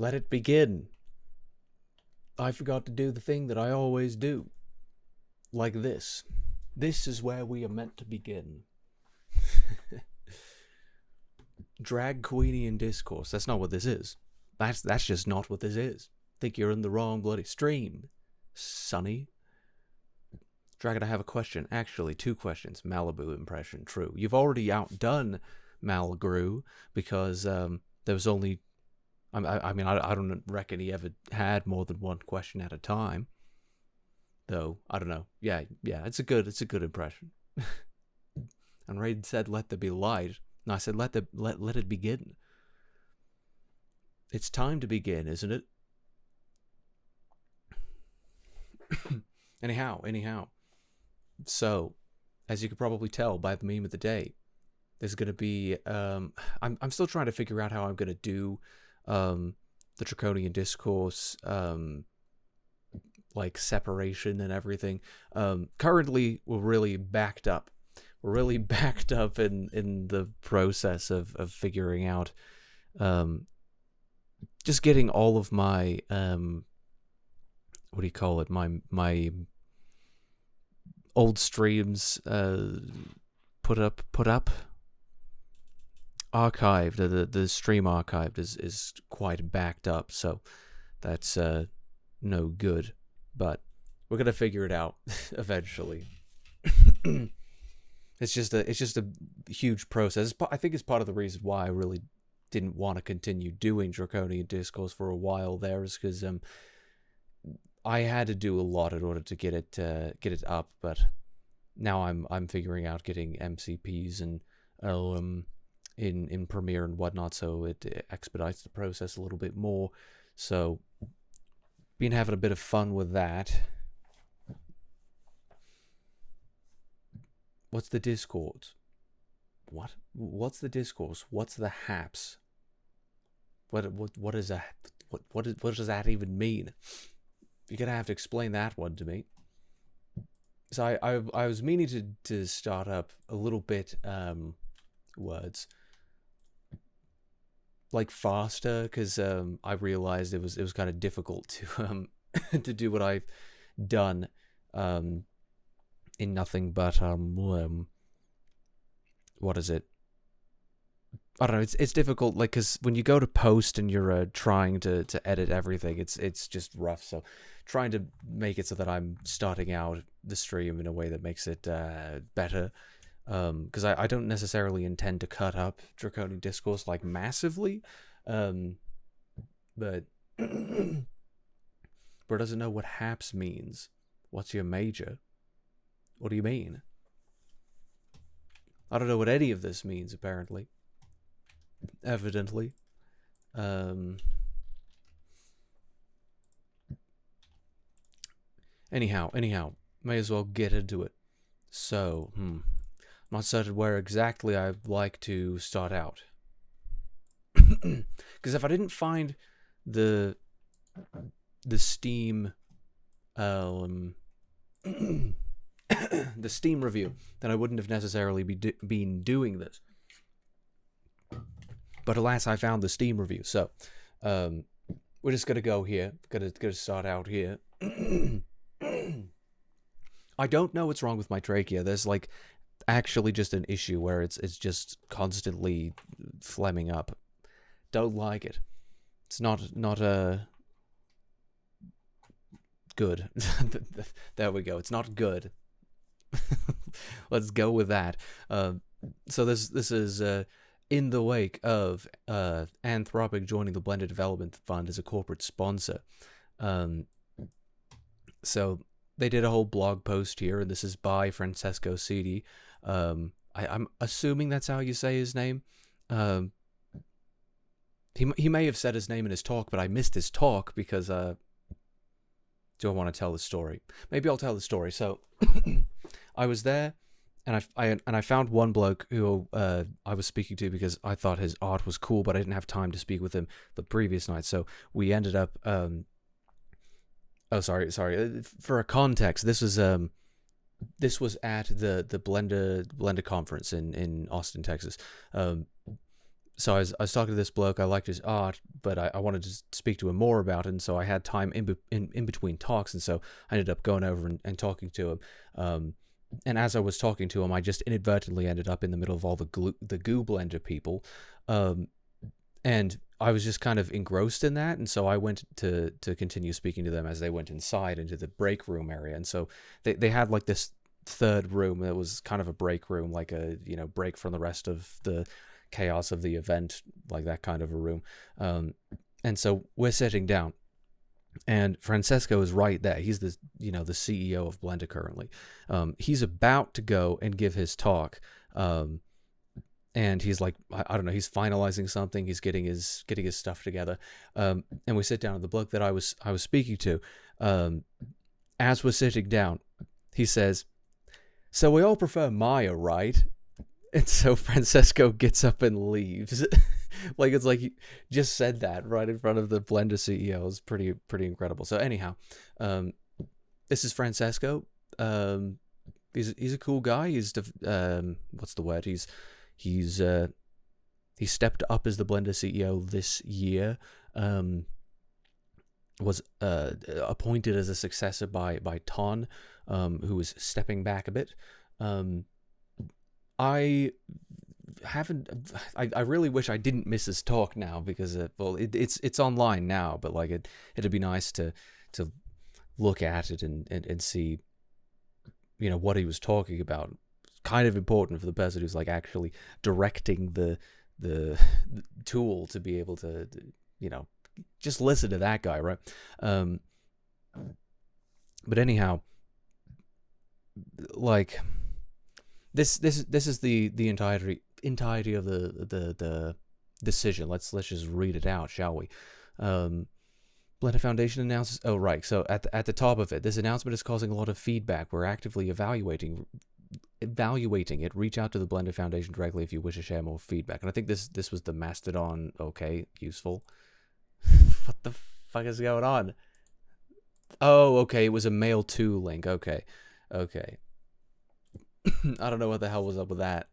Let it begin. I forgot to do the thing that I always do. Like this. This is where we are meant to begin. Drag Queenian discourse. That's not what this is. That's just not what this is. Think you're in the wrong bloody stream, sonny. Dragon, I have a question. Actually, 2 questions. Malibu impression, true. You've already outdone Malgrew because there was only... I mean, I don't reckon he ever had more than 1 question at a time. Though, I don't know. Yeah, it's a good impression. And Raiden said, "Let there be light." And I said, let it begin. It's time to begin, isn't it? Anyhow. So, as you could probably tell by the meme of the day, there's going to be... I'm still trying to figure out how I'm going to do the Draconian Discourse, like separation and everything. Currently, we're really backed up. We're really backed up in the process of figuring out, just getting all of my, what do you call it, my old streams put up, archived. The stream archived is quite backed up, so that's no good. But we're gonna figure it out eventually. It's just a huge process. I think it's part of the reason why I really didn't want to continue doing Draconian Discourse for a while there, is because I had to do a lot in order to get it up. But now I'm figuring out getting MCPs and in Premiere and whatnot, so it expedites the process a little bit more. So been having a bit of fun with that. What's the Discord? What's the Discourse? What's the Haps? What is that? What does that even mean? You're gonna have to explain that one to me. So I was meaning to start up a little bit words like faster, because I realized it was kind of difficult to to do what I've done in nothing but what is it? I don't know. It's difficult, like, because when you go to post and you're trying to edit everything, it's just rough. So trying to make it so that I'm starting out the stream in a way that makes it better. Because I don't necessarily intend to cut up Draconian Discourse like massively, but bro doesn't know what HAPS means. What's your major? What do you mean? I don't know what any of this means, apparently. Evidently. Anyhow, may as well get into it. So, I'm not certain where exactly I'd like to start out. Because if I didn't find the Steam the Steam review, then I wouldn't have necessarily been doing this. But alas, I found the Steam review, so we're just gonna go here. Gonna start out here. I don't know what's wrong with my trachea. There's like actually just an issue where it's just constantly phlegming up. Don't like it. It's not good. There we go. It's not good. Let's go with that. So this is in the wake of Anthropic joining the Blender Development Fund as a corporate sponsor. So they did a whole blog post here, and this is by Francesco Cidi. I'm assuming that's how you say his name. He may have said his name in his talk, but I missed his talk because do I want to tell the story? Maybe I'll tell the story. So I was there, and I found one bloke who I was speaking to because I thought his art was cool, but I didn't have time to speak with him the previous night. So we ended up. Oh, sorry. For a context, this was at the Blender conference in Austin, Texas. so I was talking to this bloke. I liked his art, but I wanted to speak to him more about it, and so I had time in between talks, and so I ended up going over and talking to him. And as I was talking to him, I just inadvertently ended up in the middle of all the Goo Blender people, and I was just kind of engrossed in that, and so I went to continue speaking to them as they went inside into the break room area. And so they had like this third room that was kind of a break room, like a break from the rest of the chaos of the event, like that kind of a room. And so we're sitting down, and Francesco is right there. He's the the CEO of Blender currently. He's about to go and give his talk, and he's like, I don't know, he's finalizing something. He's getting his stuff together, and we sit down. And the bloke that I was speaking to, as we're sitting down, he says, "So we all prefer Maya, right?" And so Francesco gets up and leaves. Like, it's like he just said that right in front of the Blender CEO. It's pretty incredible. So anyhow, this is Francesco. He's a cool guy. He's what's the word? He's stepped up as the Blender CEO this year. Was appointed as a successor by Ton, who is stepping back a bit. I really wish I didn't miss his talk now, because it's online now, but like it'd be nice to look at it and see what he was talking about. Kind of important for the person who's like actually directing the tool to be able to just listen to that guy, right? But anyhow, like this is the entirety of the decision. Let's just read it out, shall we? Blender Foundation announces. Oh right, so at the top of it, this announcement is causing a lot of feedback. We're actively evaluating it. Reach out to the Blender Foundation directly if you wish to share more feedback. And I think this was the Mastodon. Okay, useful. What the fuck is going on? Oh, okay, it was a mail to link. Okay. I don't know what the hell was up with that.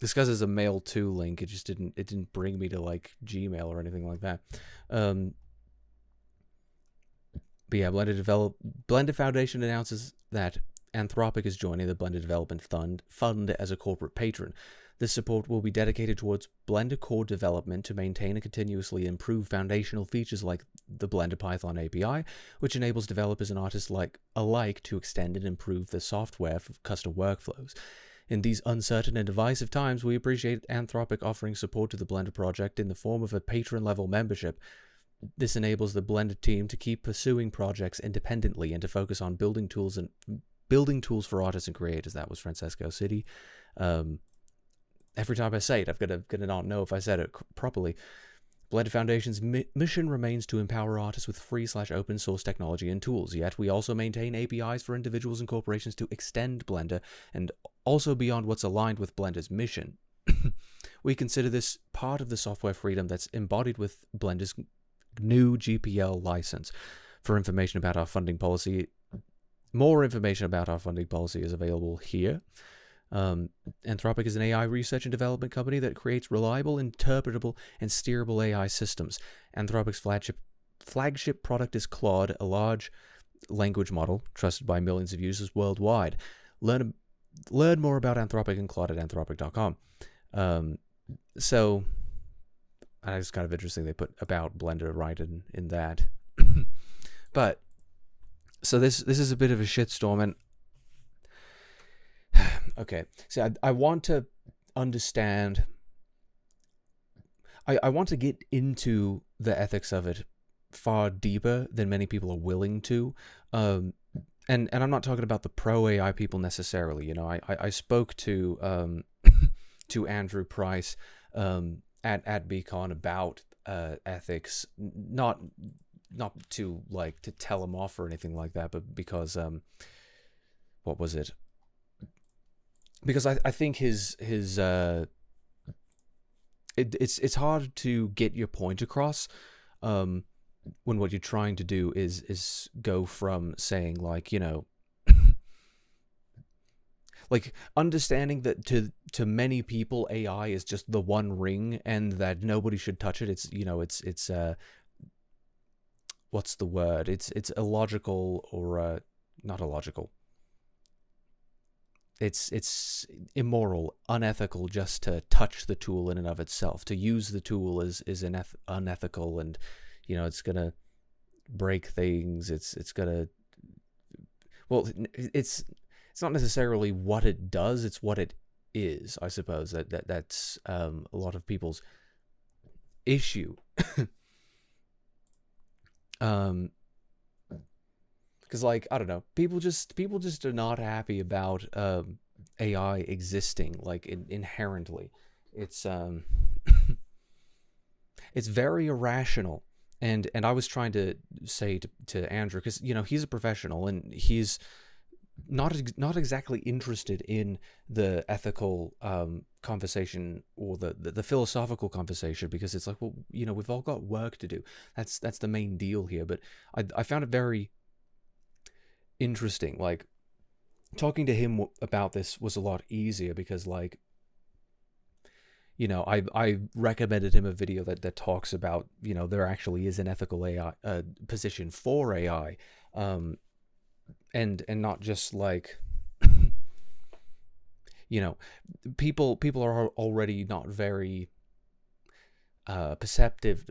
This guy's a mail to link. It just didn't bring me to like Gmail or anything like that. But yeah, Blender Foundation announces that Anthropic is joining the Blender Development Fund as a corporate patron. This support will be dedicated towards Blender core development to maintain and continuously improve foundational features like the Blender Python API, which enables developers and artists alike to extend and improve the software for custom workflows. In these uncertain and divisive times, we appreciate Anthropic offering support to the Blender project in the form of a patron-level membership. This enables the Blender team to keep pursuing projects independently and to focus on building tools for artists and creators. That was Francesco City. Every time I say it, I've got to not know if I said it properly. Blender Foundation's mission remains to empower artists with free/open source technology and tools, yet we also maintain APIs for individuals and corporations to extend Blender and also beyond what's aligned with Blender's mission. We consider this part of the software freedom that's embodied with Blender's new GPL license. For information about our funding policy, more information about our funding policy is available here. Anthropic is an AI research and development company that creates reliable, interpretable, and steerable AI systems. Anthropic's flagship product is Claude, a large language model trusted by millions of users worldwide. Learn more about Anthropic and Claude at anthropic.com. So, it's kind of interesting they put about Blender right in that. But, so this is a bit of a shitstorm, and okay, so I want to understand. I want to get into the ethics of it far deeper than many people are willing to. And I'm not talking about the pro AI people necessarily. I spoke to to Andrew Price at Beacon about ethics, not to to tell him off or anything like that, but because what was it? Because I think it's hard to get your point across when what you're trying to do is go from saying like understanding that to many people AI is just the one ring and that nobody should touch it. It's, you know, it's what's the word? It's illogical, or not illogical. It's immoral, unethical just to touch the tool in and of itself. To use the tool is unethical, and you know, it's gonna break things. It's gonna, well, it's not necessarily what it does, it's what it is. I suppose that's a lot of people's issue. Because, like, I don't know, people just are not happy about AI existing, like, inherently. It's it's very irrational, and I was trying to say to Andrew, because, you know, he's a professional and he's not exactly interested in the ethical conversation, or the philosophical conversation, because it's like, well, you know, we've all got work to do. That's the main deal here. But I found it very interesting. Like, talking to him about this was a lot easier because, like, you know, I recommended him a video that talks about, you know, there actually is an ethical AI position for AI, and not just like, you know, people are already not very perceptive.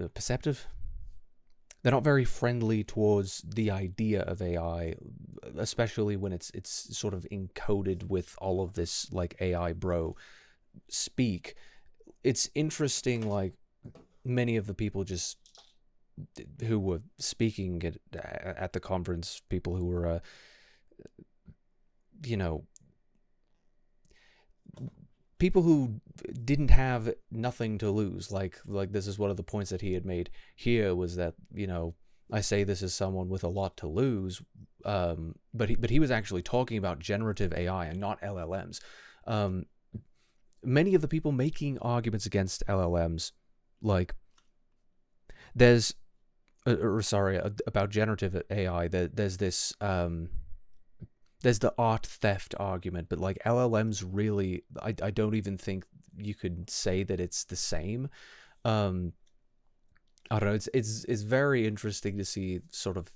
They're not very friendly towards the idea of AI, especially when it's sort of encoded with all of this, like, AI bro speak. It's interesting, like, many of the people just who were speaking at the conference, people who were you know, people who didn't have nothing to lose. Like this is one of the points that he had made here, was that, you know, I say this as someone with a lot to lose, but he was actually talking about generative AI and not LLMs. Many of the people making arguments against LLMs, like, there's about generative AI, there's this there's the art theft argument, but, like, LLMs really, I don't even think you could say that it's the same. I don't know, it's very interesting to see sort of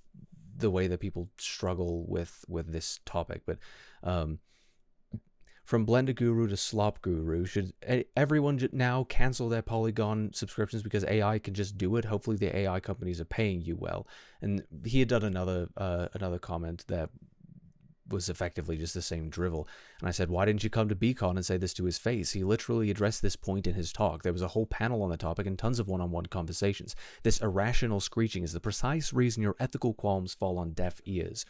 the way that people struggle with this topic. But from Blender Guru to Slop Guru, should everyone now cancel their Polygon subscriptions because AI can just do it? Hopefully the AI companies are paying you well. And he had done another comment that was effectively just the same drivel. And I said, why didn't you come to BCon and say this to his face? He literally addressed this point in his talk. There was a whole panel on the topic and tons of one-on-one conversations. This irrational screeching is the precise reason your ethical qualms fall on deaf ears.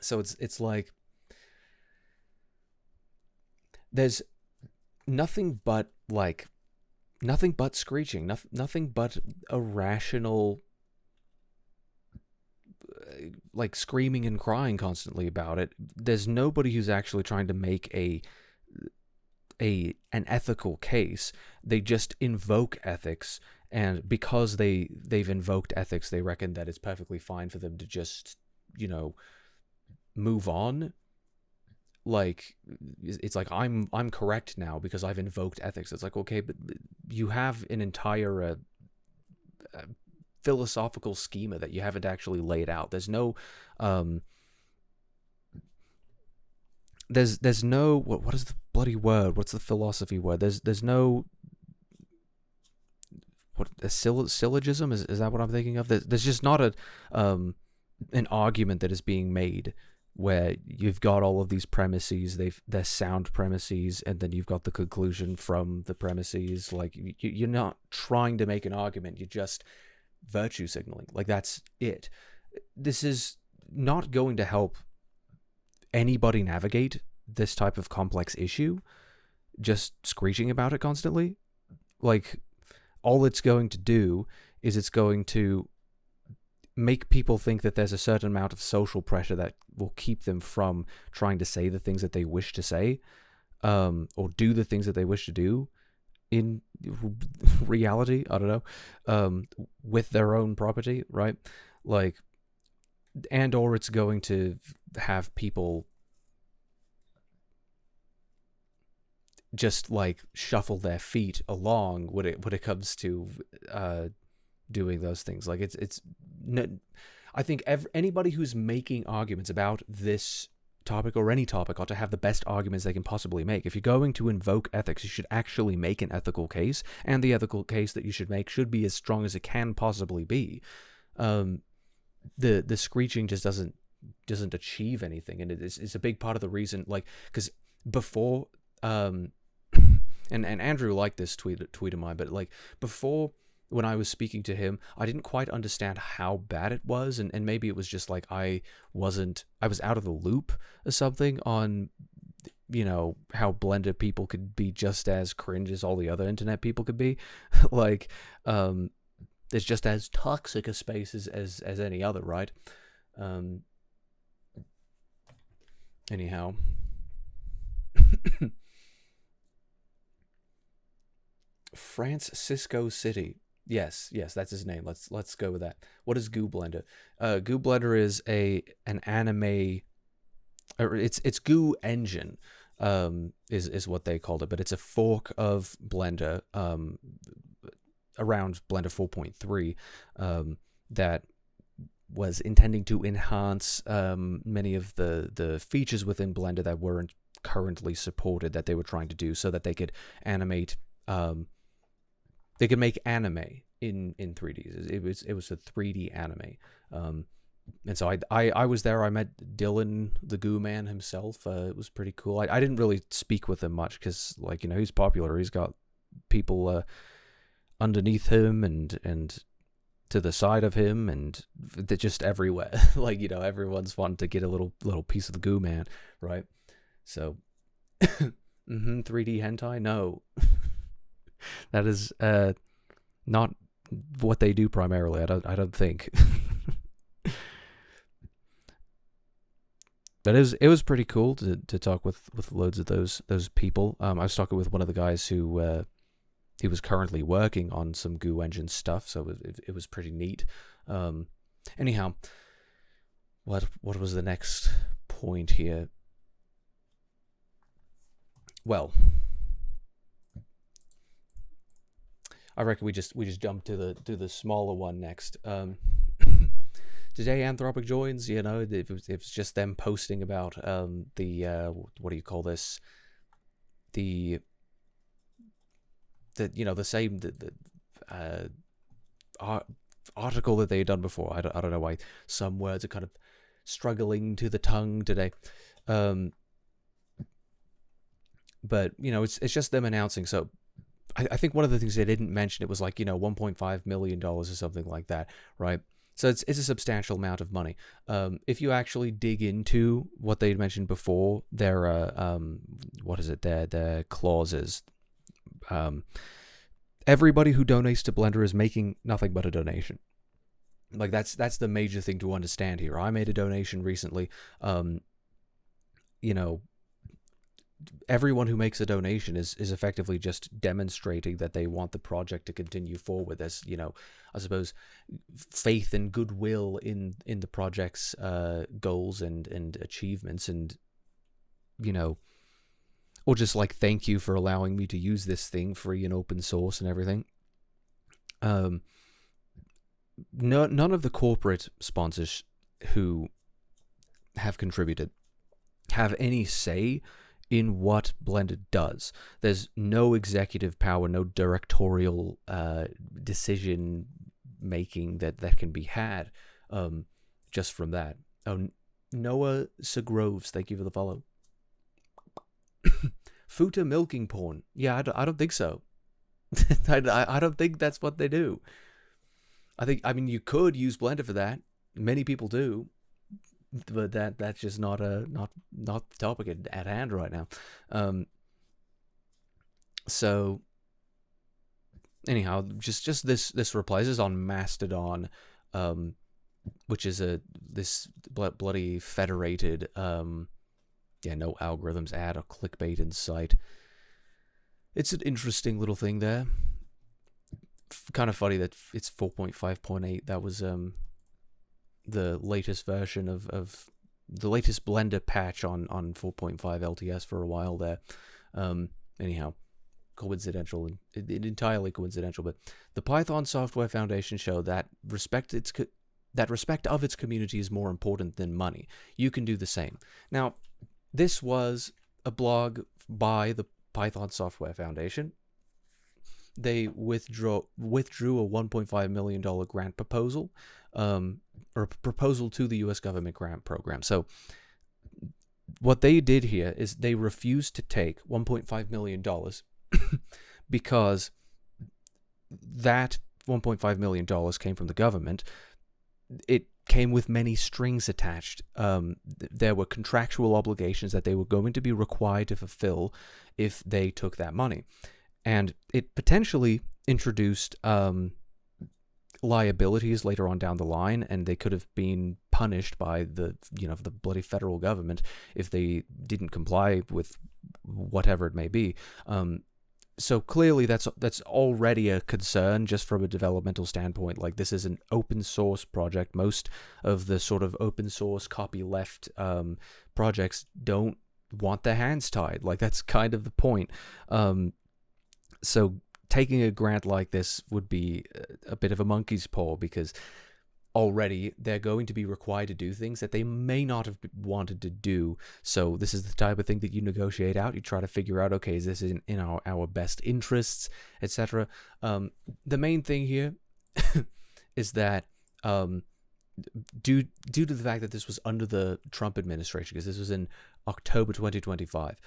So it's like, there's nothing but screeching, nothing but irrational, like, screaming and crying constantly about it. There's nobody who's actually trying to make an ethical case. They just invoke ethics, and because they've invoked ethics, they reckon that it's perfectly fine for them to just, you know, move on. Like, it's like, I'm correct now because I've invoked ethics. It's like, okay, but you have an entire philosophical schema that you haven't actually laid out. There's no there's no, what is the bloody word? What's the philosophy word? There's no, what, a syllogism? Is that what I'm thinking of? There's just not an argument that is being made where you've got all of these premises, they're sound premises, and then you've got the conclusion from the premises. Like, you're not trying to make an argument, you're just virtue signaling. Like, that's it. This is not going to help anybody navigate this type of complex issue, just screeching about it constantly. Like, all it's going to do is it's going to make people think that there's a certain amount of social pressure that will keep them from trying to say the things that they wish to say, or do the things that they wish to do in reality. I don't know, with their own property, right? Like, and or it's going to have people just like shuffle their feet along when it comes to doing those things. Like I think anybody who's making arguments about this topic or any topic ought to have the best arguments they can possibly make. If you're going to invoke ethics, you should actually make an ethical case, and the ethical case that you should make should be as strong as it can possibly be. The screeching just doesn't achieve anything, and it's a big part of the reason. Like, because before and Andrew liked this tweet of mine, but like before, when I was speaking to him, I didn't quite understand how bad it was, and maybe it was just like I was out of the loop or something on, you know, how Blender people could be just as cringe as all the other internet people could be. Like, it's just as toxic a space as any other, right? Anyhow. Francisco City. Yes, that's his name. Let's go with that. What is Goo Blender? Goo Blender is an anime, or it's Goo Engine, is what they called it, but it's a fork of Blender, around Blender 4.3, that was intending to enhance many of the features within Blender that weren't currently supported, that they were trying to do, so that they could animate. They could make anime in 3D. It was a 3D anime, and so I was there. I met Dylan, the Goo Man himself. It was pretty cool. I didn't really speak with him much because, like, you know, he's popular. He's got people underneath him and to the side of him, and they're just everywhere. Like, you know, everyone's wanting to get a little piece of the Goo Man, right? So, 3D hentai? No. That is not what they do primarily. I don't think. But it was pretty cool to talk with loads of those people. I was talking with one of the guys who he was currently working on some Goo Engine stuff, so it was pretty neat. Anyhow, what was the next point here? Well, I reckon we just jump to the smaller one next. Today Anthropic joins. You know, it was just them posting about the what do you call this? The you know, the same article that they had done before. I don't know why some words are kind of struggling to the tongue today. But you know, it's just them announcing. So I think one of the things they didn't mention, it was like, you know, $1.5 million or something like that, right? So it's a substantial amount of money. If you actually dig into what they mentioned before, their what is it? Their clauses. Everybody who donates to Blender is making nothing but a donation. Like that's the major thing to understand here. I made a donation recently. You know, everyone who makes a donation is effectively just demonstrating that they want the project to continue forward. There's, you know, I suppose, faith and goodwill in the project's goals and achievements, and, you know, or just like, thank you for allowing me to use this thing free and open source and everything. None of the corporate sponsors who have contributed have any say in what Blender does. There's no executive power, no directorial decision making that can be had just from that. Oh, Noah Segroves, thank you for the follow. Futa milking porn. Yeah, I don't think so. I don't think that's what they do. I mean, you could use Blender for that. Many people do. But that's just not the topic at hand right now. So anyhow, just this reply. This is on Mastodon, which is this bloody federated no algorithms ad or clickbait in sight. It's an interesting little thing there. Kind of funny that it's 4.5.8. That was the latest version of the latest Blender patch on 4.5 LTS for a while there. Anyhow, coincidental, entirely coincidental, but the Python Software Foundation showed that respect of its community is more important than money. You can do the same. Now, this was a blog by the Python Software Foundation. They withdrew a $1.5 million grant proposal, or proposal to the U.S. government grant program. So what they did here is they refused to take $1.5 million because that $1.5 million came from the government. It came with many strings attached. There were contractual obligations that they were going to be required to fulfill if they took that money. And it potentially introduced liabilities later on down the line, and they could have been punished by the bloody federal government if they didn't comply with whatever it may be. So clearly that's already a concern just from a developmental standpoint. Like, this is an open source project. Most of the sort of open source copyleft projects don't want their hands tied. Like, that's kind of the point. So taking a grant like this would be a bit of a monkey's paw, because already they're going to be required to do things that they may not have wanted to do. So this is the type of thing that you negotiate out. You try to figure out, okay, is this in our best interests, etc. The main thing here is that due to the fact that this was under the Trump administration, because this was in October 2025,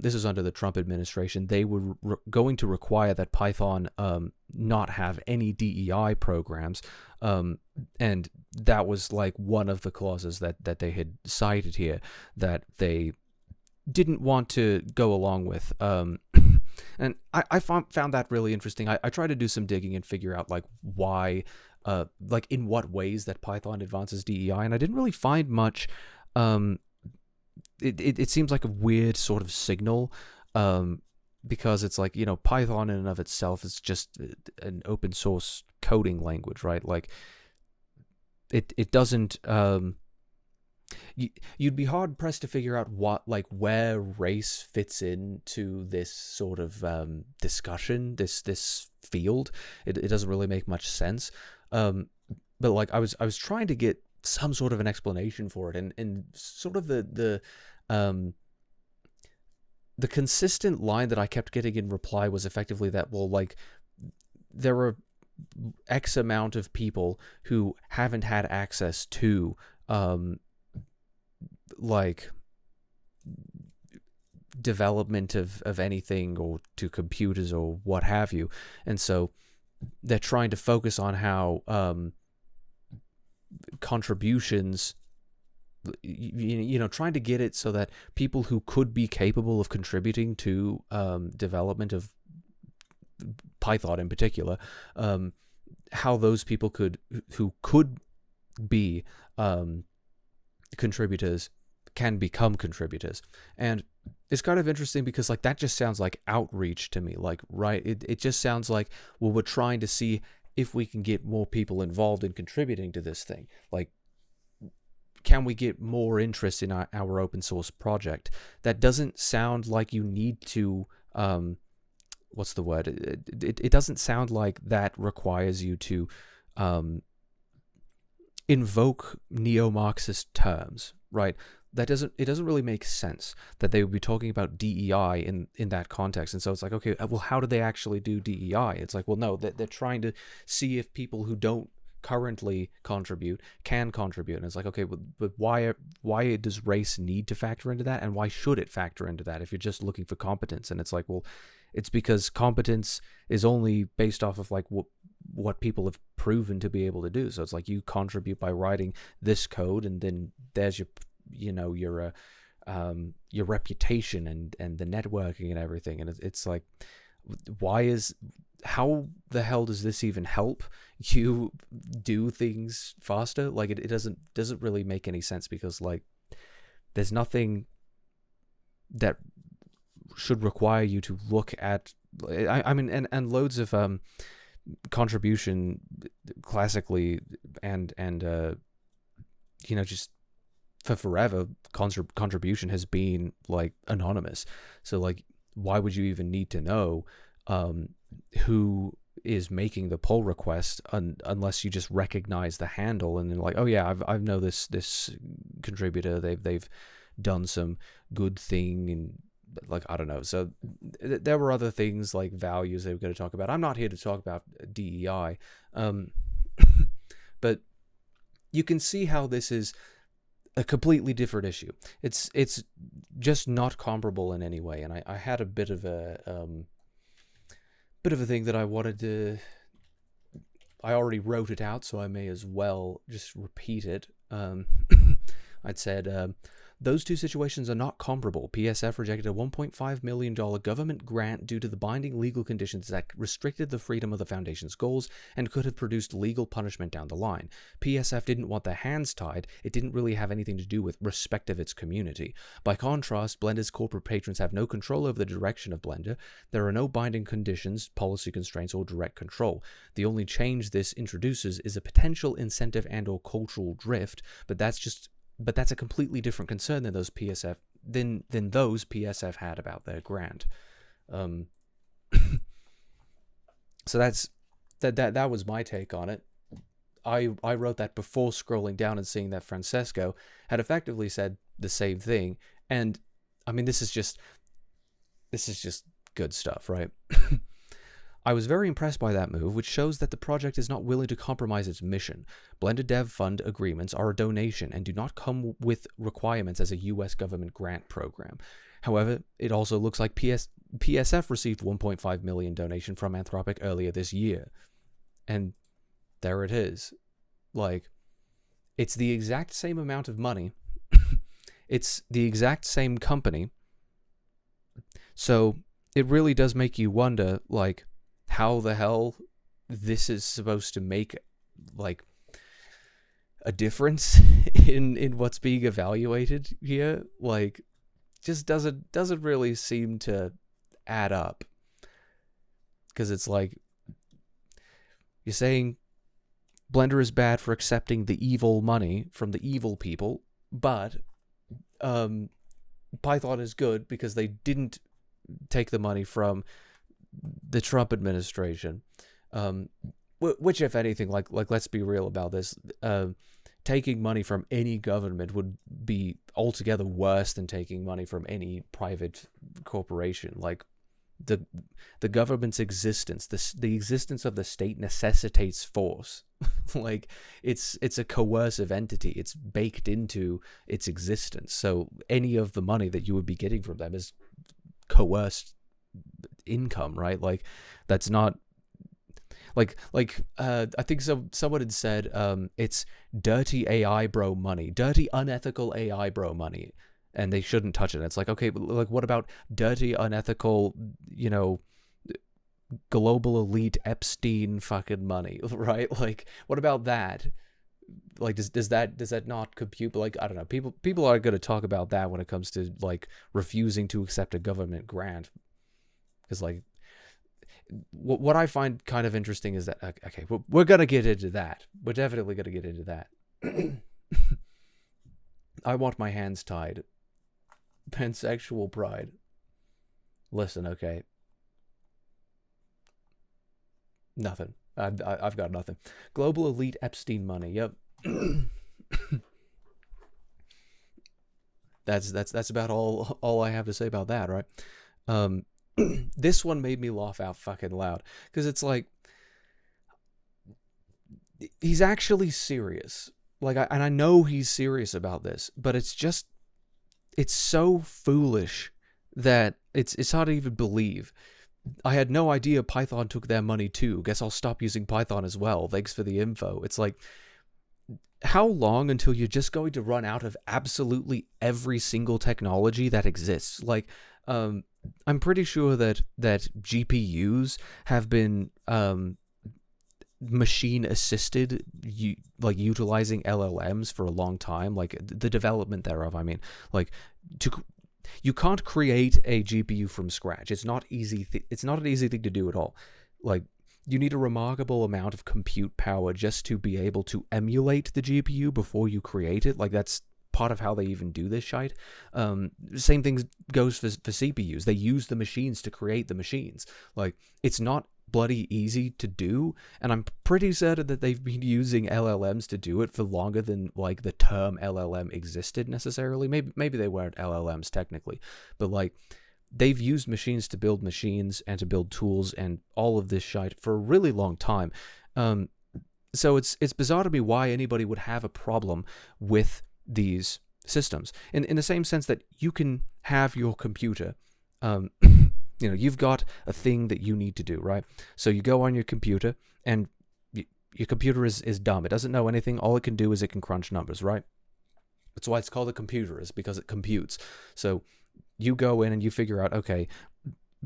this was under the Trump administration, they were going to require that Python not have any DEI programs, and that was like one of the clauses that they had cited here that they didn't want to go along with. And I found that really interesting. I tried to do some digging and figure out like why, like in what ways that Python advances DEI, and I didn't really find much. It seems like a weird sort of signal, because it's like, Python in and of itself is just an open source coding language, right? Like, it doesn't, you'd be hard pressed to figure out where race fits into this sort of discussion, this field. It doesn't really make much sense. But like, I was trying to get some sort of an explanation for it, and sort of the consistent line that I kept getting in reply was effectively that, well, like, there are X amount of people who haven't had access to like development of anything, or to computers or what have you, and so they're trying to focus on how contributions, trying to get it so that people who could be capable of contributing to development of Python in particular, how those people who could be contributors can become contributors. And it's kind of interesting because, like, that just sounds like outreach to me. Like, right, it just sounds like, well, we're trying to see if we can get more people involved in contributing to this thing. Like, can we get more interest in our open source project? That doesn't sound like you need to, what's the word? It doesn't sound like that requires you to invoke neo-Marxist terms, right? It doesn't really make sense that they would be talking about DEI in that context. And so it's like, okay, well, how do they actually do DEI? It's like, well, no, they're trying to see if people who don't currently contribute can contribute. And it's like, okay, but why does race need to factor into that, and why should it factor into that if you're just looking for competence? And it's like, well, it's because competence is only based off of like what people have proven to be able to do. So it's like, you contribute by writing this code, and then there's your reputation and the networking and everything. And it's like, how the hell does this even help you do things faster? Like, it doesn't really make any sense, because like, there's nothing that should require you to look at, I mean, and loads of contribution classically and just for forever, contribution has been like anonymous. So like, why would you even need to know who is making the pull request unless you just recognize the handle and then like, oh yeah, I know this contributor, they've done some good thing, and like, I don't know. So there were other things like values they were going to talk about. I'm not here to talk about DEI, but you can see how this is a completely different issue. It's just not comparable in any way. And I had a bit of a thing that I wanted to. I already wrote it out, so I may as well just repeat it. I'd said, those two situations are not comparable. PSF rejected a $1.5 million government grant due to the binding legal conditions that restricted the freedom of the foundation's goals and could have produced legal punishment down the line. PSF didn't want their hands tied. It didn't really have anything to do with respect of its community. By contrast, Blender's corporate patrons have no control over the direction of Blender. There are no binding conditions, policy constraints, or direct control. The only change this introduces is a potential incentive and/or cultural drift, but that's a completely different concern than those PSF had about their grant. So that was my take on it. I wrote that before scrolling down and seeing that Francesco had effectively said the same thing. And I mean, this is just good stuff, right? I was very impressed by that move, which shows that the project is not willing to compromise its mission. Blender Dev Fund agreements are a donation and do not come with requirements as a US government grant program. However, it also looks like PSF received $1.5 million donation from Anthropic earlier this year. And there it is. Like, it's the exact same amount of money. It's the exact same company. So it really does make you wonder, like, how the hell this is supposed to make like a difference in what's being evaluated here. Like, just doesn't really seem to add up, because it's like you're saying Blender is bad for accepting the evil money from the evil people, but Python is good because they didn't take the money from the Trump administration, which, if anything, like let's be real about this, taking money from any government would be altogether worse than taking money from any private corporation. Like, the government's existence, the existence of the state necessitates force. Like, it's a coercive entity. It's baked into its existence. So any of the money that you would be getting from them is coerced income, right? Like, that's not like I think someone had said it's dirty AI bro money, dirty unethical AI bro money, and they shouldn't touch it. It's like, okay, but like, what about dirty unethical, global elite Epstein fucking money, right? Like, what about that? Like, does that not compute? But like, I don't know, people are going to talk about that when it comes to like refusing to accept a government grant. Because like, what I find kind of interesting is that, okay, we're going to get into that. We're definitely going to get into that. I want my hands tied. Pansexual pride. Listen, okay. Nothing. I've got nothing. Global elite Epstein money. Yep. That's about all I have to say about that, right? This one made me laugh out fucking loud, because it's like, he's actually serious. Like, I know he's serious about this, but it's so foolish that it's hard to even believe. I had no idea Python took their money too. Guess I'll stop using Python as well. Thanks for the info. It's like, how long until you're just going to run out of absolutely every single technology that exists? Like, I'm pretty sure that GPUs have been machine assisted, like utilizing LLMs for a long time. Like, the development thereof. I mean, like, you can't create a GPU from scratch. It's not easy. It's not an easy thing to do at all. Like, you need a remarkable amount of compute power just to be able to emulate the GPU before you create it. Like, that's part of how they even do this shite. Same thing goes for CPUs. They use the machines to create the machines. Like, it's not bloody easy to do, and I'm pretty certain that they've been using LLMs to do it for longer than like the term LLM existed necessarily. Maybe they weren't LLMs technically, but like, they've used machines to build machines and to build tools and all of this shite for a really long time. So it's bizarre to me why anybody would have a problem with these systems. In the same sense that you can have your computer, you know, you've got a thing that you need to do, right? So you go on your computer, and your computer is dumb. It doesn't know anything. All it can do is it can crunch numbers, right? That's why it's called a computer, is because it computes. So you go in and you figure out, okay,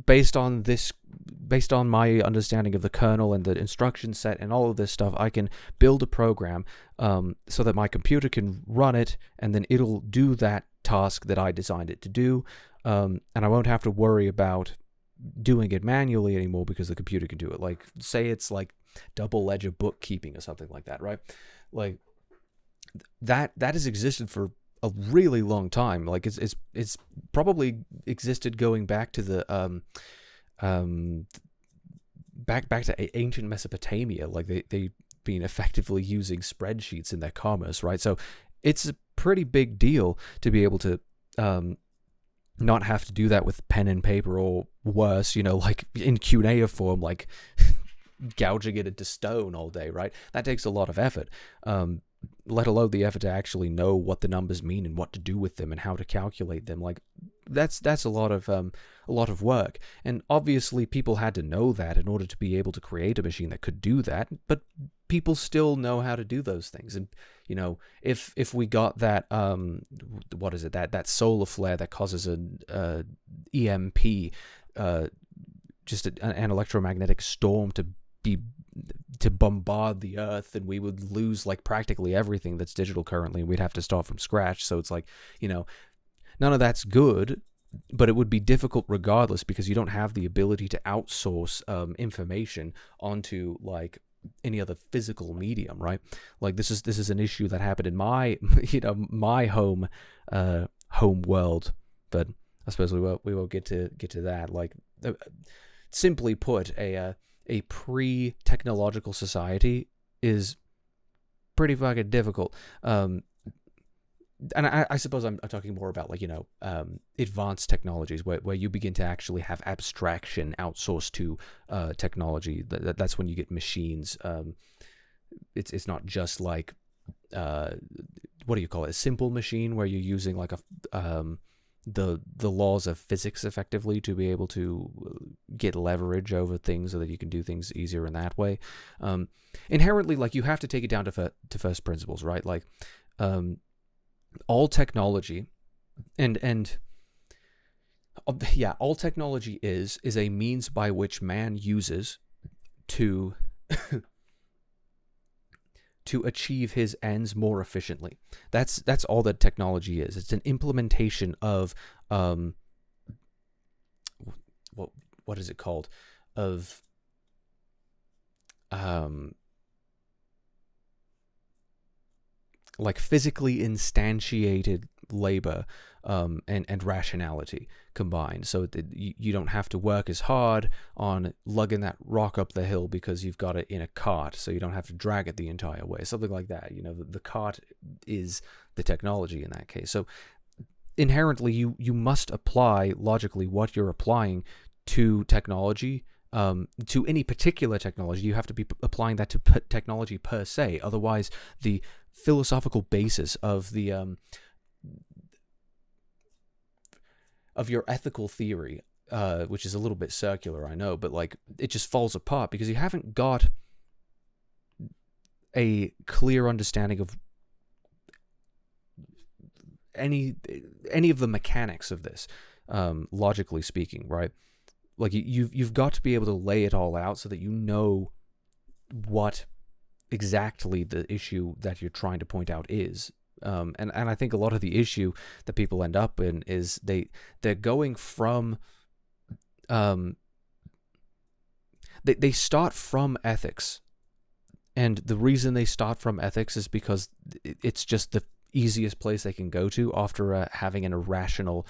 based on my understanding of the kernel and the instruction set and all of this stuff, I can build a program so that my computer can run it, and then it'll do that task that I designed it to do, and I won't have to worry about doing it manually anymore because the computer can do it. Like, say it's like double ledger bookkeeping or something like that, right? Like, that has existed for a really long time. Like, it's probably existed going back to the back to ancient Mesopotamia. Like, they've been effectively using spreadsheets in their commerce, right? So it's a pretty big deal to be able to not have to do that with pen and paper, or worse, you know, like in cuneiform form, like gouging it into stone all day, right? That takes a lot of effort, let alone the effort to actually know what the numbers mean and what to do with them and how to calculate them. Like, that's a lot of work, and obviously people had to know that in order to be able to create a machine that could do that. But people still know how to do those things, and you know, if we got that what is it, that solar flare that causes an EMP, just an electromagnetic storm to bombard the earth, and we would lose like practically everything that's digital currently. We'd have to start from scratch. So it's like, you know, none of that's good, but it would be difficult regardless, because you don't have the ability to outsource information onto like any other physical medium, right? Like, this is an issue that happened in my my home world, but I suppose we won't get to that. Like, simply put, a pre-technological society is pretty fucking difficult. And I suppose I'm talking more about, like, you know, advanced technologies where you begin to actually have abstraction outsourced to technology. That's when you get machines. It's not just like what do you call it? A simple machine where you're using like the laws of physics effectively to be able to get leverage over things so that you can do things easier in that way. Inherently, like, you have to take it down to first principles, right? Like, all technology all technology is a means by which man uses to to achieve his ends more efficiently. That's all that technology is. It's an implementation of what is it called? Of like physically instantiated labor and rationality combined, so that you don't have to work as hard on lugging that rock up the hill because you've got it in a cart, so you don't have to drag it the entire way, something like that. You know, the cart is the technology in that case. So inherently, you must apply logically what you're applying to technology. To any particular technology, you have to be applying that to technology per se. Otherwise, the philosophical basis of the of your ethical theory, which is a little bit circular, I know, but like, it just falls apart because you haven't got a clear understanding of any of the mechanics of this, logically speaking, right? Like, you've got to be able to lay it all out so that you know what exactly the issue that you're trying to point out is. And I think a lot of the issue that people end up in is they're going from they start from ethics. And the reason they start from ethics is because it's just the easiest place they can go to after having an irrational,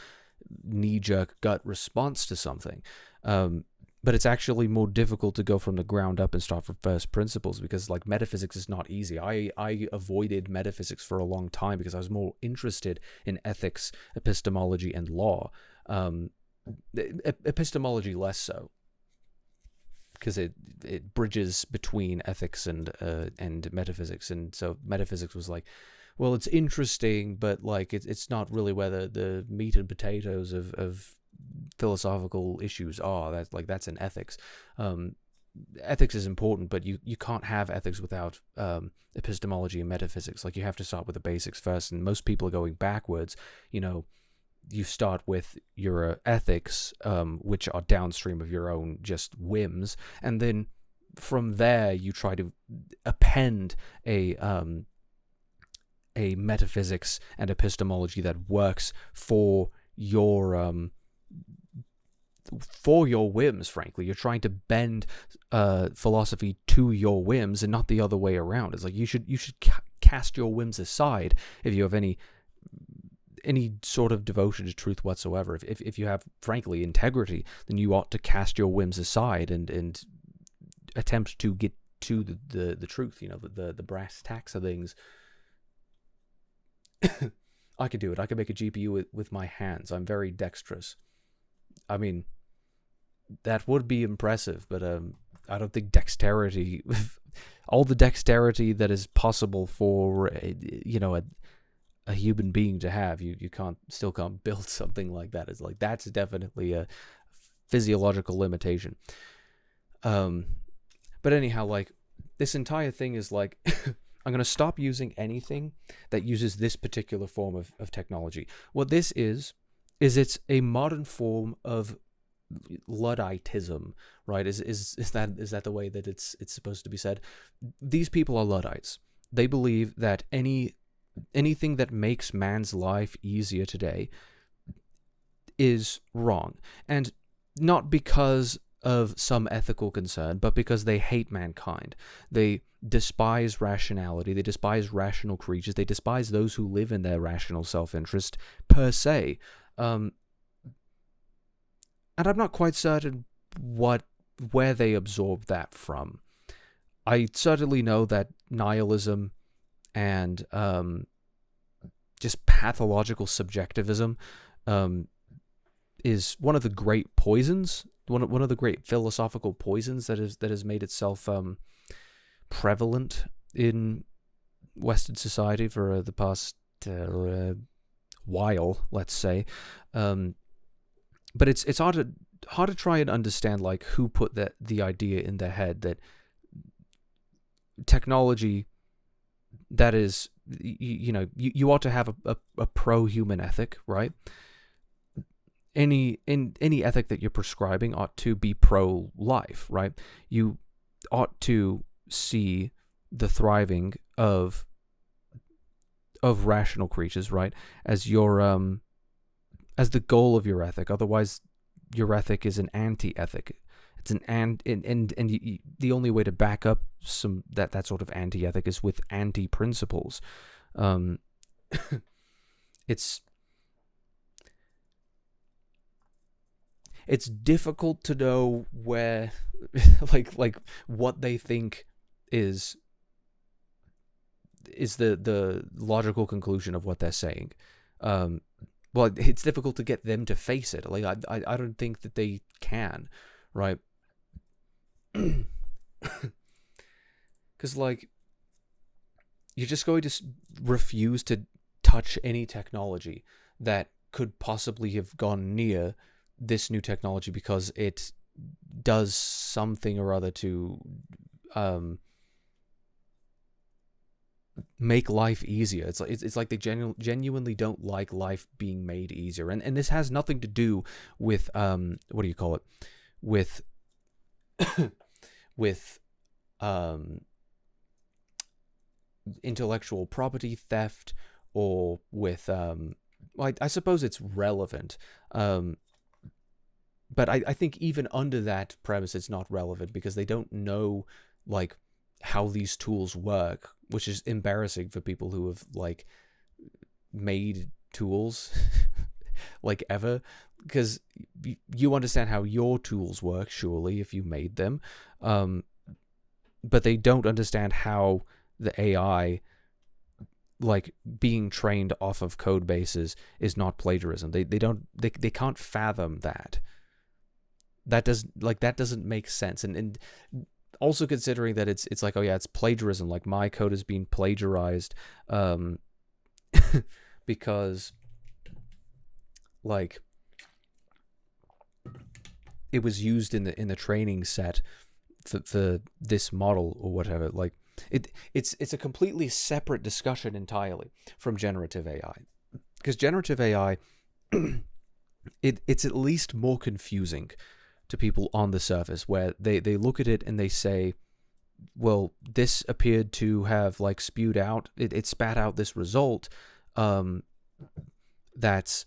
knee-jerk gut response to something. But it's actually more difficult to go from the ground up and start from first principles, because like metaphysics is not easy. I avoided metaphysics for a long time because I was more interested in ethics, epistemology, and law. Epistemology less so, because it bridges between ethics and metaphysics, and so metaphysics was like, well, it's interesting, but like it's not really where the meat and potatoes of philosophical issues are. That's in ethics. Ethics is important, but you can't have ethics without epistemology and metaphysics. Like, you have to start with the basics first, and most people are going backwards. You start with your ethics, which are downstream of your own just whims, and then from there you try to append a metaphysics and epistemology that works for your whims. Frankly, you're trying to bend philosophy to your whims and not the other way around. It's like you should cast your whims aside if you have any sort of devotion to truth whatsoever. If you have, frankly, integrity, then you ought to cast your whims aside and attempt to get to the truth, the brass tacks of things. I could do it. I could make a GPU with my hands. I'm very dexterous. I mean, that would be impressive, but I don't think dexterity, all the dexterity that is possible for a human being to have, you still can't build something like that. It's like, that's definitely a physiological limitation. But anyhow, like, this entire thing is like, I'm going to stop using anything that uses this particular form of technology. What this is it's a modern form of Ludditism, right? Is that the way that it's supposed to be said? These people are Luddites. They believe that anything that makes man's life easier today is wrong, and not because of some ethical concern, but because they hate mankind. They despise rationality. They despise rational creatures. They despise those who live in their rational self-interest per se. And I'm not quite certain where they absorbed that from. I certainly know that nihilism and just pathological subjectivism is one of the great poisons, one of the great philosophical poisons that has made itself prevalent in Western society for the past while, let's say. But it's hard to try and understand, like, who put the idea in their head that technology that is, you ought to have a pro-human ethic, right? Any ethic that you're prescribing ought to be pro-life, right? You ought to see the thriving of rational creatures, right, as your as the goal of your ethic. Otherwise, your ethic is an anti-ethic. It's and the only way to back up some that sort of anti-ethic is with anti-principles. It's difficult to know where, like what they think is the logical conclusion of what they're saying. Well, it's difficult to get them to face it. Like, I don't think that they can, right? Because, like, you're just going to refuse to touch any technology that could possibly have gone near this new technology because it does something or other to make life easier. It's like they genuinely don't like life being made easier, and this has nothing to do with what do you call it, with with intellectual property theft, or with I suppose it's relevant, but I think even under that premise, it's not relevant because they don't know like how these tools work, which is embarrassing for people who have like made tools like ever, because you understand how your tools work, surely, if you made them, but they don't understand how the AI, like being trained off of code bases, is not plagiarism. They can't fathom that. That doesn't make sense. And also considering that it's like, oh yeah, it's plagiarism, like my code is being plagiarized because like it was used in the training set for this model or whatever. Like it's a completely separate discussion entirely from generative AI, because generative AI it's at least more confusing to people on the surface, where they look at it and they say, well, this appeared to have like spewed out, it spat out this result that's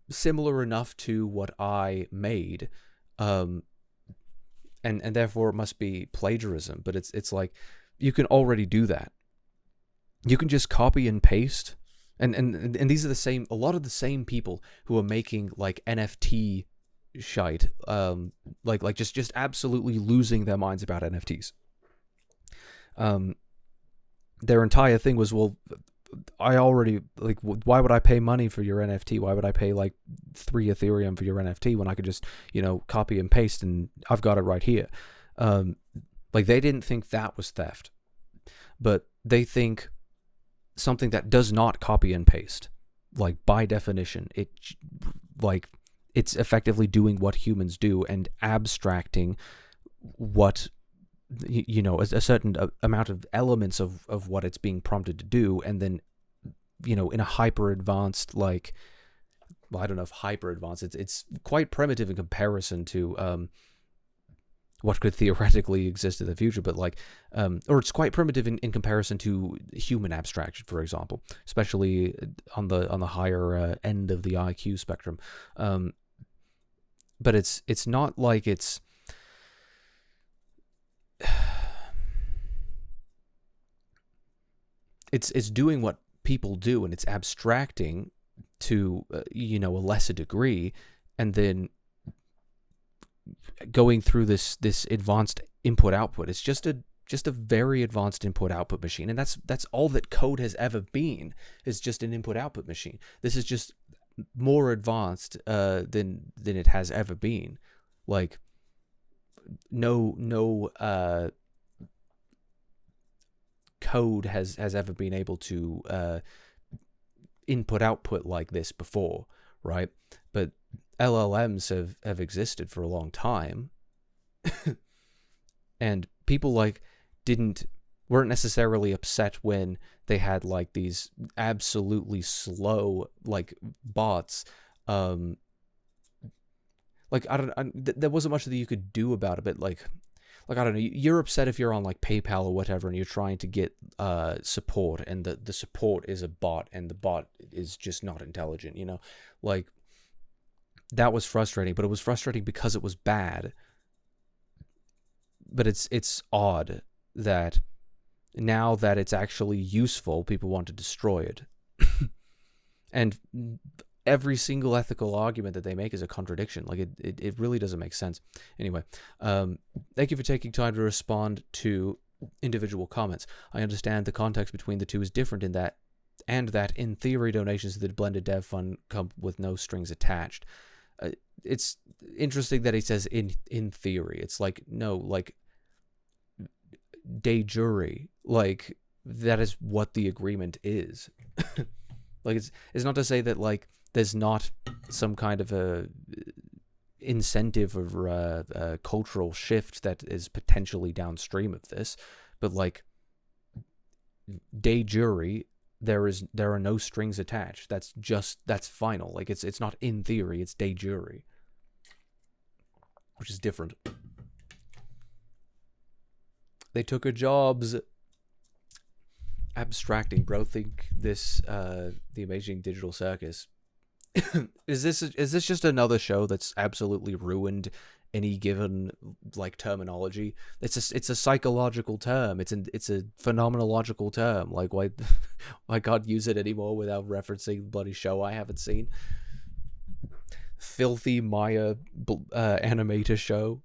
similar enough to what I made, and therefore it must be plagiarism. But it's like, you can already do that. You can just copy and paste, and these are a lot of the same people who are making like NFT shite, like just absolutely losing their minds about NFTs. Their entire thing was, well, I already, like, why would I pay money for your NFT? Why would I pay like 3 Ethereum for your NFT when I could just, copy and paste and I've got it right here? Like, they didn't think that was theft, but they think something that does not copy and paste, like by definition, it's effectively doing what humans do and abstracting what, a certain amount of elements of what it's being prompted to do, and then, in a hyper advanced, like, well, I don't know if hyper advanced, it's quite primitive in comparison to what could theoretically exist in the future, but like, or it's quite primitive in comparison to human abstraction, for example, especially on the higher end of the IQ spectrum. But it's not like it's doing what people do, and it's abstracting to a lesser degree, and then going through this advanced input output. It's just a very advanced input output machine, and that's all that code has ever been, is just an input output machine. This is just more advanced than it has ever been. Like, no code has ever been able to input output like this before, right? But LLMs have existed for a long time, and people weren't necessarily upset when they had like these absolutely slow like bots. Like, there wasn't much that you could do about it, but like I don't know, you're upset if you're on like PayPal or whatever and you're trying to get support, and the support is a bot, and the bot is just not intelligent, like, that was frustrating. But it was frustrating because it was bad. But it's odd that now that it's actually useful, people want to destroy it. And every single ethical argument that they make is a contradiction. Like, it really doesn't make sense. Anyway, thank you for taking time to respond to individual comments. I understand the context between the two is different in that in theory donations to the blended dev fund come with no strings attached. It's interesting that he says in theory. It's like, no, like, de jure, like, that is what the agreement is. Like, it's not to say that like there's not some kind of a incentive or a cultural shift that is potentially downstream of this, but like, de jure, there are no strings attached. That's final. Like, it's not in theory, it's de jure, which is different. They took our jobs. Abstracting, bro. Think this, the Amazing Digital Circus. Is this just another show that's absolutely ruined any given like terminology? It's a psychological term. It's a phenomenological term. Like why I can't use it anymore without referencing the bloody show I haven't seen. Filthy Maya animator show.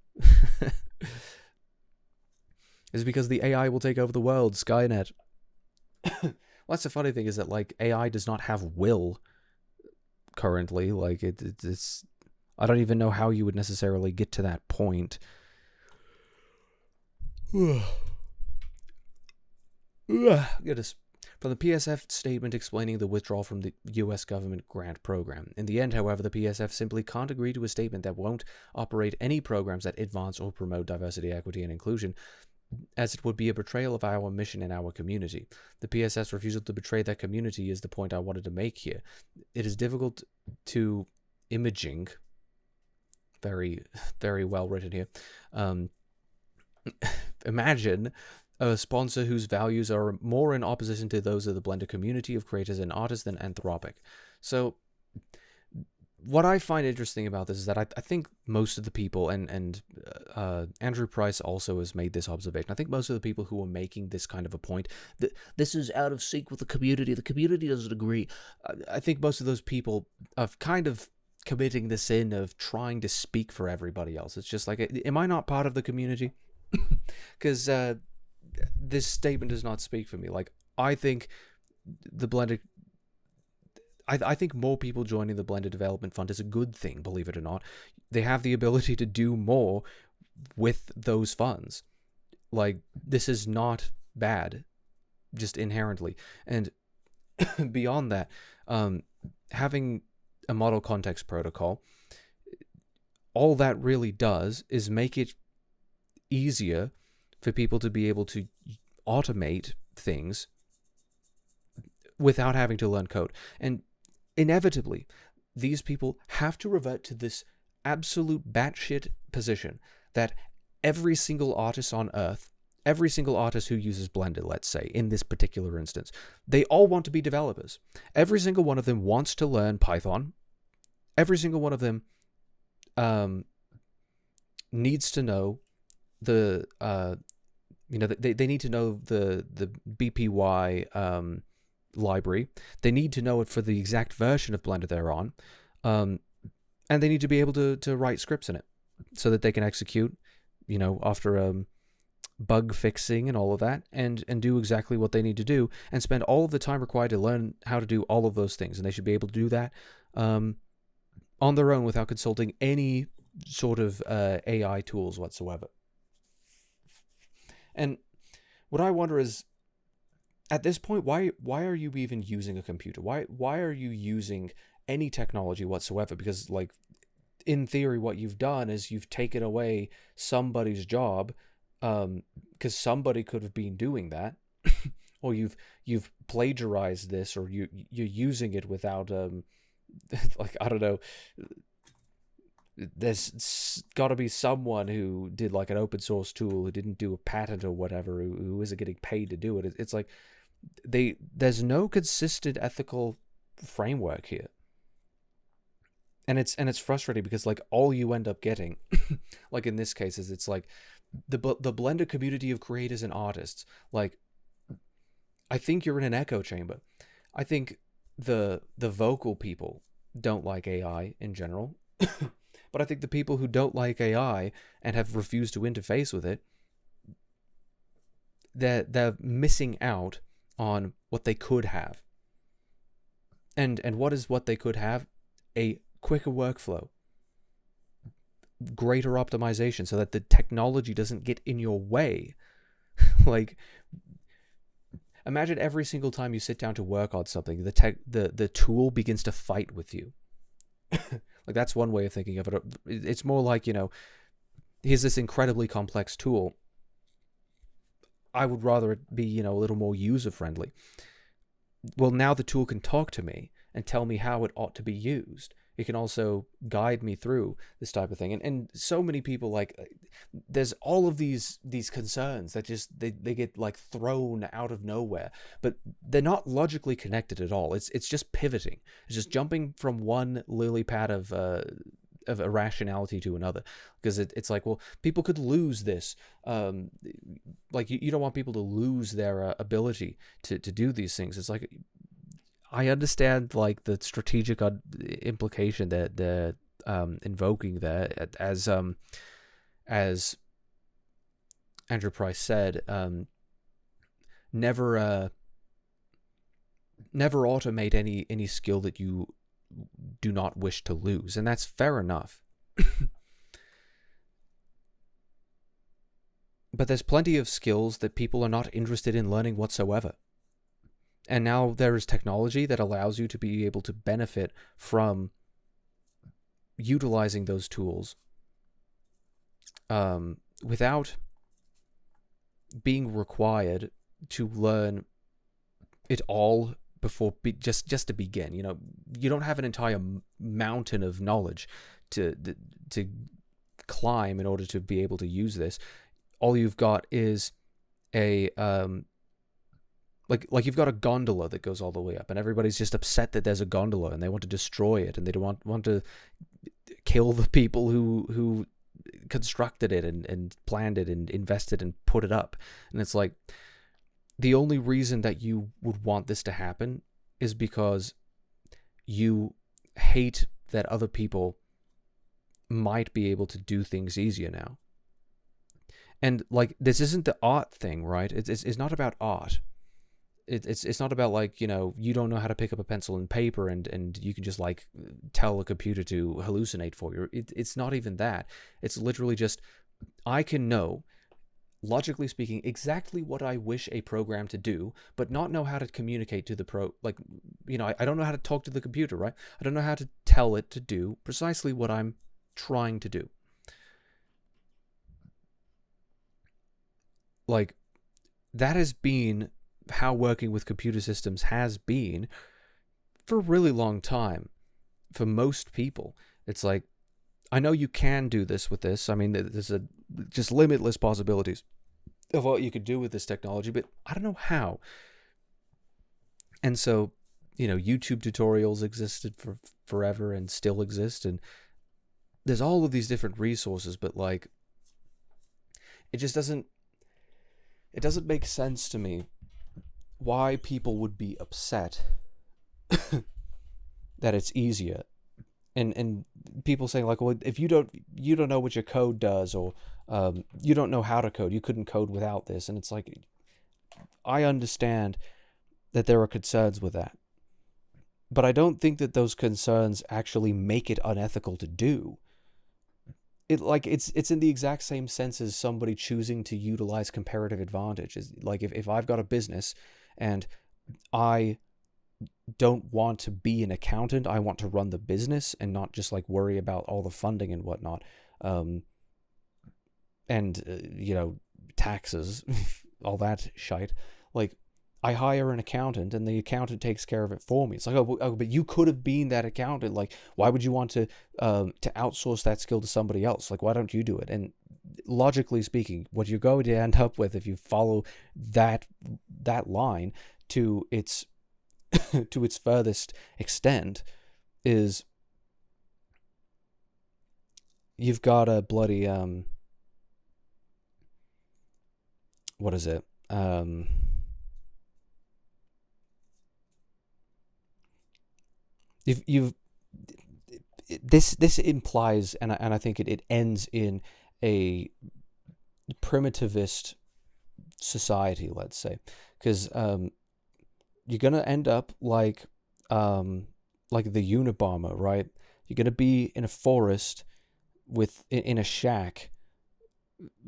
Is because the AI will take over the world. Skynet. Well, that's the funny thing, is that like AI does not have will currently. Like it's I don't even know how you would necessarily get to that point. Goodness. From the PSF statement explaining the withdrawal from the US government grant program. In the end, however, the PSF simply can't agree to a statement that won't operate any programs that advance or promote diversity, equity, and inclusion, as it would be a betrayal of our mission and our community. The PSF's refusal to betray that community is the point I wanted to make here. It is difficult to imaging. Very, very well written here. Imagine a sponsor whose values are more in opposition to those of the Blender community of creators and artists than Anthropic. So, what I find interesting about this is that I think most of the people, and Andrew Price also has made this observation, I think most of the people who are making this kind of a point, that this is out of sync with the community doesn't agree, I think most of those people have kind of committing the sin of trying to speak for everybody else. It's just like, am I not part of the community? Because this statement does not speak for me. Like, I think the Blender... I think more people joining the Blender Development Fund is a good thing, believe it or not. They have the ability to do more with those funds. Like, this is not bad, just inherently. And beyond that, having a model context protocol, all that really does is make it easier for people to be able to automate things without having to learn code. And inevitably, these people have to revert to this absolute batshit position that every single artist on Earth, every single artist who uses Blender, let's say, in this particular instance, they all want to be developers. Every single one of them wants to learn Python. Every single one of them needs to know the, they need to know the BPY library. They need to know it for the exact version of Blender they're on. And they need to be able to write scripts in it so that they can execute, after bug fixing and all of that, and do exactly what they need to do, and spend all of the time required to learn how to do all of those things. And they should be able to do that on their own without consulting any sort of AI tools whatsoever. And what I wonder is, at this point, why are you even using a computer? Why are you using any technology whatsoever? Because, like, in theory, what you've done is you've taken away somebody's job, because somebody could have been doing that, or you've plagiarized this, or you're using it without like, I don't know. There's got to be someone who did like an open source tool who didn't do a patent or whatever, who isn't getting paid to do it. It's like there's no consistent ethical framework here, and it's frustrating because, like, all you end up getting, like in this case, is it's like the Blender community of creators and artists. Like, I think you're in an echo chamber. I think the vocal people don't like AI in general. But I think the people who don't like AI and have refused to interface with it, they're missing out on what they could have. And what is what they could have? A quicker workflow, greater optimization, so that the technology doesn't get in your way. Like, imagine every single time you sit down to work on something, the tool begins to fight with you. Like, that's one way of thinking of it. It's more like, here's this incredibly complex tool. I would rather it be, a little more user-friendly. Well, now the tool can talk to me and tell me how it ought to be used. It can also guide me through this type of thing. And so many people, like, there's all of these concerns that just they get like thrown out of nowhere, but they're not logically connected at all. It's just pivoting. It's just jumping from one lily pad of irrationality to another, because it's like, well, people could lose this. Like, you don't want people to lose their ability to do these things. It's like, I understand like the strategic implication that they're invoking there, as Andrew Price said, never automate any skill that you do not wish to lose, and that's fair enough. But there's plenty of skills that people are not interested in learning whatsoever. And now there is technology that allows you to be able to benefit from utilizing those tools without being required to learn it all before just to begin. You know, you don't have an entire mountain of knowledge to climb in order to be able to use this. All you've got is a like you've got a gondola that goes all the way up, and everybody's just upset that there's a gondola, and they want to destroy it, and they don't want to kill the people who constructed it and planned it and invested and put it up. And it's like, the only reason that you would want this to happen is because you hate that other people might be able to do things easier now. And like, this isn't the art thing, right? It's not about art. It's not about, like, you know, you don't know how to pick up a pencil and paper and you can just like tell a computer to hallucinate for you. It's not even that. It's literally just, I can know, logically speaking, exactly what I wish a program to do, but not know how to communicate to the like, you know, I don't know how to talk to the computer, right? I don't know how to tell it to do precisely what I'm trying to do. Like, that has been how working with computer systems has been for a really long time for most people. It's like, I know you can do this with this. I mean, there's just limitless possibilities of what you could do with this technology, but I don't know how. And so, you know, YouTube tutorials existed for forever and still exist, and there's all of these different resources, but like, it just doesn't make sense to me why people would be upset that it's easier. And people saying like, well, if you don't know what your code does, or you don't know how to code, you couldn't code without this. And it's like, I understand that there are concerns with that, but I don't think that those concerns actually make it unethical to do. It's in the exact same sense as somebody choosing to utilize comparative advantage. Is like, if I've got a business and I don't want to be an accountant, I want to run the business and not just like worry about all the funding and whatnot, you know, taxes, all that shite. Like, I hire an accountant and the accountant takes care of it for me. It's like, oh, but you could have been that accountant. Like, why would you want to outsource that skill to somebody else? Like, why don't you do it? And logically speaking, what you're going to end up with, if you follow that line to its to its furthest extent, is you've got a bloody what is it? This implies, and I think it ends in a primitivist society, let's say, because you're gonna end up like the Unabomber, right? You're gonna be in a forest in a shack,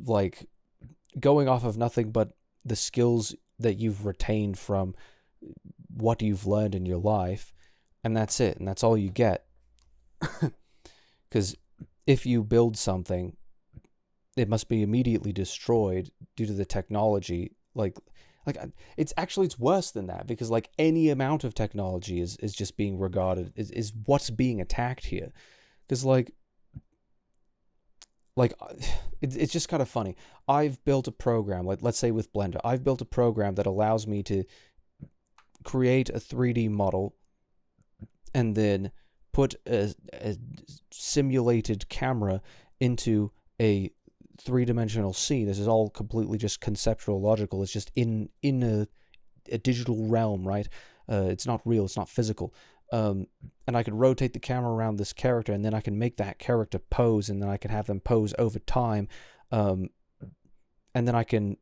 like going off of nothing but the skills that you've retained from what you've learned in your life, and that's it, and that's all you get. Because if you build something, it must be immediately destroyed due to the technology. Like It's worse than that, because like any amount of technology is just being regarded is what's being attacked here. Because like it's just kind of funny. I've built a program, like let's say with Blender, I've built a program that allows me to create a 3D model and then put a simulated camera into a three-dimensional scene. This is all completely just conceptual, logical. It's just in a digital realm, right? It's not real. It's not physical. And I can rotate the camera around this character, and then I can make that character pose, and then I can have them pose over time. And then I can,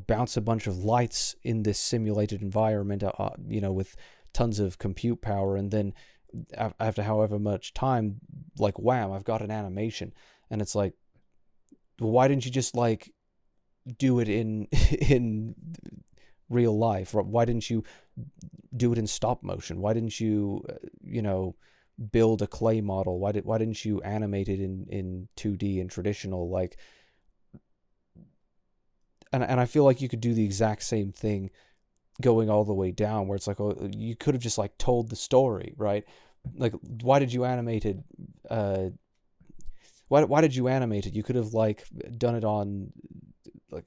bounce a bunch of lights in this simulated environment, with tons of compute power, and then after however much time, like, wham, I've got an animation. And it's like, why didn't you just like do it in in real life? Why didn't you do it in stop motion? Why didn't you build a clay model? Why didn't you animate it in 2D and traditional, like? And I feel like you could do the exact same thing going all the way down, where it's like, oh, you could have just like told the story, right? Like, why did you animate it? Why did you animate it? You could have like done it on like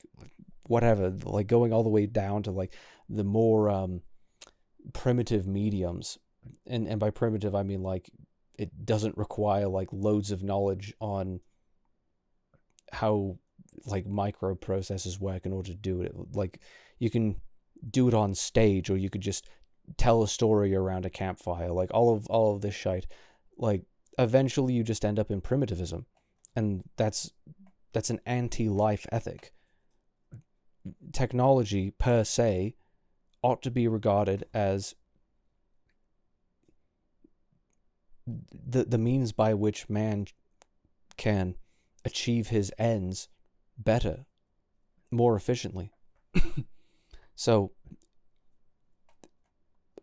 whatever, like going all the way down to like the more primitive mediums, and by primitive I mean like it doesn't require like loads of knowledge on how like microprocessors work in order to do it. Like, you can do it on stage, or you could just tell a story around a campfire. Like all of this shite, like eventually you just end up in primitivism, and that's an anti-life ethic. Technology per se ought to be regarded as the means by which man can achieve his ends better, more efficiently. So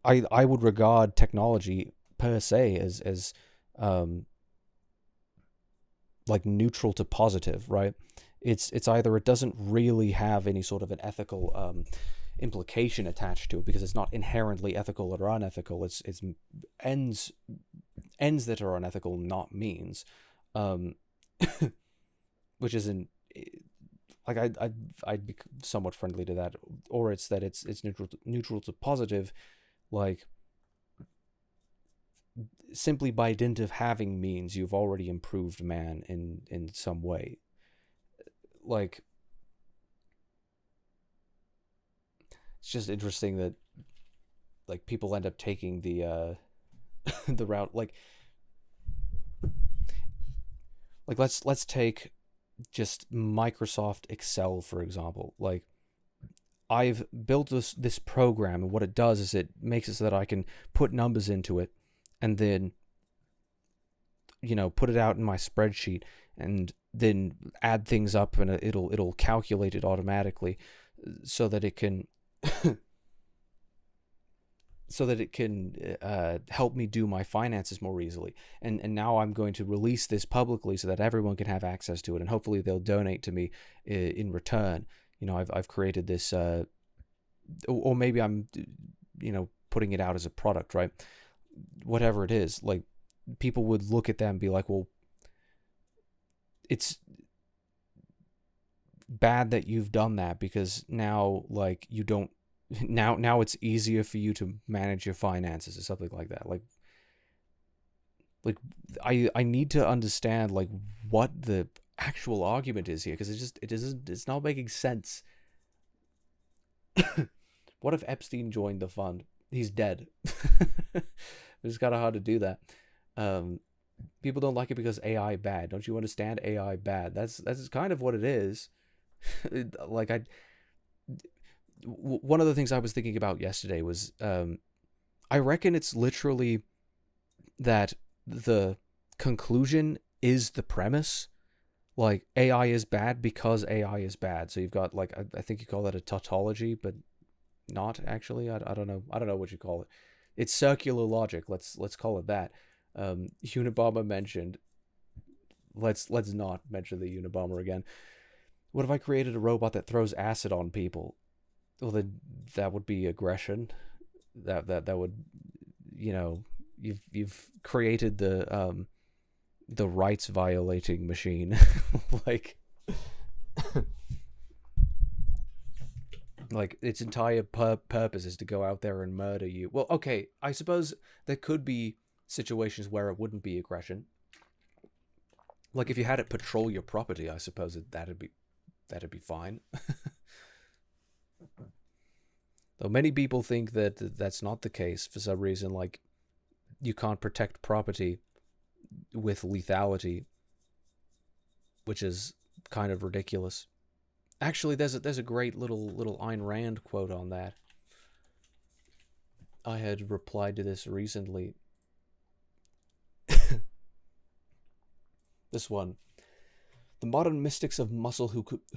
I would regard technology per se as like neutral to positive, right? It's either it doesn't really have any sort of an ethical implication attached to it, because it's not inherently ethical or unethical. It's ends that are unethical, not means, which isn't like I'd be somewhat friendly to that. Or it's that it's neutral to positive, like simply by dint of having means, you've already improved man in some way. Like, it's just interesting that like people end up taking the the route, like let's take just Microsoft Excel, for example. Like, I've built this program, and what it does is it makes it so that I can put numbers into it, and then put it out in my spreadsheet, and then add things up, and it'll calculate it automatically, so that it can help me do my finances more easily. And now I'm going to release this publicly so that everyone can have access to it, and hopefully they'll donate to me in return. I've created this, or maybe I'm putting it out as a product, right? Whatever it is, like, people would look at that and be like, well, it's bad that you've done that, because now, like, you don't now it's easier for you to manage your finances, or something like that. Like I need to understand like what the actual argument is here, because it's not making sense. What if Epstein joined the fund? He's dead. It's kind of hard to do that. People don't like it because AI bad. Don't you understand? AI bad. That's kind of what it is. Like, one of the things I was thinking about yesterday was, I reckon it's literally that the conclusion is the premise. Like, AI is bad because AI is bad. So you've got, like, I think you call that a tautology, but not actually. I don't know. I don't know what you call it. It's circular logic. Let's call it that. Unabomber mentioned. Let's not mention the Unabomber again. What if I created a robot that throws acid on people? Well, then that would be aggression. That would, you know, you've created the rights violating machine. like like its entire purpose is to go out there and murder you. Well, okay, I suppose there could be situations where it wouldn't be aggression. Like if you had it patrol your property, I suppose that'd be fine. Though many people think that that's not the case for some reason. Like you can't protect property with lethality, which is kind of ridiculous. Actually, there's a great little Ayn Rand quote on that. I had replied to this recently. This one. The modern mystics of muscle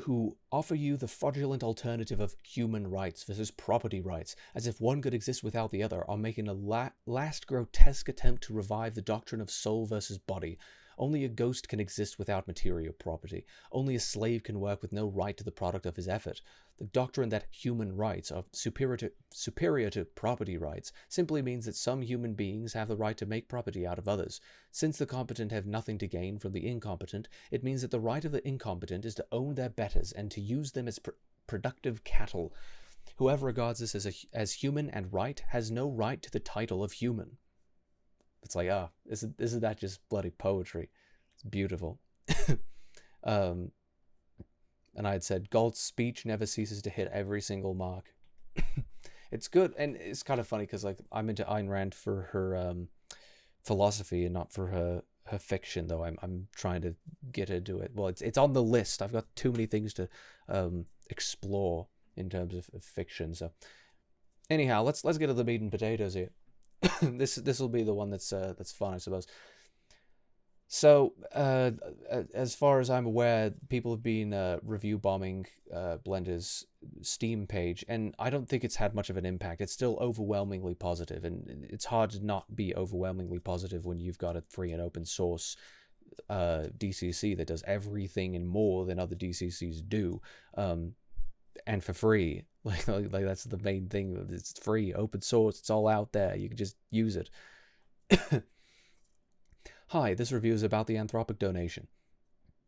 who offer you the fraudulent alternative of human rights versus property rights, as if one could exist without the other, are making a last grotesque attempt to revive the doctrine of soul versus body. Only a ghost can exist without material property. Only a slave can work with no right to the product of his effort. The doctrine that human rights are superior to property rights simply means that some human beings have the right to make property out of others. Since the competent have nothing to gain from the incompetent, it means that the right of the incompetent is to own their betters and to use them as productive cattle. Whoever regards this as human and right has no right to the title of human. It's like, isn't that just bloody poetry? It's beautiful. And I had said, Galt's speech never ceases to hit every single mark. It's good, and it's kind of funny because like I'm into Ayn Rand for her philosophy and not for her fiction. Though I'm trying to get into it. Well, it's on the list. I've got too many things to explore in terms of fiction. So anyhow, let's get to the meat and potatoes here. This will be the one that's fun, I suppose. So, as far as I'm aware, people have been review bombing Blender's Steam page, and I don't think it's had much of an impact. It's still overwhelmingly positive, and it's hard to not be overwhelmingly positive when you've got a free and open source DCC that does everything and more than other DCCs do, and for free. Like that's the main thing. It's free, open source. It's all out there. You can just use it. Hi, this review is about the Anthropic donation.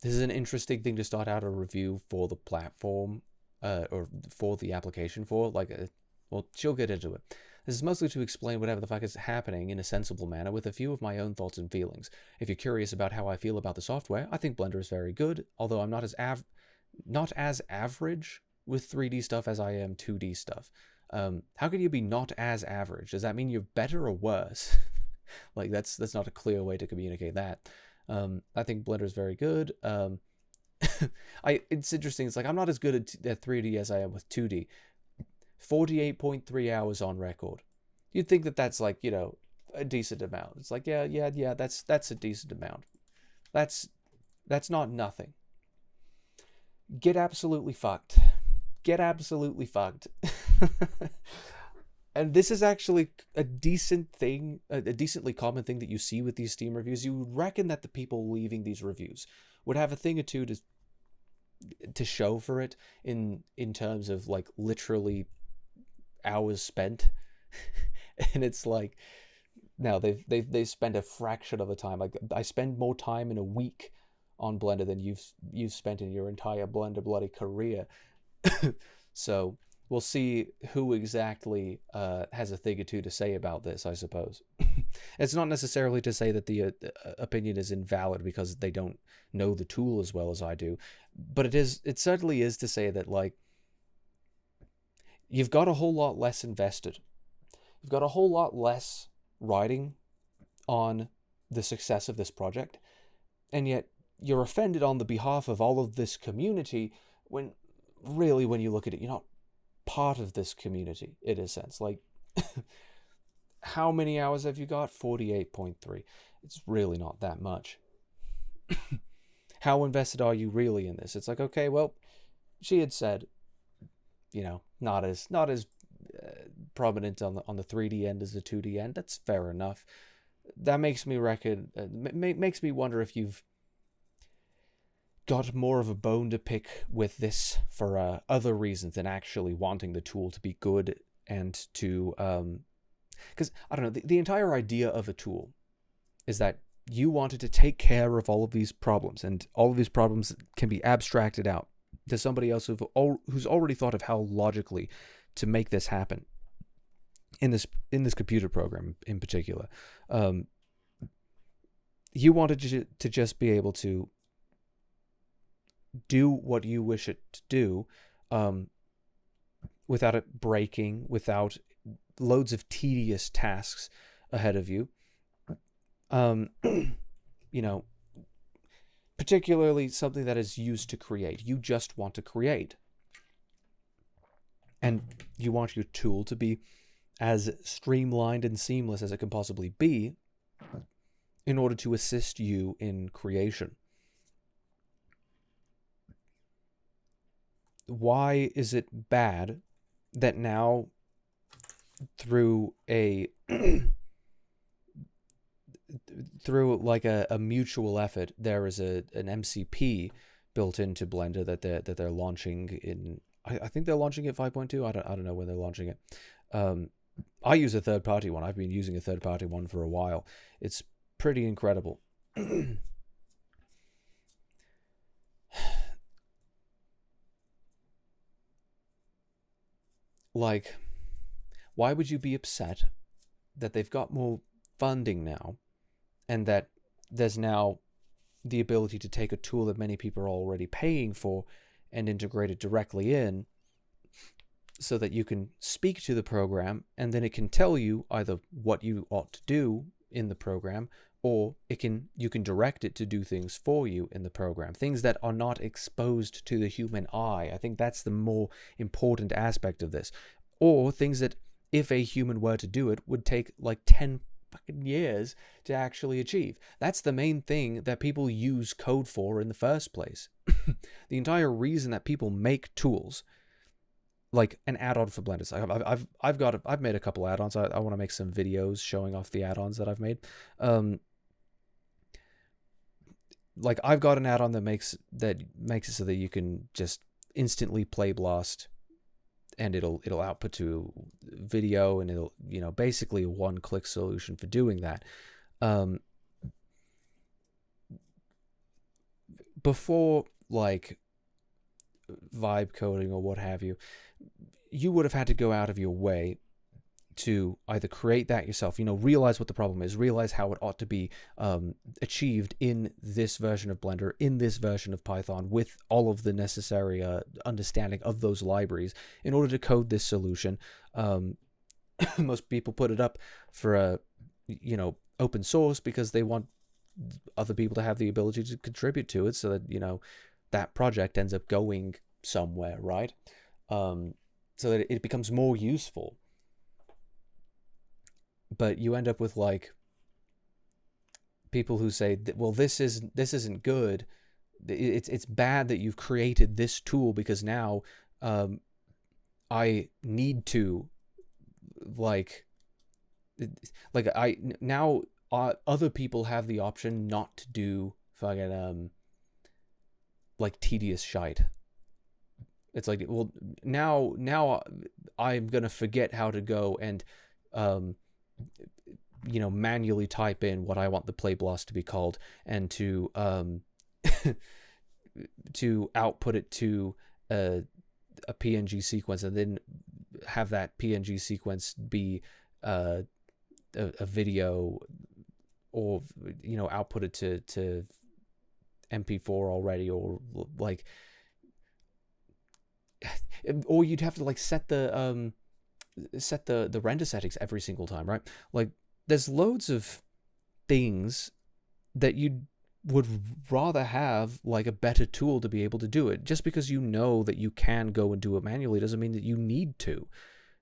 This is an interesting thing to start out a review for the platform, or for the application for. Well, she'll get into it. This is mostly to explain whatever the fuck is happening in a sensible manner with a few of my own thoughts and feelings. If you're curious about how I feel about the software, I think Blender is very good, although I'm not as average with 3D stuff as I am 2D stuff. How can you be not as average? Does that mean you're better or worse? Like that's not a clear way to communicate that. I think Blender is very good. It's interesting. It's like I'm not as good at 3D as I am with 2D. 48.3 hours on record. You'd think that that's like, you know, a decent amount. It's like yeah, that's a decent amount. That's not nothing. Get absolutely fucked. Get absolutely fucked. And this is actually a decent thing, a decently common thing that you see with these Steam reviews. You would reckon that the people leaving these reviews would have a thing or two to show for it in terms of like literally hours spent. And it's like, no, they spend a fraction of the time. Like I spend more time in a week on Blender than you've spent in your entire Blender bloody career. So we'll see who exactly has a thing or two to say about this, I suppose. It's not necessarily to say that the opinion is invalid because they don't know the tool as well as I do, but it certainly is to say that, like, you've got a whole lot less invested. You've got a whole lot less riding on the success of this project, and yet you're offended on the behalf of all of this community when really, when you look at it, you're not part of this community in a sense. Like, how many hours have you got? 48.3. It's really not that much. How invested are you really in this? It's like, okay, well, she had said, you know, not as prominent on the 3D end as the 2D end. That's fair enough. That makes me makes me wonder if you've got more of a bone to pick with this for other reasons than actually wanting the tool to be good and to because I don't know, the entire idea of a tool is that you wanted to take care of all of these problems, and all of these problems can be abstracted out to somebody else who's already thought of how logically to make this happen in this computer program in particular. You wanted to just be able to do what you wish it to do without it breaking, without loads of tedious tasks ahead of you. You know, particularly something that is used to create. You just want to create. And you want your tool to be as streamlined and seamless as it can possibly be in order to assist you in creation. Why is it bad that now through a through like a mutual effort there is an MCP built into Blender that they're launching in, I think they're launching it 5.2. I don't know when they're launching it. I use a third-party one. I've been using a third-party one for a while. It's pretty incredible. Like, why would you be upset that they've got more funding now and that there's now the ability to take a tool that many people are already paying for and integrate it directly in so that you can speak to the program and then it can tell you either what you ought to do in the program, or you can direct it to do things for you in the program, things that are not exposed to the human eye. I think that's the more important aspect of this. Or things that, if a human were to do it, would take like 10 fucking years to actually achieve. That's the main thing that people use code for in the first place. The entire reason that people make tools, like an add-on for Blender. I've made a couple add-ons. I want to make some videos showing off the add-ons that I've made. Like I've got an add-on that makes it so that you can just instantly play Blast, and it'll output to video, and it'll, you know, basically a one-click solution for doing that. Before like vibe coding or what have you, you would have had to go out of your way to either create that yourself, you know, realize what the problem is, realize how it ought to be achieved in this version of Blender, in this version of Python, with all of the necessary understanding of those libraries in order to code this solution. Most people put it up for you know, open source because they want other people to have the ability to contribute to it so that, you know, that project ends up going somewhere, right? So that it becomes more useful. But you end up with like people who say, well, this isn't good. It's bad that you've created this tool because now I need to other people have the option not to do fucking like tedious shite. It's like, well, now I'm gonna forget how to go and you know, manually type in what I want the play blast to be called, and to to output it to a PNG sequence, and then have that PNG sequence be a video, or, you know, output it to MP4 already, or like, or you'd have to like set the render settings every single time, right? Like, there's loads of things that you would rather have like a better tool to be able to do it. Just because you know that you can go and do it manually doesn't mean that you need to.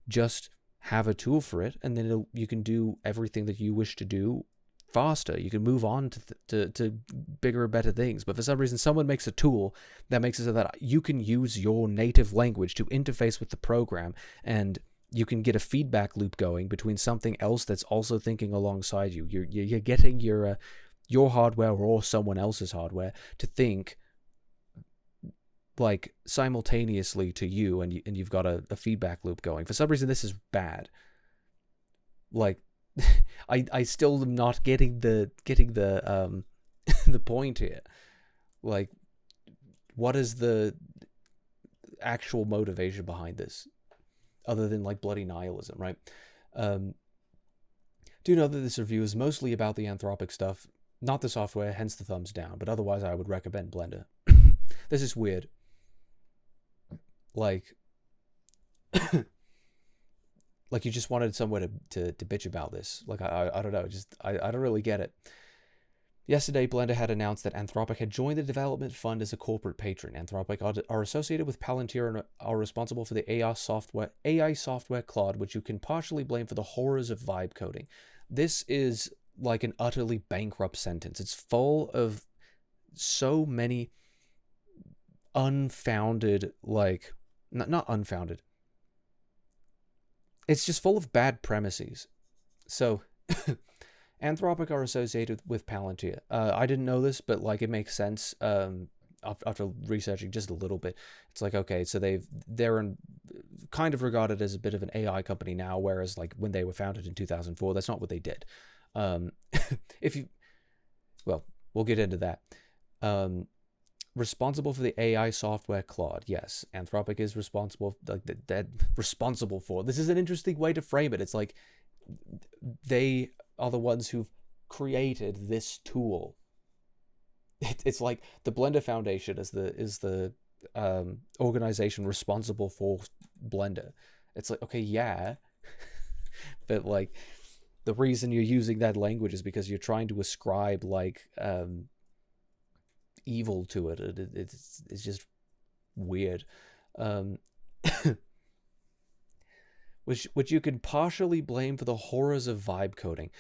Just have a tool for it, and then you can do everything that you wish to do faster. You can move on to bigger and better things. But for some reason, someone makes a tool that makes it so that you can use your native language to interface with the program, and you can get a feedback loop going between something else that's also thinking alongside you. You're getting your hardware or someone else's hardware to think like simultaneously to you, and you've got a feedback loop going. For some reason, this is bad. Like, I still am not getting the the point here. Like, what is the actual motivation behind this, other than like bloody nihilism, right? Do know that this review is mostly about the Anthropic stuff, not the software, hence the thumbs down, but otherwise I would recommend Blender. This is weird. Like, like you just wanted somewhere to bitch about this. Like, I don't know, just, I don't really get it. Yesterday, Blender had announced that Anthropic had joined the development fund as a corporate patron. Anthropic are associated with Palantir and are responsible for the AI software Claude, which you can partially blame for the horrors of vibe coding. This is like an utterly bankrupt sentence. It's full of so many unfounded, like, not unfounded. It's just full of bad premises. So, Anthropic are associated with Palantir. I didn't know this, but like it makes sense after researching just a little bit. It's like, okay, so they're kind of regarded as a bit of an AI company now, whereas like when they were founded in 2004, that's not what they did. Well, we'll get into that. Responsible for the AI software Claude. Yes, Anthropic is responsible, like responsible for. This is an interesting way to frame it. It's like they are the ones who've created this tool. It's like the Blender Foundation is the organization responsible for Blender. It's like, okay, yeah, but like the reason you're using that language is because you're trying to ascribe like evil to it. It's just weird. Which you can partially blame for the horrors of vibe coding.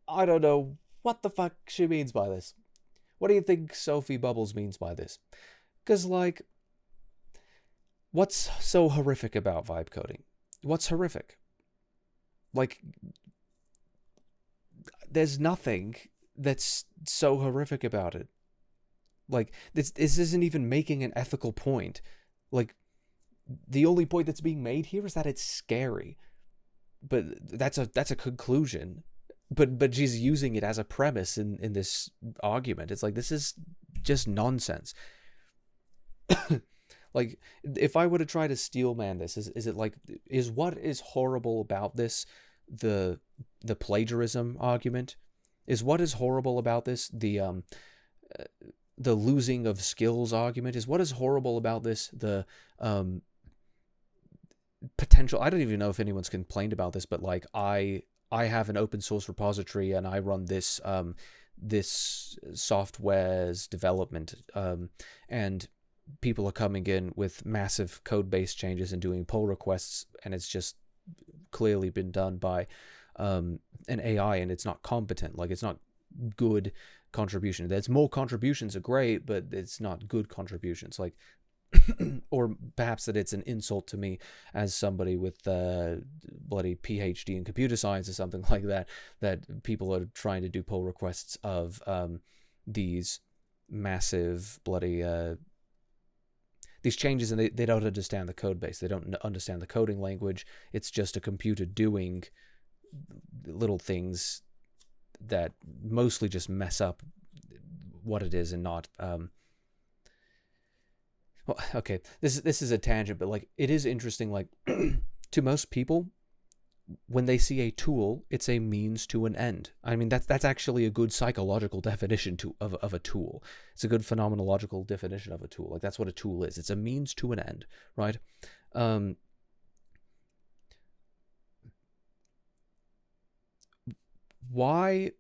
I don't know what the fuck she means by this. What do you think Sophie Bubbles means by this? Because, like, what's so horrific about vibe coding? What's horrific? Like, there's nothing that's so horrific about it. Like, this isn't even making an ethical point. Like, the only point that's being made here is that it's scary. But that's a conclusion. But she's using it as a premise in this argument. It's like, this is just nonsense. Like, if I were to try to steelman this, is it like, is what is horrible about this the plagiarism argument? Is what is horrible about this the losing of skills argument? Is what is horrible about this the potential? I don't even know if anyone's complained about this, but like I have an open source repository and I run this this software's development, and people are coming in with massive code base changes and doing pull requests, and it's just clearly been done by an AI, and it's not competent. Like, it's not good contribution. There's more contributions are great, but it's not good contributions. Like, or perhaps that it's an insult to me as somebody with bloody PhD in computer science or something like that, that people are trying to do pull requests of these massive bloody these changes, and they don't understand the code base. They don't understand the coding language. It's just a computer doing little things that mostly just mess up what it is and not well, okay, this is a tangent, but like, it is interesting, like, to most people, when they see a tool, it's a means to an end. I mean, that's actually a good psychological definition of a tool. It's a good phenomenological definition of a tool. Like, that's what a tool is. It's a means to an end, right? Why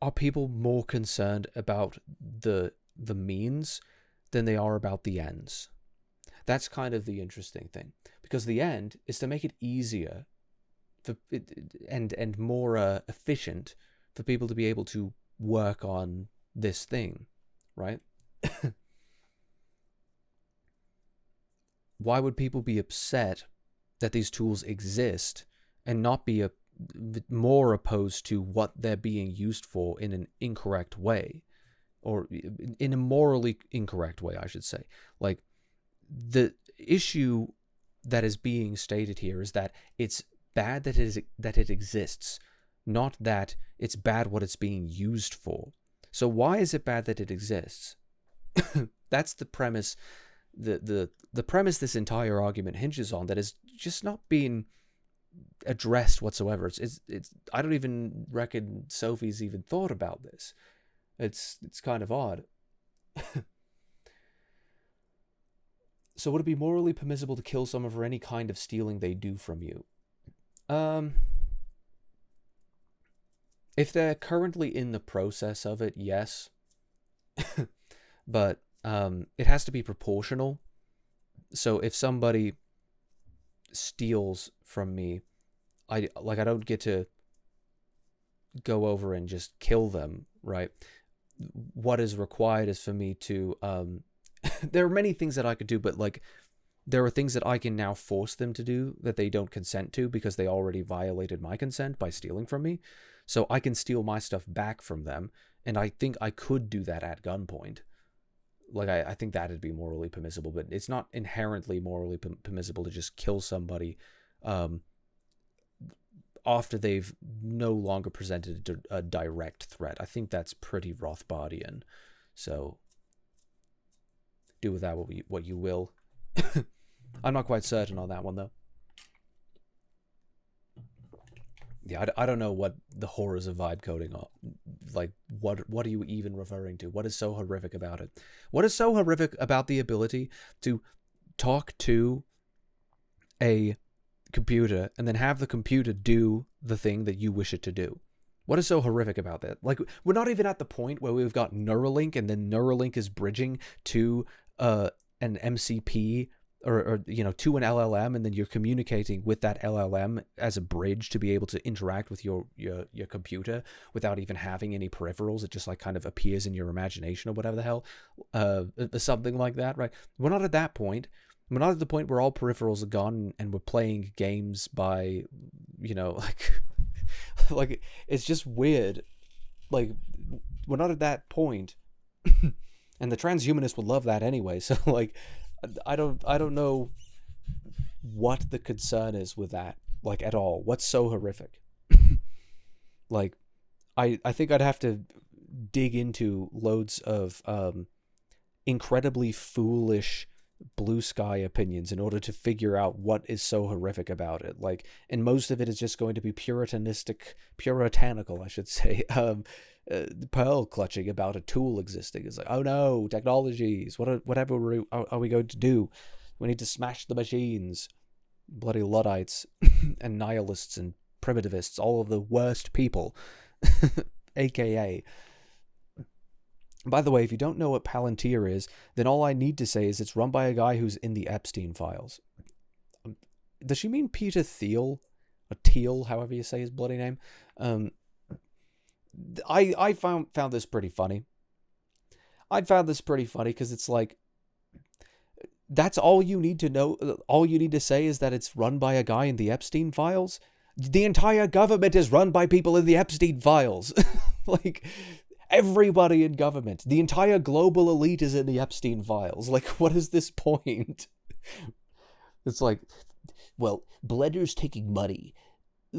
are people more concerned about the means than they are about the ends? That's kind of the interesting thing, because the end is to make it easier for and more efficient for people to be able to work on this thing, right? Why would people be upset that these tools exist and not be more opposed to what they're being used for in an incorrect way? or in a morally incorrect way, I should say. Like, the issue that is being stated here is that it's bad that it exists, not that it's bad what it's being used for. So why is it bad that it exists? That's the premise. The premise this entire argument hinges on, that is just not being addressed whatsoever. It's I don't even reckon Sophie's even thought about this. It's kind of odd. So would it be morally permissible to kill someone for any kind of stealing they do from you? If they're currently in the process of it, yes. But it has to be proportional. So if somebody steals from me, I don't get to go over and just kill them, right? What is required is for me to there are many things that I could do, but like, there are things that I can now force them to do that they don't consent to, because they already violated my consent by stealing from me. So I can steal my stuff back from them, and I think I could do that at gunpoint. Like, I think that'd be morally permissible, but it's not inherently morally permissible to just kill somebody after they've no longer presented a direct threat. I think that's pretty Rothbardian. So do with that what you will. I'm not quite certain on that one, though. Yeah, I don't know what the horrors of vibe coding are. Like, what are you even referring to? What is so horrific about it? What is so horrific about the ability to talk to a computer and then have the computer do the thing that you wish it to do? What is so horrific about that? Like, we're not even at the point where we've got Neuralink, and then Neuralink is bridging to an MCP, or to an LLM, and then you're communicating with that LLM as a bridge to be able to interact with your computer without even having any peripherals. It just like kind of appears in your imagination or whatever the hell, something like that, right? We're not at that point. We're not at the point where all peripherals are gone and we're playing games by, like it's just weird. Like, we're not at that point. And the transhumanists would love that anyway. So like, I don't know what the concern is with that, like, at all. What's so horrific? Like, I think I'd have to dig into loads of incredibly foolish blue sky opinions in order to figure out what is so horrific about it. Like, and most of it is just going to be puritanical, I should say. Pearl clutching about a tool existing. It's like, oh no, technologies, whatever are we going to do? We need to smash the machines. Bloody Luddites and nihilists and primitivists, all of the worst people. AKA. By the way, if you don't know what Palantir is, then all I need to say is it's run by a guy who's in the Epstein files. Does she mean Peter Thiel? Or Thiel, however you say his bloody name? I found this pretty funny. I found this pretty funny because it's like, that's all you need to know. All you need to say is that it's run by a guy in the Epstein files. The entire government is run by people in the Epstein files. Like, everybody in government, the entire global elite is in the Epstein files. Like, what is this point? It's like, well, Blender's taking money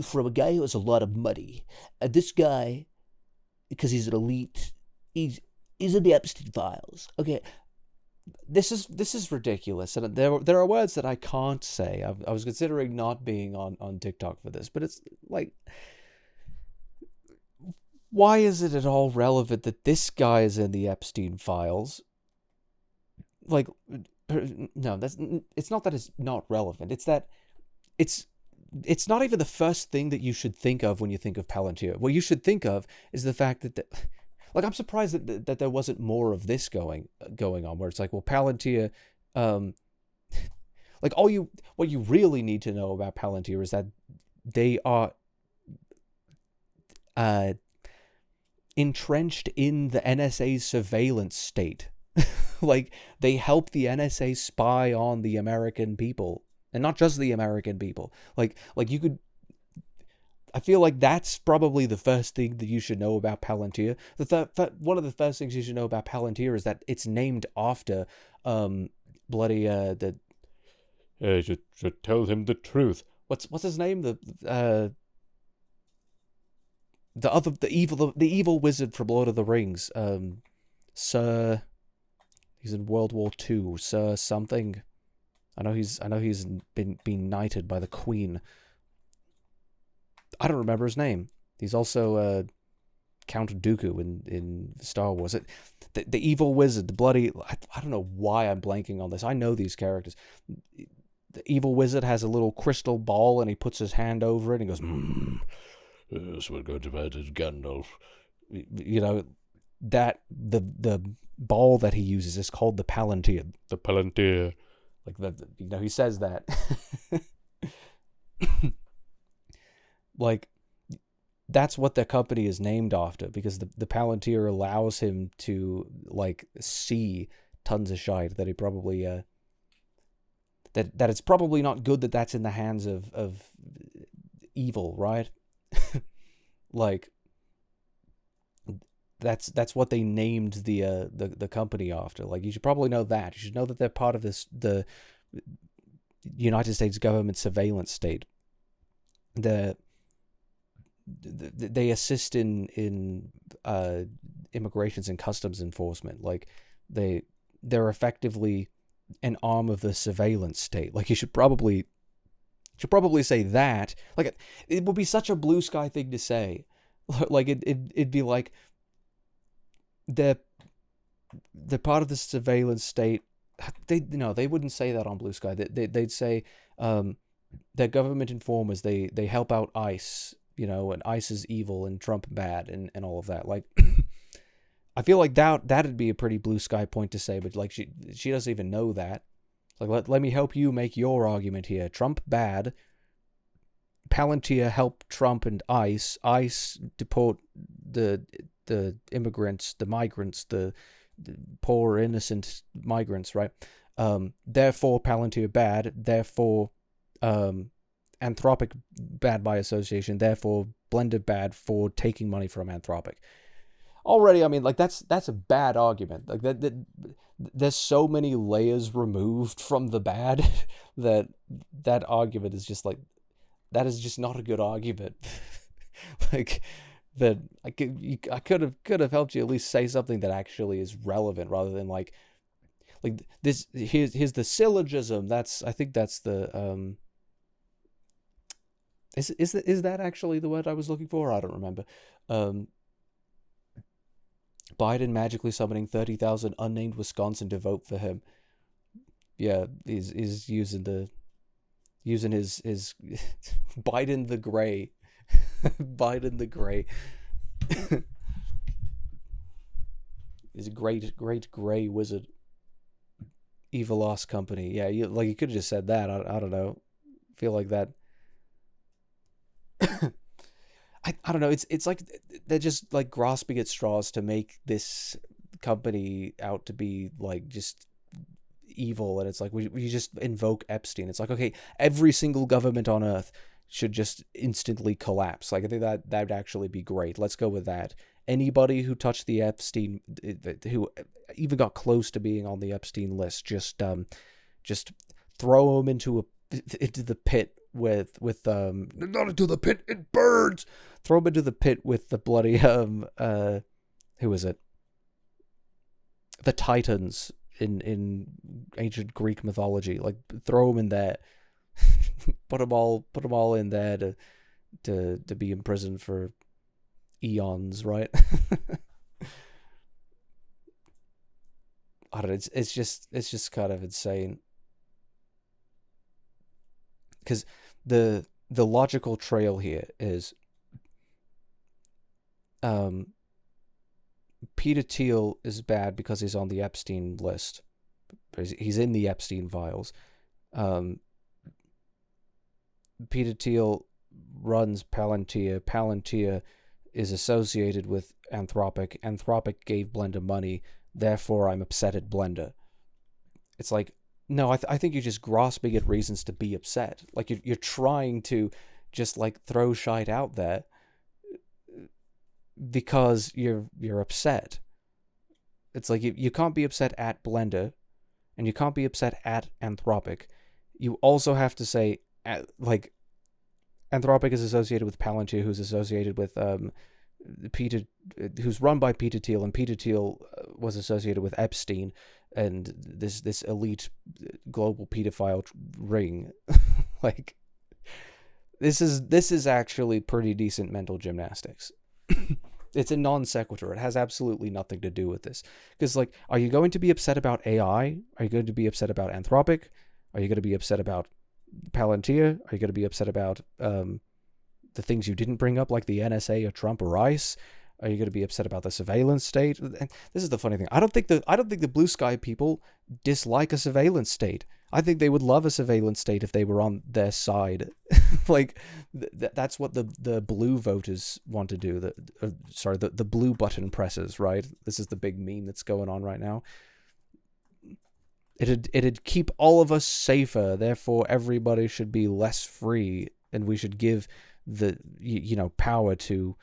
from a guy who has a lot of money. And this guy, because he's an elite, he's in the Epstein files. Okay, this is ridiculous, and there are words that I can't say. I was considering not being on TikTok for this, but it's like, why is it at all relevant that this guy is in the Epstein files? Like, no, it's not that it's not relevant. It's that it's not even the first thing that you should think of when you think of Palantir. What you should think of is the fact that, like, I'm surprised that there wasn't more of this going on, where it's like, well, Palantir, like, what you really need to know about Palantir is that they are entrenched in the NSA's surveillance state. Like, they help the NSA spy on the American people, and not just the American people. Like you could, I feel like that's probably the first thing that you should know about Palantir. One of the first things you should know about Palantir is that it's named after bloody the should tell him the truth. What's his name? The evil wizard from Lord of the Rings. Sir, he's in World War II. Sir something. I know he's been knighted by the Queen. I don't remember his name. He's also Count Dooku in Star Wars. The evil wizard, the bloody... I don't know why I'm blanking on this. I know these characters. The evil wizard has a little crystal ball, and he puts his hand over it, and he goes, yes, we're going to visit Gandalf. You know, that... The ball that he uses is called the Palantir. The Palantir. Like, you know, he says that. Like, that's what their company is named after, because the Palantir allows him to, like, see tons of shite that he probably, that it's probably not good that that's in the hands of evil, right? Like, that's what they named the company after. Like, you should probably know that. You should know that they're part of the United States government surveillance state. They assist in immigrations and customs enforcement. Like, they're effectively an arm of the surveillance state. Like, you should probably say that. Like, it would be such a blue sky thing to say. Like, it'd be like they're part of the surveillance state. They wouldn't say that on Blue Sky. They'd say they're government informers. They help out ICE. You know, and ICE is evil and Trump bad and all of that. Like, I feel like that'd be a pretty blue sky point to say, but like she doesn't even know that. Like, let me help you make your argument here. Trump bad. Palantir help Trump and ICE. ICE deport the immigrants, the migrants, the poor innocent migrants, right? Therefore Palantir bad. Therefore Anthropic bad by association, therefore Blender bad for taking money from Anthropic. Already, I mean, like, that's a bad argument. Like, there's so many layers removed from the bad that argument is just like, that is just not a good argument. Like, that I could have helped you at least say something that actually is relevant, rather than like this. Here's the syllogism. I think that's the Is that actually the word I was looking for? I don't remember. Biden magically summoning 30,000 unnamed Wisconsin to vote for him. Yeah, is using his Biden the Gray. Biden the Gray. He's a great gray wizard. Evil ass company. Yeah, you could have just said that. I don't know. I feel like that. I don't know. It's like they're just like grasping at straws to make this company out to be like just evil, and it's like we just invoke Epstein. It's like, okay, every single government on Earth should just instantly collapse. Like, I think that'd actually be great. Let's go with that. Anybody who touched the Epstein, who even got close to being on the Epstein list, just throw them into the pit with not into the pit, it burns. Throw him into the pit with the bloody who is it? The Titans in ancient Greek mythology. Like, throw them in there. put them all in there to be imprisoned for eons, right? I don't know. It's just kind of insane. Because the logical trail here is Peter Thiel is bad because he's on the Epstein list. He's in the Epstein files. Peter Thiel runs Palantir. Palantir is associated with Anthropic. Anthropic gave Blender money. Therefore, I'm upset at Blender. It's like, no, I think you're just grasping at reasons to be upset. Like, you're trying to just like throw shite out there because you're upset. It's like you can't be upset at Blender, and you can't be upset at Anthropic. You also have to say, like, Anthropic is associated with Palantir, who's associated with Peter, who's run by Peter Thiel, and Peter Thiel was associated with Epstein and this elite global pedophile ring. Like, this is actually pretty decent mental gymnastics. It's a non sequitur. It has absolutely nothing to do with this. Because, like, are you going to be upset about AI? Are you going to be upset about Anthropic? Are you going to be upset about Palantir? Are you going to be upset about the things you didn't bring up, like the NSA or Trump or ICE? Are you going to be upset about the surveillance state? And this is the funny thing. I don't think the blue sky people dislike a surveillance state. I think they would love a surveillance state if they were on their side. Like, that's what the blue voters want to do. The blue button pressers, right? This is the big meme that's going on right now. It'd keep all of us safer. Therefore, everybody should be less free, and we should give the power to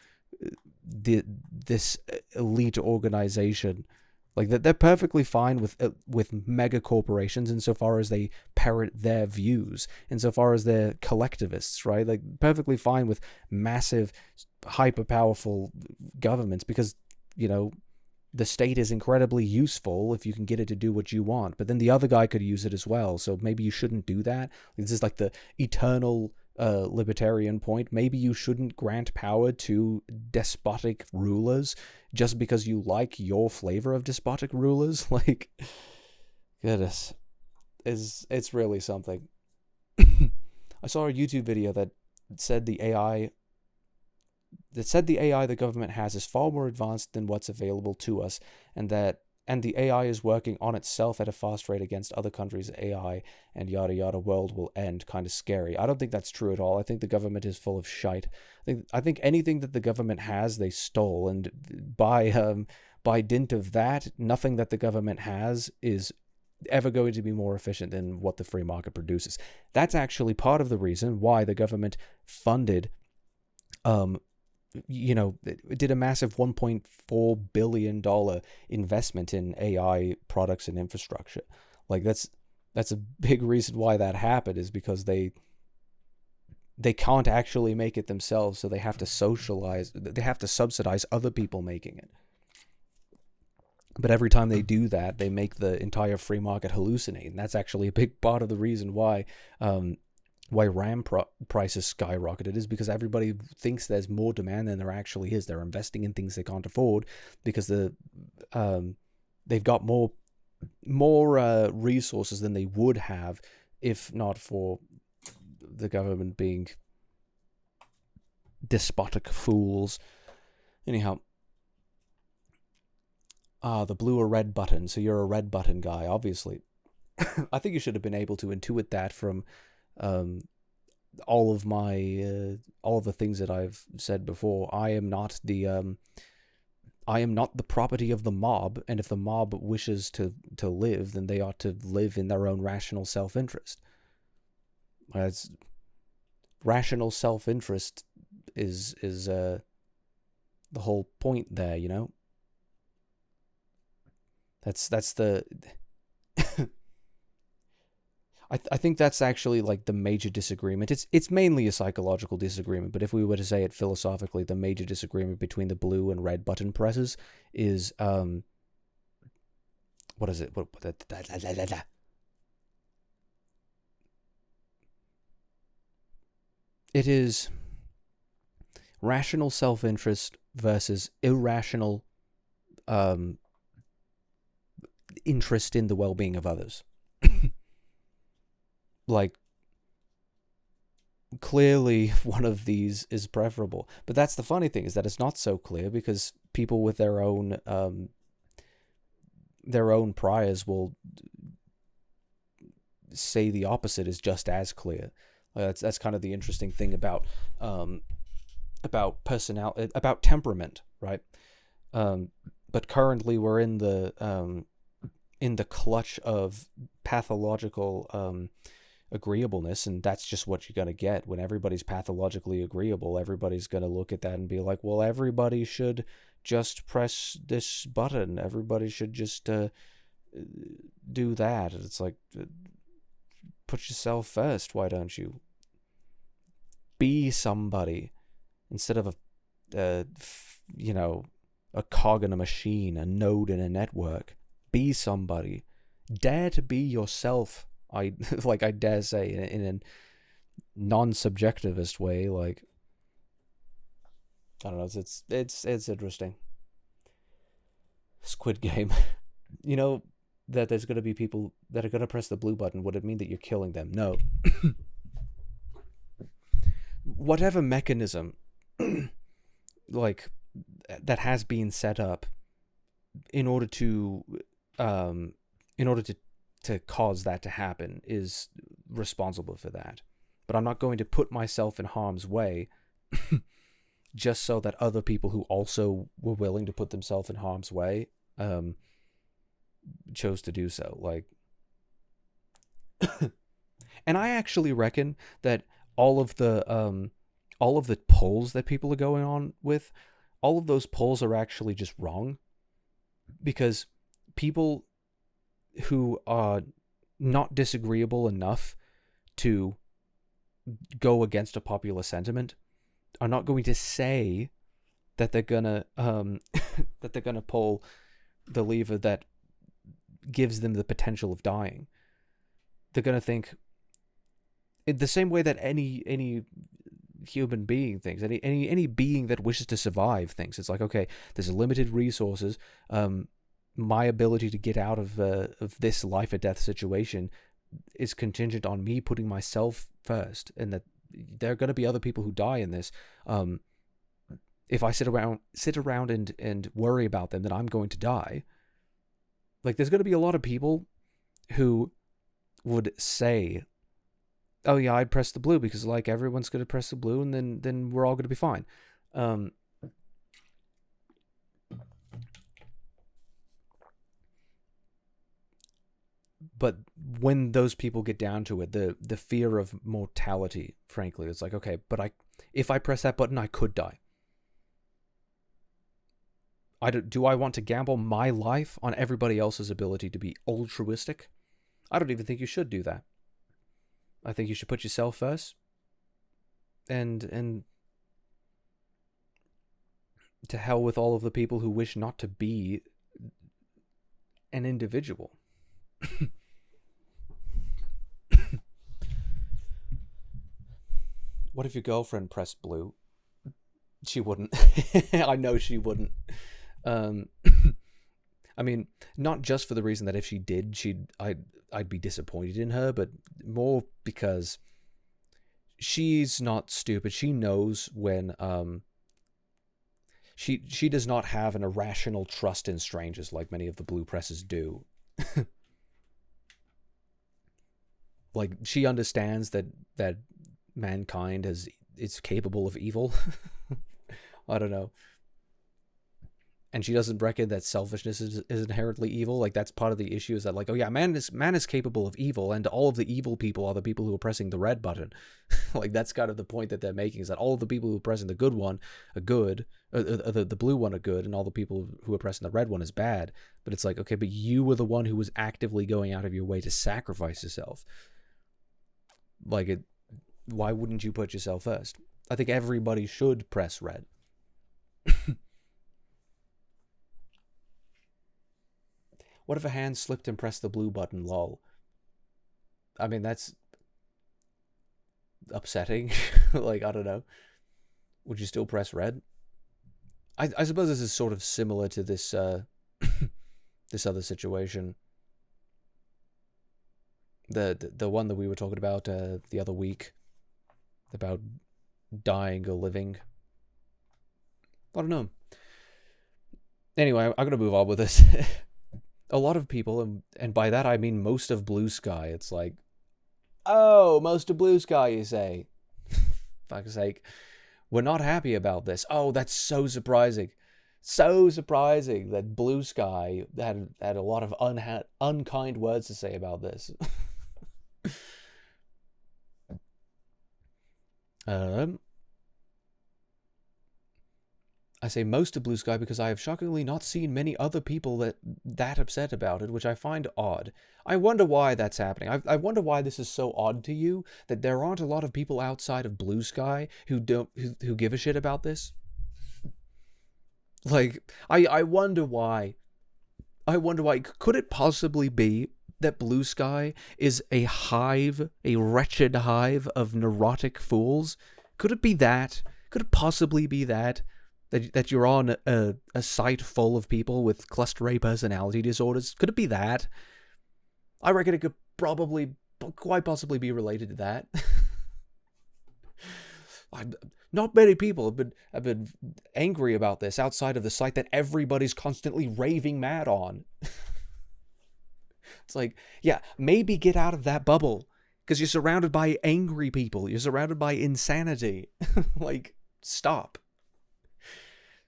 this elite organization. Like, that they're perfectly fine with mega corporations insofar as they parrot their views, insofar as they're collectivists, right? Like, perfectly fine with massive, hyper powerful governments, because the state is incredibly useful if you can get it to do what you want. But then the other guy could use it as well, so maybe you shouldn't do that. This is like the eternal libertarian point. Maybe you shouldn't grant power to despotic rulers just because you like your flavor of despotic rulers. Like, goodness, it's really something. I saw a YouTube video that said the AI the government has is far more advanced than what's available to us, and the AI is working on itself at a fast rate against other countries' AI, and yada yada, world will end. Kind of scary. I don't think that's true at all. I think the government is full of shite. I think anything that the government has, they stole, and by dint of that, nothing that the government has is ever going to be more efficient than what the free market produces. That's actually part of the reason why the government funded it did a massive $1.4 billion investment in AI products and infrastructure. Like, that's a big reason why that happened, is because they can't actually make it themselves, so they have to subsidize other people making it. But every time they do that, they make the entire free market hallucinate, and that's actually a big part of the reason why RAM prices skyrocketed, is because everybody thinks there's more demand than there actually is. They're investing in things they can't afford because they've got more resources than they would have if not for the government being despotic fools. Anyhow, the blue or red button. So you're a red button guy, obviously. I think you should have been able to intuit that from all of the things that I've said before. I am not the property of the mob, and if the mob wishes to live, then they ought to live in their own rational self-interest. Rational self-interest is the whole point there, That's the I think that's actually like the major disagreement. It's mainly a psychological disagreement, but if we were to say it philosophically, the major disagreement between the blue and red button presses is what is it? It is rational self-interest versus irrational interest in the well-being of others. Like, clearly one of these is preferable, but that's the funny thing, is that it's not so clear, because people with their own priors will say the opposite is just as clear. That's kind of the interesting thing about personality, about temperament, right? But currently we're in the clutch of pathological agreeableness, and that's just what you're going to get. When everybody's pathologically agreeable, everybody's going to look at that and be like, well, everybody should just press this button. Everybody should just do that. And it's like, put yourself first. Why don't you? Be somebody instead of a cog in a machine, a node in a network. Be somebody. Dare to be yourself. I dare say in a non-subjectivist way. Like, I don't know. It's interesting. Squid Game. You know that there's going to be people that are going to press the blue button. Would it mean that you're killing them? No. Whatever mechanism like that has been set up in order to cause that to happen is responsible for that. But I'm not going to put myself in harm's way just so that other people who also were willing to put themselves in harm's way chose to do so. Like, and I actually reckon that all of the polls that people are going on with, all of those polls are actually just wrong, because people who are not disagreeable enough to go against a popular sentiment are not going to say that they're gonna that they're gonna pull the lever that gives them the potential of dying. They're gonna think in the same way that any human being thinks, any being that wishes to survive thinks. It's like, okay, there's limited resources. My ability to get out of this life or death situation is contingent on me putting myself first, and that there are going to be other people who die in this. If I sit around and worry about them, then I'm going to die. Like, there's going to be a lot of people who would say, oh yeah, I'd press the blue because, like, everyone's going to press the blue, and then we're all going to be fine. But when those people get down to it, the fear of mortality, frankly, it's like, okay, but if I press that button, I could die. Do I want to gamble my life on everybody else's ability to be altruistic? I don't even think you should do that. I think you should put yourself first, and to hell with all of the people who wish not to be an individual. What if your girlfriend pressed blue? She wouldn't. I know she wouldn't. I mean, not just for the reason that if she did, I'd be disappointed in her, but more because she's not stupid. She knows when she does not have an irrational trust in strangers like many of the blue presses do. Like, she understands that mankind is capable of evil. I don't know. And she doesn't reckon that selfishness is inherently evil. Like, that's part of the issue, is that, like, oh yeah, man is capable of evil, and all of the evil people are the people who are pressing the red button. Like, that's kind of the point that they're making, is that all of the people who are pressing the good one are good, or the blue one are good, and all the people who are pressing the red one is bad. But it's like, okay, but you were the one who was actively going out of your way to sacrifice yourself. Like, why wouldn't you put yourself first? I think everybody should press red. What if a hand slipped and pressed the blue button, lol? I mean, that's upsetting. Like, I don't know. Would you still press red? I suppose this is sort of similar to this this other situation. The one that we were talking about the other week, about dying or living. I don't know. Anyway, I'm going to move on with this. A lot of people, and by that I mean most of Blue Sky, it's like, oh, most of Blue Sky, you say? Fuck's sake. We're not happy about this. Oh, that's so surprising. So surprising that Blue Sky had a lot of unkind words to say about this. Um, I say most to Blue Sky because I have shockingly not seen many other people that upset about it, which I find odd. I wonder why that's happening. I wonder why this is so odd to you, that there aren't a lot of people outside of Blue Sky who give a shit about this. Like, I wonder why. I wonder why. Could it possibly be that Blue Sky is a hive, a wretched hive of neurotic fools? Could it be that? Could it possibly be that? That you're on a site full of people with cluster A personality disorders? Could it be that? I reckon it could quite possibly be related to that. Not many people have been angry about this outside of the site that everybody's constantly raving mad on. It's like, yeah, maybe get out of that bubble, because you're surrounded by angry people. You're surrounded by insanity. Like, stop.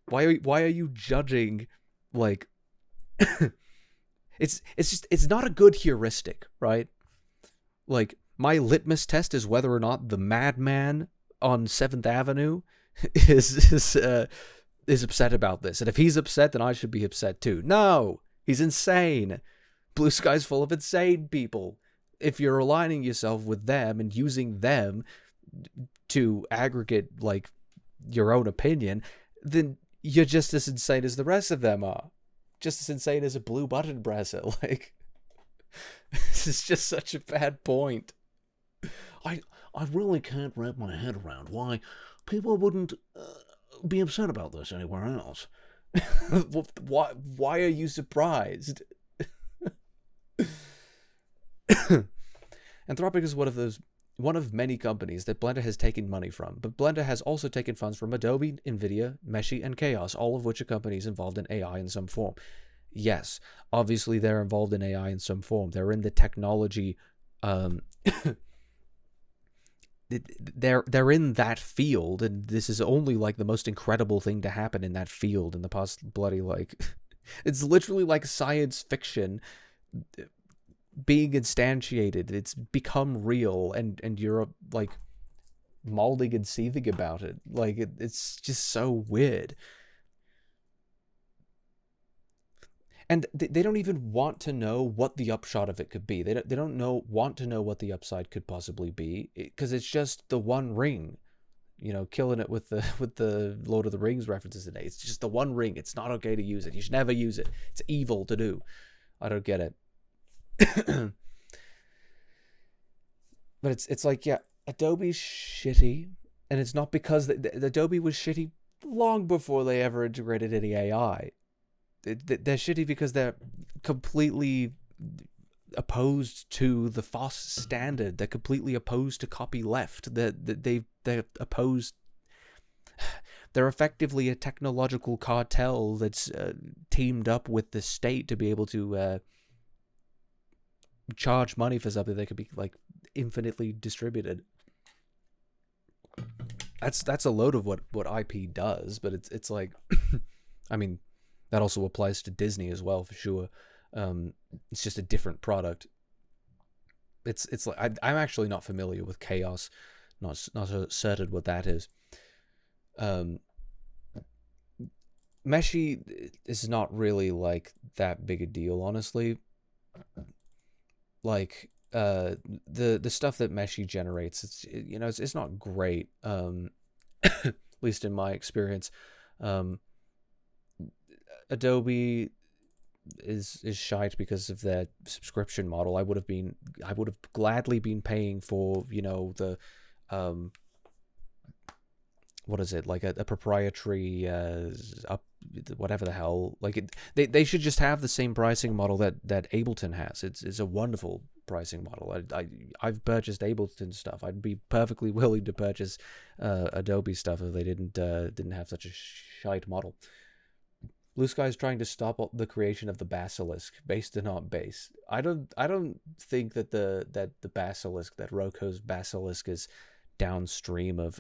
Why are you judging, like, it's not a good heuristic, right? Like, my litmus test is whether or not the madman on 7th Avenue is upset about this. And if he's upset, then I should be upset too. No, he's insane. Blue Sky's full of insane people. If you're aligning yourself with them and using them to aggregate, like, your own opinion, then you're just as insane as the rest of them are. Just as insane as a blue button presser. Like, this is just such a bad point. I really can't wrap my head around why people wouldn't be upset about this anywhere else. Why are you surprised? Anthropic is one of many companies that Blender has taken money from, but Blender has also taken funds from Adobe, Nvidia, Meshi, and Chaos, all of which are companies involved in AI in some form. Yes, obviously they're involved in AI in some form. They're in the technology. They're in that field, and this is only like the most incredible thing to happen in that field in the past bloody, like, it's literally like science fiction being instantiated. It's become real, and you're like molding and seething about it. Like, it's just so weird. And they don't even want to know what the upshot of it could be. They don't want to know what the upside could possibly be, because it's just the One Ring. You know, killing it with the Lord of the Rings references today. It's just the One Ring. It's not okay to use it. You should never use it. It's evil to do. I don't get it. But it's like, yeah, Adobe's shitty, and it's not because Adobe was shitty long before they ever integrated any AI. They're shitty because they're completely opposed to the FOSS standard. They're completely opposed to copyleft. They're opposed. They're effectively a technological cartel that's teamed up with the state to be able to charge money for something that could be, like, infinitely distributed. That's a load of what IP does, but it's like, I mean, that also applies to Disney as well, for sure. It's just a different product. It's like, I'm actually not familiar with Chaos, not certain what that is. Meshi is not really like that big a deal, honestly. Like, the stuff that Meshi generates, it's not great. At least in my experience. Adobe is shite because of their subscription model. I would have gladly been paying for, the what is it, like a proprietary whatever the hell, like they should just have the same pricing model that Ableton has. It's a wonderful pricing model. I've purchased Ableton stuff. I'd be perfectly willing to purchase Adobe stuff if they didn't have such a shite model. Blue Sky is trying to stop the creation of the basilisk, based and not base. I don't think that the basilisk, that Roko's basilisk, is downstream of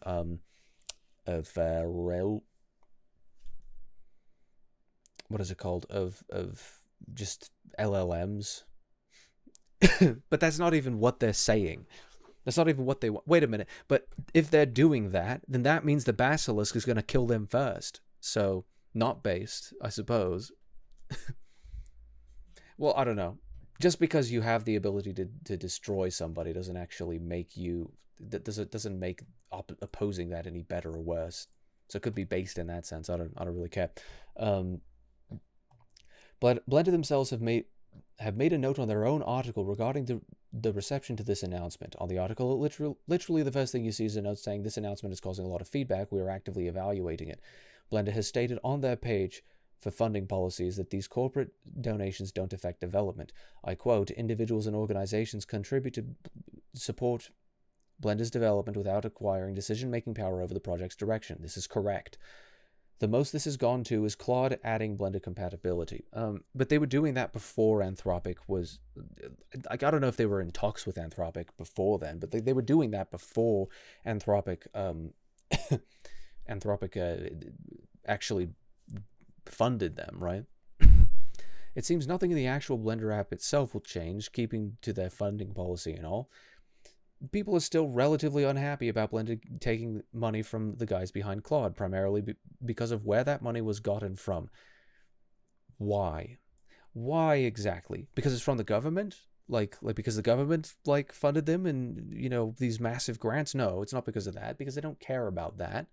what is it called, of just LLMs. But that's not even what they're saying. That's not even what they want. Wait a minute. But if they're doing that, then that means the basilisk is going to kill them first. So, not based, I suppose. Well, I don't know. Just because you have the ability to destroy somebody doesn't actually make you... That doesn't make opposing that any better or worse. So it could be based in that sense. I don't really care. But Blender themselves have made a note on their own article regarding the reception to this announcement. On the article, literally the first thing you see is a note saying, "This announcement is causing a lot of feedback. We are actively evaluating it." Blender has stated on their page for funding policies that these corporate donations don't affect development. I quote, "Individuals and organizations contribute to support Blender's development without acquiring decision-making power over the project's direction." This is correct. The most this has gone to is Claude adding Blender compatibility. But they were doing that before Anthropic was... Like, I don't know if they were in talks with Anthropic before then, but they were doing that before Anthropic actually funded them, right? It seems nothing in the actual Blender app itself will change, keeping to their funding policy and all. People are still relatively unhappy about Blender taking money from the guys behind Claude, primarily because of where that money was gotten from. Why? Why exactly? Because it's from the government? Like because the government funded them and, you know, these massive grants? No, it's not because of that, because they don't care about that.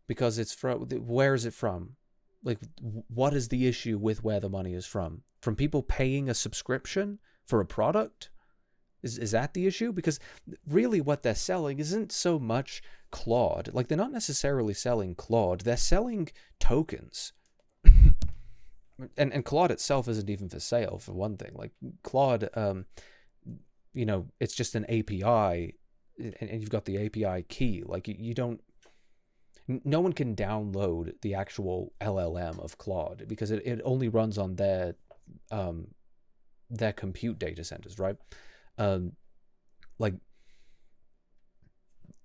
Because it's from... Where is it from? Like, what is the issue with where the money is from? From people paying a subscription for a product? Is that the issue? Because really what they're selling isn't so much Claude. Like, they're not necessarily selling Claude. They're selling tokens. and Claude itself isn't even for sale, for one thing. Like, Claude, you know, it's just an API, and you've got the API key. Like, you don't... No one can download the actual LLM of Claude because it only runs on their compute data centers, right? Like,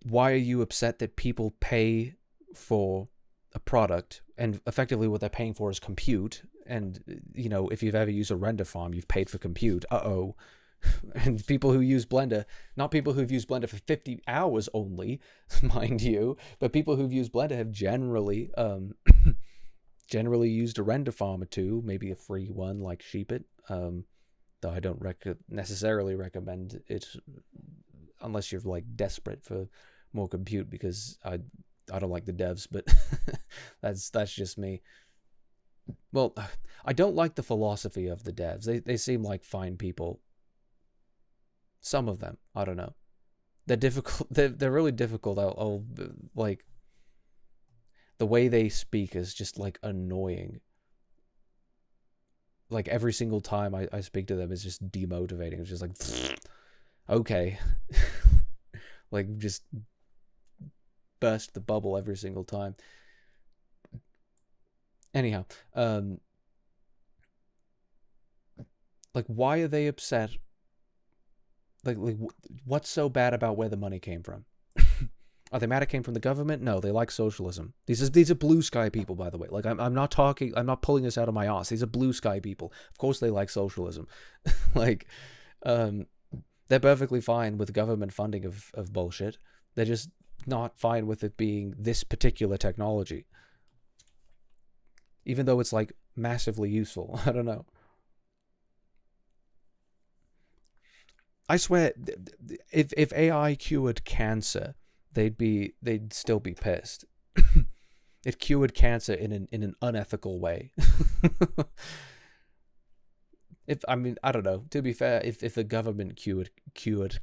why are you upset that people pay for a product and effectively what they're paying for is compute? And, you know, if you've ever used a render farm, you've paid for compute. And people who use Blender, not people who've used Blender for 50 hours only, mind you, but people who've used Blender have generally used a render farm or two, maybe a free one like Sheepit. Though I don't necessarily recommend it unless you're like desperate for more compute, because I don't like the devs, but that's just me. Well, I don't like the philosophy of the devs. They seem like fine people. Some of them, I don't know. They're difficult. They're really difficult. I'll like, the way they speak is just like annoying. Like, every single time I speak to them is just demotivating. It's just like, okay. Like, just burst the bubble every single time. Anyhow, like, why are they upset? Like, what's so bad about where the money came from? Are they mad it came from the government? No, they like socialism. These are blue sky people, by the way. Like, I'm not pulling this out of my ass. These are blue sky people. Of course they like socialism. Like, they're perfectly fine with government funding of bullshit. They're just not fine with it being this particular technology. Even though it's, like, massively useful. I don't know. I swear, if AI cured cancer, they'd still be pissed. It cured cancer in an unethical way. I don't know. To be fair, if the government cured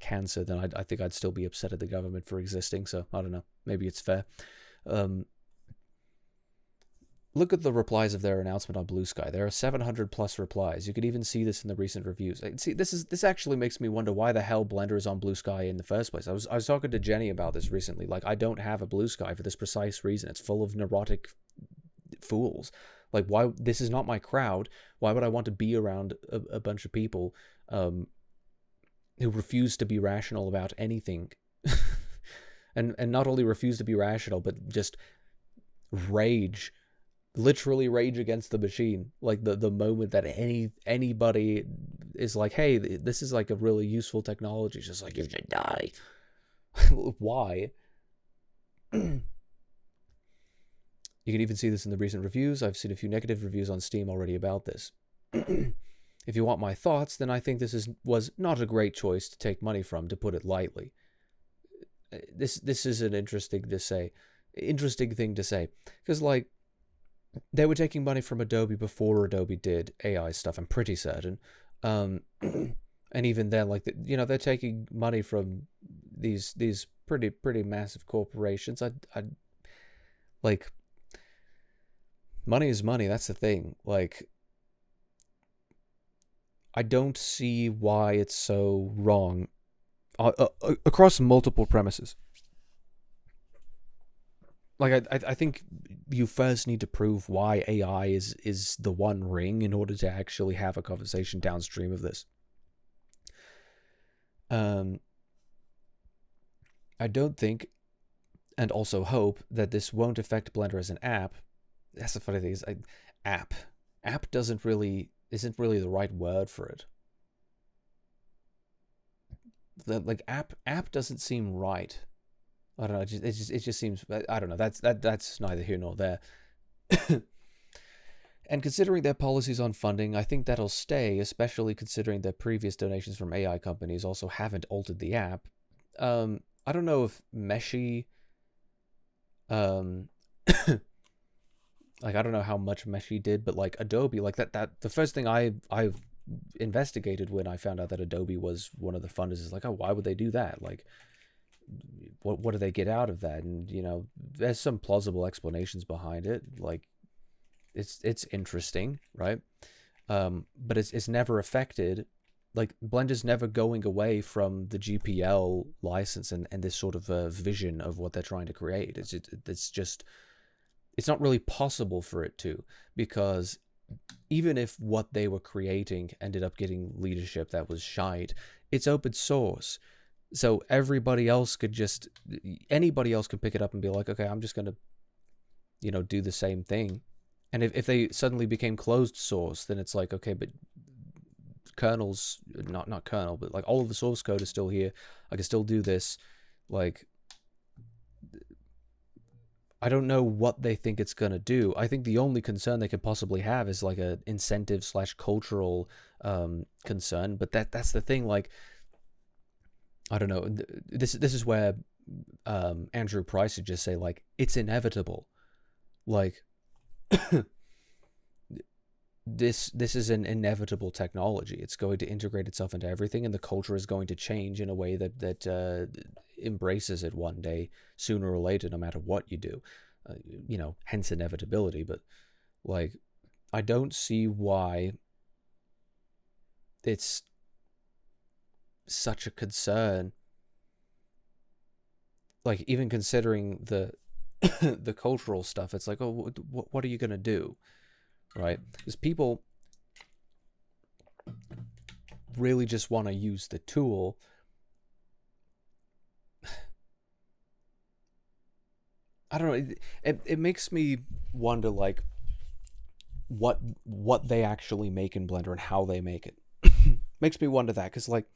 cancer, then I think I'd still be upset at the government for existing. So I don't know. Maybe it's fair. Look at the replies of their announcement on Blue Sky. There are 700 plus replies. You could even see this in the recent reviews. See, this actually makes me wonder why the hell Blender is on Blue Sky in the first place. I was talking to Jenny about this recently. Like, I don't have a Blue Sky for this precise reason. It's full of neurotic fools. Like, why? This is not my crowd. Why would I want to be around a bunch of people who refuse to be rational about anything? and not only refuse to be rational, but just rage literally rage against the machine. Like the moment that anybody is like, hey, this is like a really useful technology, it's just like, you should die. Why? You can even see this in the recent reviews. I've seen a few negative reviews on Steam already about this. If you want my thoughts, then I think this was not a great choice to take money from, to put it lightly. This is an interesting thing to say, because like, they were taking money from Adobe before Adobe did AI stuff, I'm pretty certain. And even then, like, they're taking money from these pretty massive corporations. I like, money is money. That's the thing. Like, I don't see why it's so wrong across multiple premises. Like, I think you first need to prove why AI is the one ring in order to actually have a conversation downstream of this. I don't think, and also hope, that this won't affect Blender as an app. That's the funny thing, is app isn't really the right word for it. Like, app doesn't seem right. I don't know. It just seems, I don't know. That's neither here nor there. And considering their policies on funding, I think that'll stay, especially considering their previous donations from AI companies also haven't altered the app. I don't know if Meshi, like, I don't know how much Meshi did, but like Adobe, like that the first thing I've investigated when I found out that Adobe was one of the funders is like, oh, why would they do that? Like, what do they get out of that? And there's some plausible explanations behind it. Like, it's interesting, right? But it's never affected. Like, Blender's never going away from the GPL license and this sort of vision of what they're trying to create. It's not really possible for it to, because even if what they were creating ended up getting leadership that was shite, it's open source. So anybody else could pick it up and be like, okay, I'm just going to, do the same thing. And if they suddenly became closed source, then it's like, okay, but kernels, not kernel, but like all of the source code is still here. I can still do this. Like, I don't know what they think it's going to do. I think the only concern they could possibly have is like a incentive/cultural concern. But that's the thing. Like, I don't know. This is where Andrew Price would just say, like, it's inevitable. Like, this is an inevitable technology. It's going to integrate itself into everything, and the culture is going to change in a way that embraces it one day, sooner or later, no matter what you do. Hence inevitability. But like, I don't see why it's such a concern. Like, even considering the the cultural stuff, it's like, oh, what are you gonna do, right? Because people really just want to use the tool. I don't know. It makes me wonder, like, what they actually make in Blender and how they make it. Makes me wonder that, because like,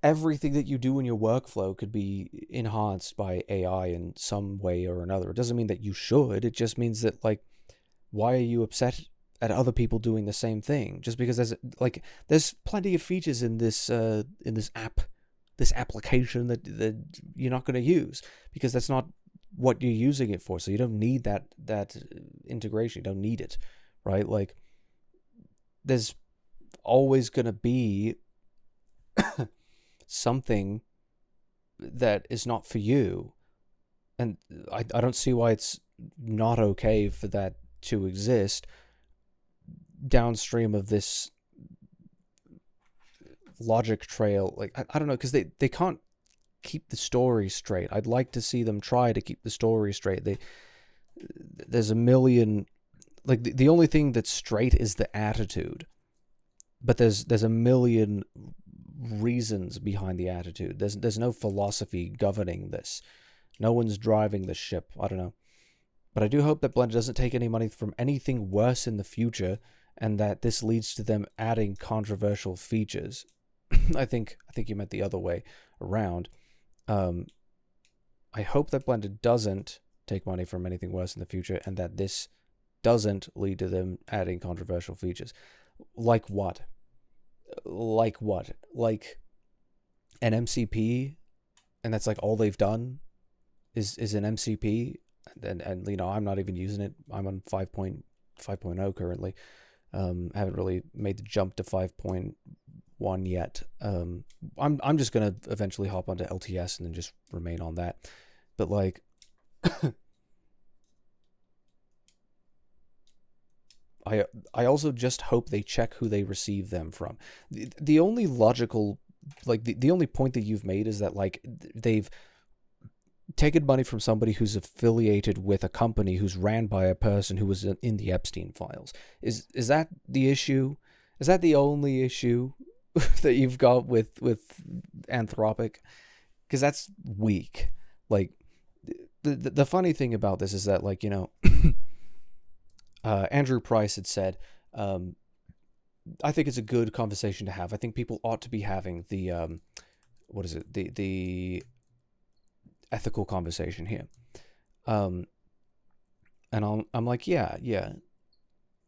everything that you do in your workflow could be enhanced by AI in some way or another. It doesn't mean that you should. It just means that, like, why are you upset at other people doing the same thing? Just because there's plenty of features in this application that you're not going to use, because that's not what you're using it for. So you don't need that integration. You don't need it, right? Like, there's always going to be something that is not for you, and I don't see why it's not okay for that to exist downstream of this logic trail. Like, I don't know, because they can't keep the story straight. I'd like to see them try to keep the story straight. There's a million, like, the only thing that's straight is the attitude, but there's a million reasons behind the attitude. There's no philosophy governing this. No one's driving the ship. I don't know. But I do hope that Blender doesn't take any money from anything worse in the future, and that this leads to them adding controversial features. I think you meant the other way around. I hope that Blender doesn't take money from anything worse in the future, and that this doesn't lead to them adding controversial features. Like what? Like what? Like an MCP, and that's like all they've done is an MCP, and you know, I'm not even using it. I'm on 5.0 currently. Haven't really made the jump to 5.1 yet. I'm just gonna eventually hop onto LTS and then just remain on that. But like, I also just hope they check who they receive them from. The only logical, like the only point that you've made is that like they've taken money from somebody who's affiliated with a company who's ran by a person who was in the Epstein files. Is that the issue? Is that the only issue that you've got with Anthropic? Because that's weak. Like the funny thing about this is that, like, you know, Andrew Price had said, I think it's a good conversation to have. I think people ought to be having the what is it, the ethical conversation here. And I'm like, yeah,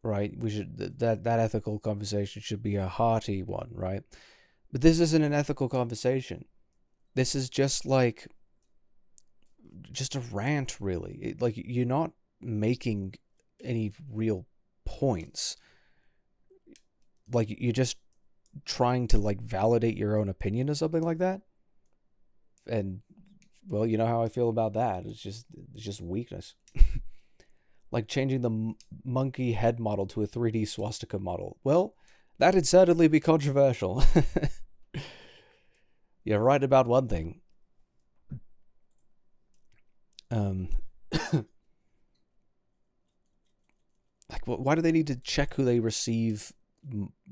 right, we should, that ethical conversation should be a hearty one, right? But this isn't an ethical conversation. This is just like just a rant, really. Like, you're not making any real points. Like, you're just trying to like validate your own opinion or something like that. And well, you know how I feel about that. It's just weakness. Like changing the monkey head model to a 3D swastika model. Well, that'd certainly be controversial. You're right about one thing. Like, why do they need to check who they receive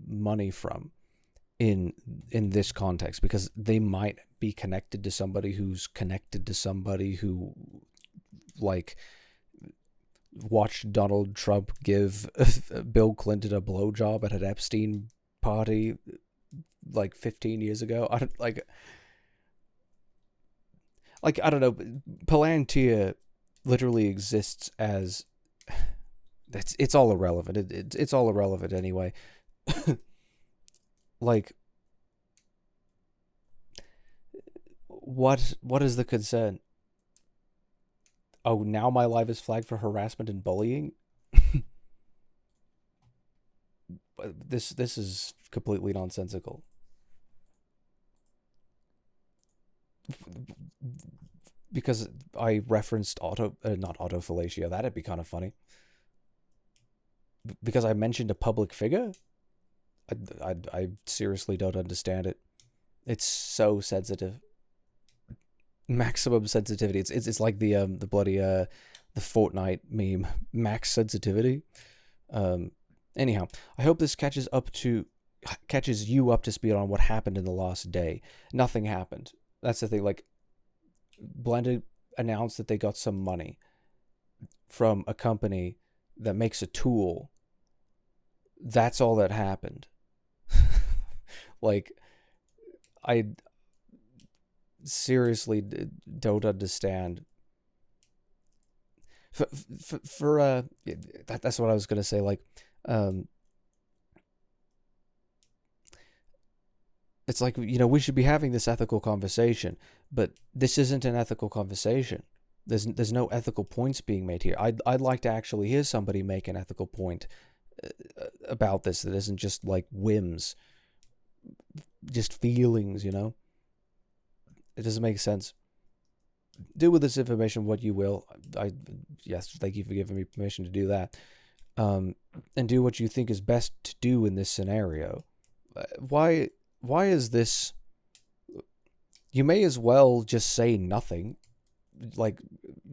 money from in this context? Because they might be connected to somebody who's connected to somebody who, like, watched Donald Trump give Bill Clinton a blowjob at an Epstein party like 15 years ago. I don't I don't know. Palantir literally exists as it's all irrelevant. It's all irrelevant anyway. Like, what is the concern? Oh, now my life is flagged for harassment and bullying? This is completely nonsensical. Because I referenced not autofellatio. That'd be kind of funny. Because I mentioned a public figure? I seriously don't understand it. It's so sensitive. Maximum sensitivity. It's like the bloody the Fortnite meme, max sensitivity. Anyhow, I hope this catches you up to speed on what happened in the last day. Nothing happened. That's the thing. Like, Blender announced that they got some money from a company that makes a tool. That's all that happened. Like, I seriously don't understand. That's what I was gonna say. Like, it's like, you know, we should be having this ethical conversation, but this isn't an ethical conversation. There's no ethical points being made here. I'd like to actually hear somebody make an ethical point about this that isn't just like whims, just feelings, you know? It doesn't make sense. Do with this information what you will. Yes, thank you for giving me permission to do that. And do what you think is best to do in this scenario. Why is this? You may as well just say nothing. Like,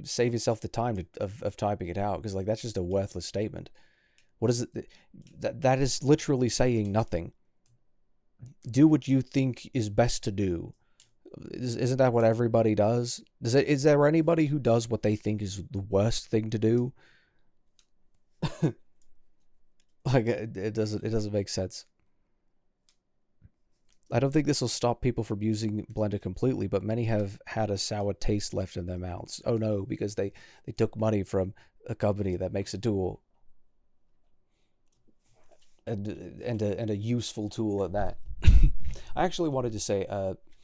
save yourself the time of typing it out, because like that's just a worthless statement. What is it? That is literally saying nothing. Do what you think is best to do. Isn't that what everybody does? Is there anybody who does what they think is the worst thing to do? Like it doesn't make sense. I don't think this will stop people from using Blender completely, but many have had a sour taste left in their mouths. Oh no, because they took money from a company that makes a tool, and a useful tool at that. I actually wanted to say,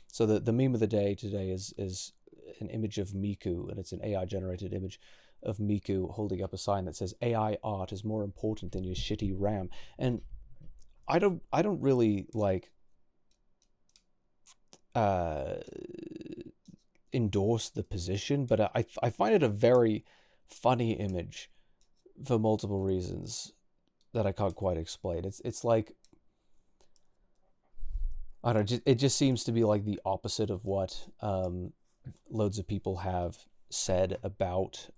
so the meme of the day today is an image of Miku, and it's an AI generated image of Miku holding up a sign that says AI art is more important than your shitty RAM. And I don't really like endorse the position, but I find it a very funny image for multiple reasons that I can't quite explain. It's like, I don't know, it just seems to be like the opposite of what loads of people have said about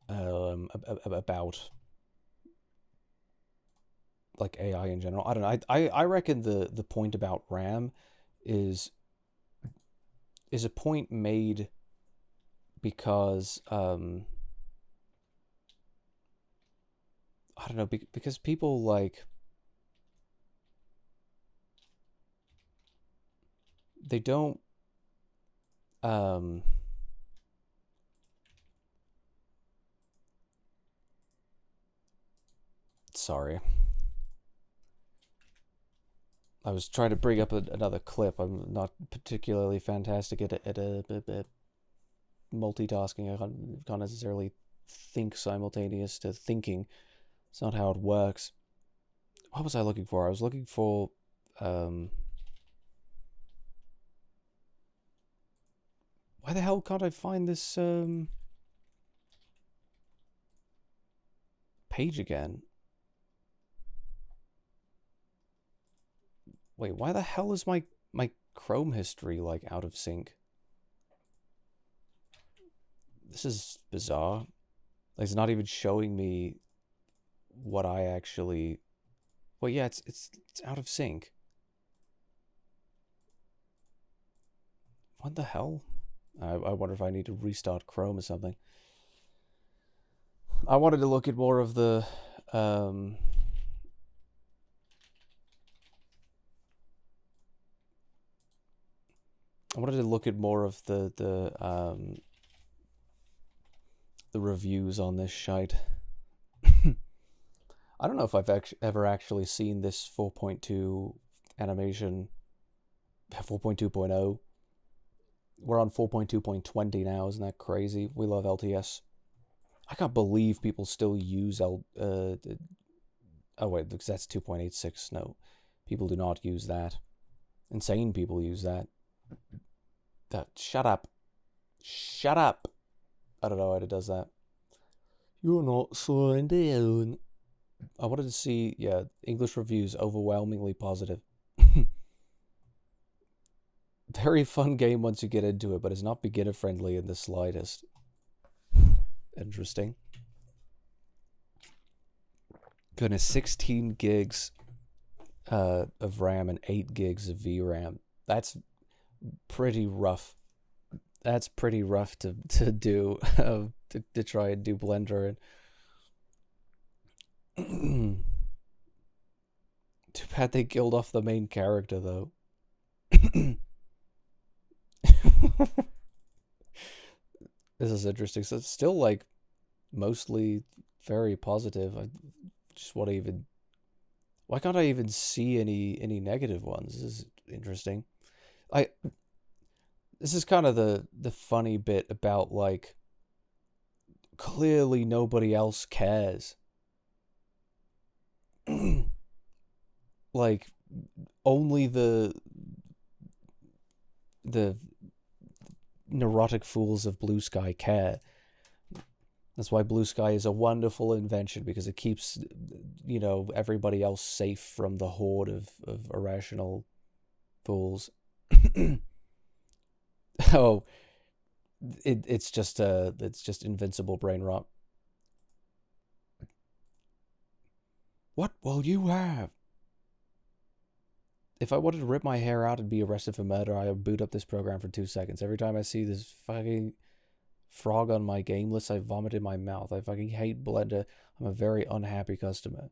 about like AI in general. I don't know. I reckon the point about RAM is a point made because I don't know, because people like, they don't sorry, I was trying to bring up another clip. I'm not particularly fantastic at multitasking. I can't necessarily think simultaneous to thinking. It's not how it works. What was I looking for? I was looking for why the hell can't I find this page again? Wait, why the hell is my Chrome history like out of sync? This is bizarre. Like, it's not even showing me what I actually. Well, yeah, it's out of sync. What the hell? I wonder if I need to restart Chrome or something. I wanted to look at more of the the reviews on this shite. I don't know if I've ever actually seen this 4.2 animation, 4.2.0. We're on 4.2.20 now, isn't that crazy? We love LTS. I can't believe people still use oh wait, because that's 2.86. No, people do not use that. Insane people use that. Shut up. Shut up. I don't know why it does that. You're not slowing down. I wanted to see, yeah, English reviews overwhelmingly positive. Very fun game once you get into it, but it's not beginner friendly in the slightest. Interesting. Goodness, 16 gigs of RAM and 8 gigs of VRAM. That's pretty rough. That's pretty rough to do, to try and do Blender. And too bad they killed off the main character, though. This is interesting. So it's still like mostly very positive. I just want to even. Why can't I even see any negative ones? This is interesting. This is kind of the funny bit about, like, clearly nobody else cares. Like, only the neurotic fools of Blue Sky care. That's why Blue Sky is a wonderful invention, because it keeps, you know, everybody else safe from the horde of irrational fools. Oh, it's just invincible brain rot. What will you have? If I wanted to rip my hair out and be arrested for murder, I would boot up this program for 2 seconds. Every time I see this fucking frog on my game list, I vomit in my mouth. I fucking hate Blender. I'm a very unhappy customer.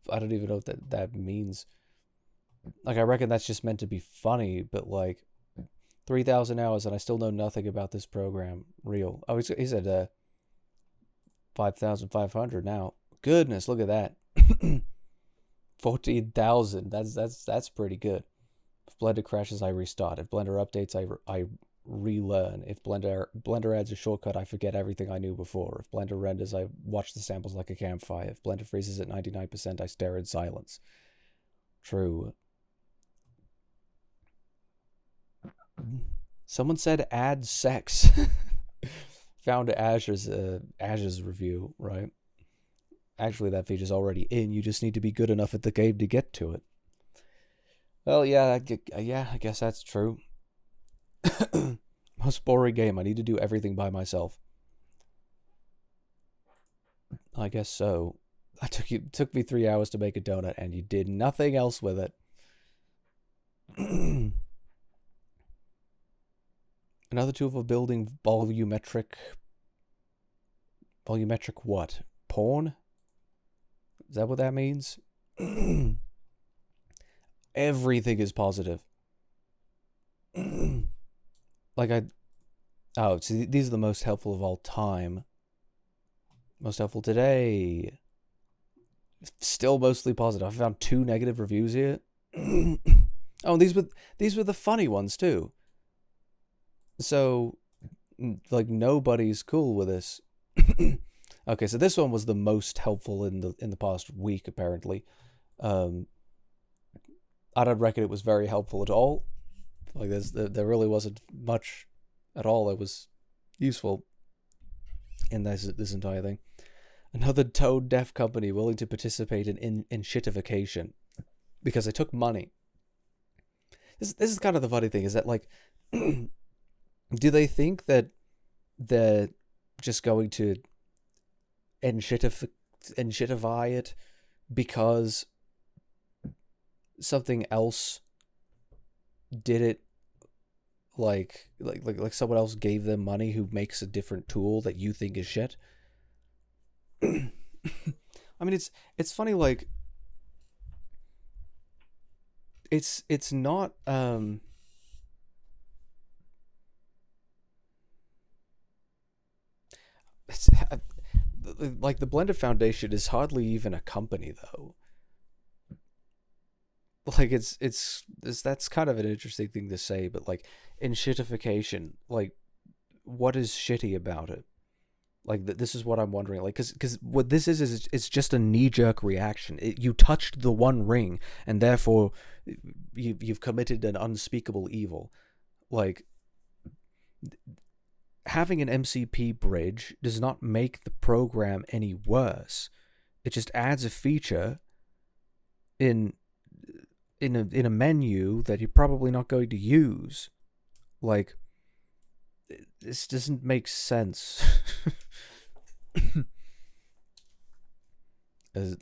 I don't even know what that means. Like, I reckon that's just meant to be funny, but like 3,000 hours and I still know nothing about this program. Real. Oh, he said 5,500 now. Goodness, look at that. 14,000. That's pretty good. If Blender crashes, I restart. If Blender updates, I relearn. If Blender adds a shortcut, I forget everything I knew before. If Blender renders, I watch the samples like a campfire. If Blender freezes at 99%, I stare in silence. True. Someone said add sex. Found Azure's review, right? Actually, that feature's already in. You just need to be good enough at the game to get to it. Well, yeah, I guess that's true. Most boring game. I need to do everything by myself. I guess so. It took me 3 hours to make a donut, and you did nothing else with it. Another tool for building volumetric what? Porn? Is that what that means? Everything is positive. Like oh, see, these are the most helpful of all time. Most helpful today. Still mostly positive. I found 2 negative reviews here. Oh, these were the funny ones too. So, like, nobody's cool with this. Okay, so this one was the most helpful in the past week, apparently. I don't reckon it was very helpful at all. Like, there really wasn't much at all that was useful in this entire thing. Another tone-deaf company willing to participate in shitification because they took money. This is kind of the funny thing, is that, like, do they think that they're just going to enshittify it because something else did it, like someone else gave them money who makes a different tool that you think is shit? I mean, it's funny, like, it's not it's like the Blender Foundation is hardly even a company, though. Like, that's kind of an interesting thing to say, but like, in shitification, like, what is shitty about it? Like, this is what I'm wondering. Like, because what this is it's just a knee-jerk reaction. You touched the One Ring, and therefore you've committed an unspeakable evil. Like, having an MCP bridge does not make the program any worse. It just adds a feature in a menu that you're probably not going to use. Like, this doesn't make sense.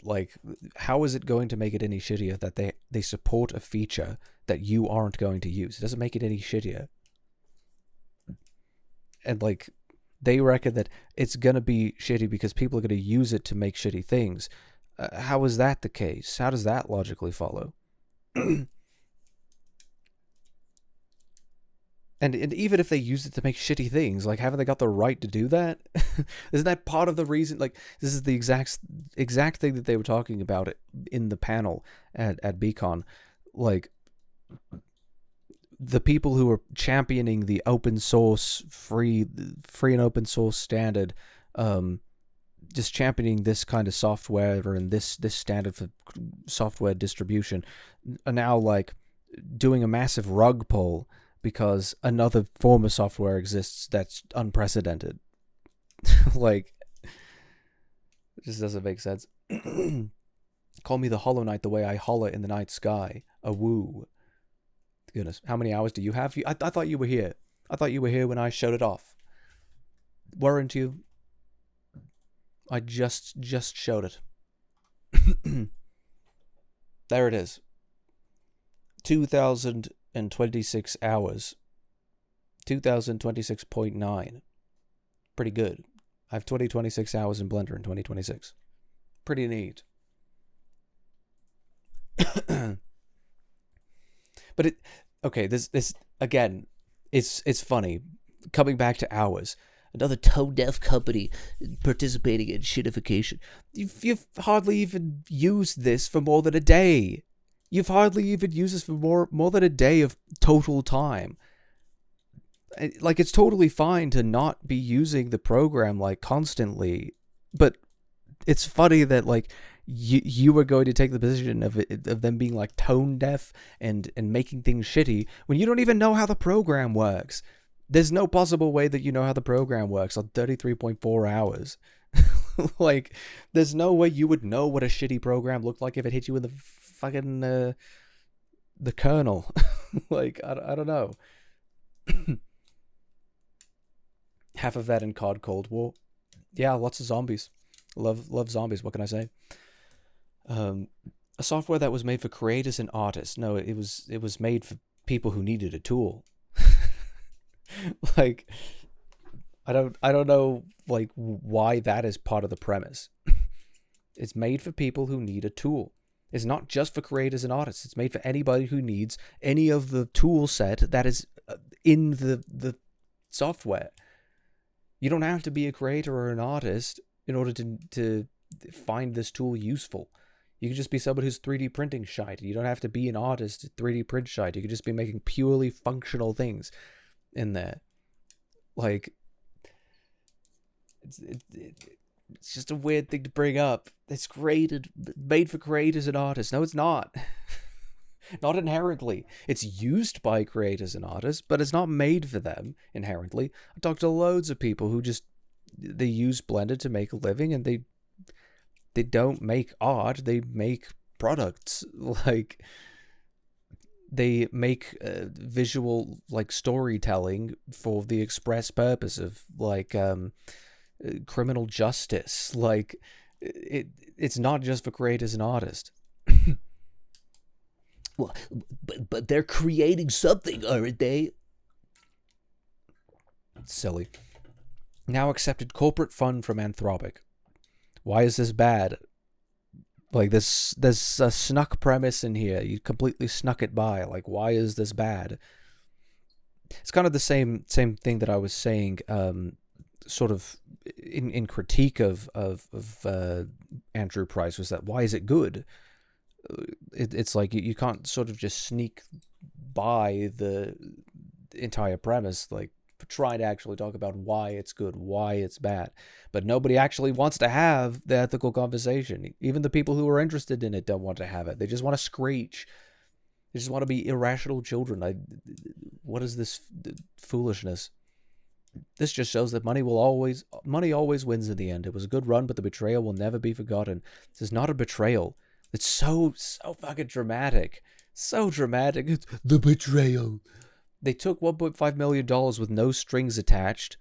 Like, how is it going to make it any shittier that they support a feature that you aren't going to use? It doesn't make it any shittier. And, like, they reckon that it's gonna be shitty because people are gonna use it to make shitty things. How is that the case? How does that logically follow? And even if they use it to make shitty things, like, haven't they got the right to do that? Isn't that part of the reason? Like, this is the exact thing that they were talking about in the panel at Beacon. Like, the people who are championing the open source, free and open source standard, just championing this kind of software and this standard for software distribution, are now, like, doing a massive rug pull because another form of software exists that's unprecedented. Like, it just doesn't make sense. Call me the Hollow Knight the way I holler in the night sky. A woo. Goodness, how many hours do you have? I thought you were here. I thought you were here when I showed it off. Weren't you? I just showed it. There it is. 2,026 hours. 2,026.9. Pretty good. I have 2026 hours in Blender in 2026. Pretty neat. But this again, it's funny. Coming back to hours, another tone-deaf company participating in shitification. You've hardly even used this for more than a day. You've hardly even used this for more than a day of total time. Like, it's totally fine to not be using the program, like, constantly, but it's funny that, like, you were going to take the position of them being, like, tone deaf and making things shitty when you don't even know how the program works. There's no possible way that you know how the program works on 33.4 hours. Like, there's no way you would know what a shitty program looked like if it hit you in the fucking the kernel. Like, I don't know. Half of that in COD Cold War. Yeah, lots of zombies. Love zombies. What can I say? A software that was made for creators and artists. No, it was made for people who needed a tool. Like, I don't know, like, why that is part of the premise. It's made for people who need a tool. It's not just for creators and artists. It's made for anybody who needs any of the tool set that is in the software. You don't have to be a creator or an artist in order to find this tool useful. You can just be somebody who's 3D printing shite. You don't have to be an artist to 3D print shite. You can just be making purely functional things in there. Like, it's just a weird thing to bring up. It's made for creators and artists. No, it's not. Not inherently. It's used by creators and artists, but it's not made for them inherently. I talked to loads of people who they use Blender to make a living, and they don't make art, they make products. Like, they make visual, like, storytelling for the express purpose of, like, criminal justice. Like, it's not just for creators and artists. Well, but they're creating something, aren't they? Silly. Now accepted corporate fund from Anthropic. Why is this bad? Like, there's a snuck premise in here. You completely snuck it by. Like, why is this bad? It's kind of the same thing that I was saying, sort of in critique of Andrew Price, was that, why is it good? It's like you can't sort of just sneak by the entire premise, like, try to actually talk about why it's good, why it's bad. But nobody actually wants to have the ethical conversation. Even the people who are interested in it don't want to have it. They just want to screech. They just want to be irrational children. What is this foolishness? This just shows that money always wins in the end. It was a good run, but the betrayal will never be forgotten. This is not a betrayal. It's so fucking dramatic. So dramatic. It's the betrayal. They took $1.5 million with no strings attached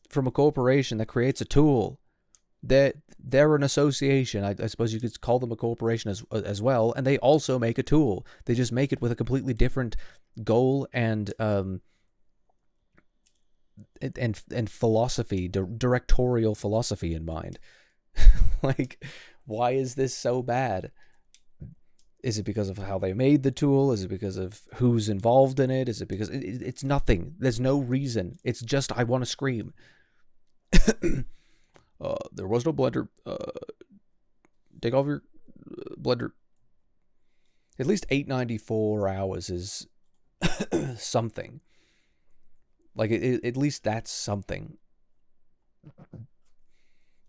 from a corporation that creates a tool. They're an association. I suppose you could call them a corporation as well. And they also make a tool. They just make it with a completely different goal and philosophy, directorial philosophy in mind. Like, why is this so bad? Is it because of how they made the tool? Is it because of who's involved in it? Is it because it's nothing? There's no reason. It's just, I want to scream. There was no Blender. Take off your Blender. At least 894 hours is something. Like, at least that's something.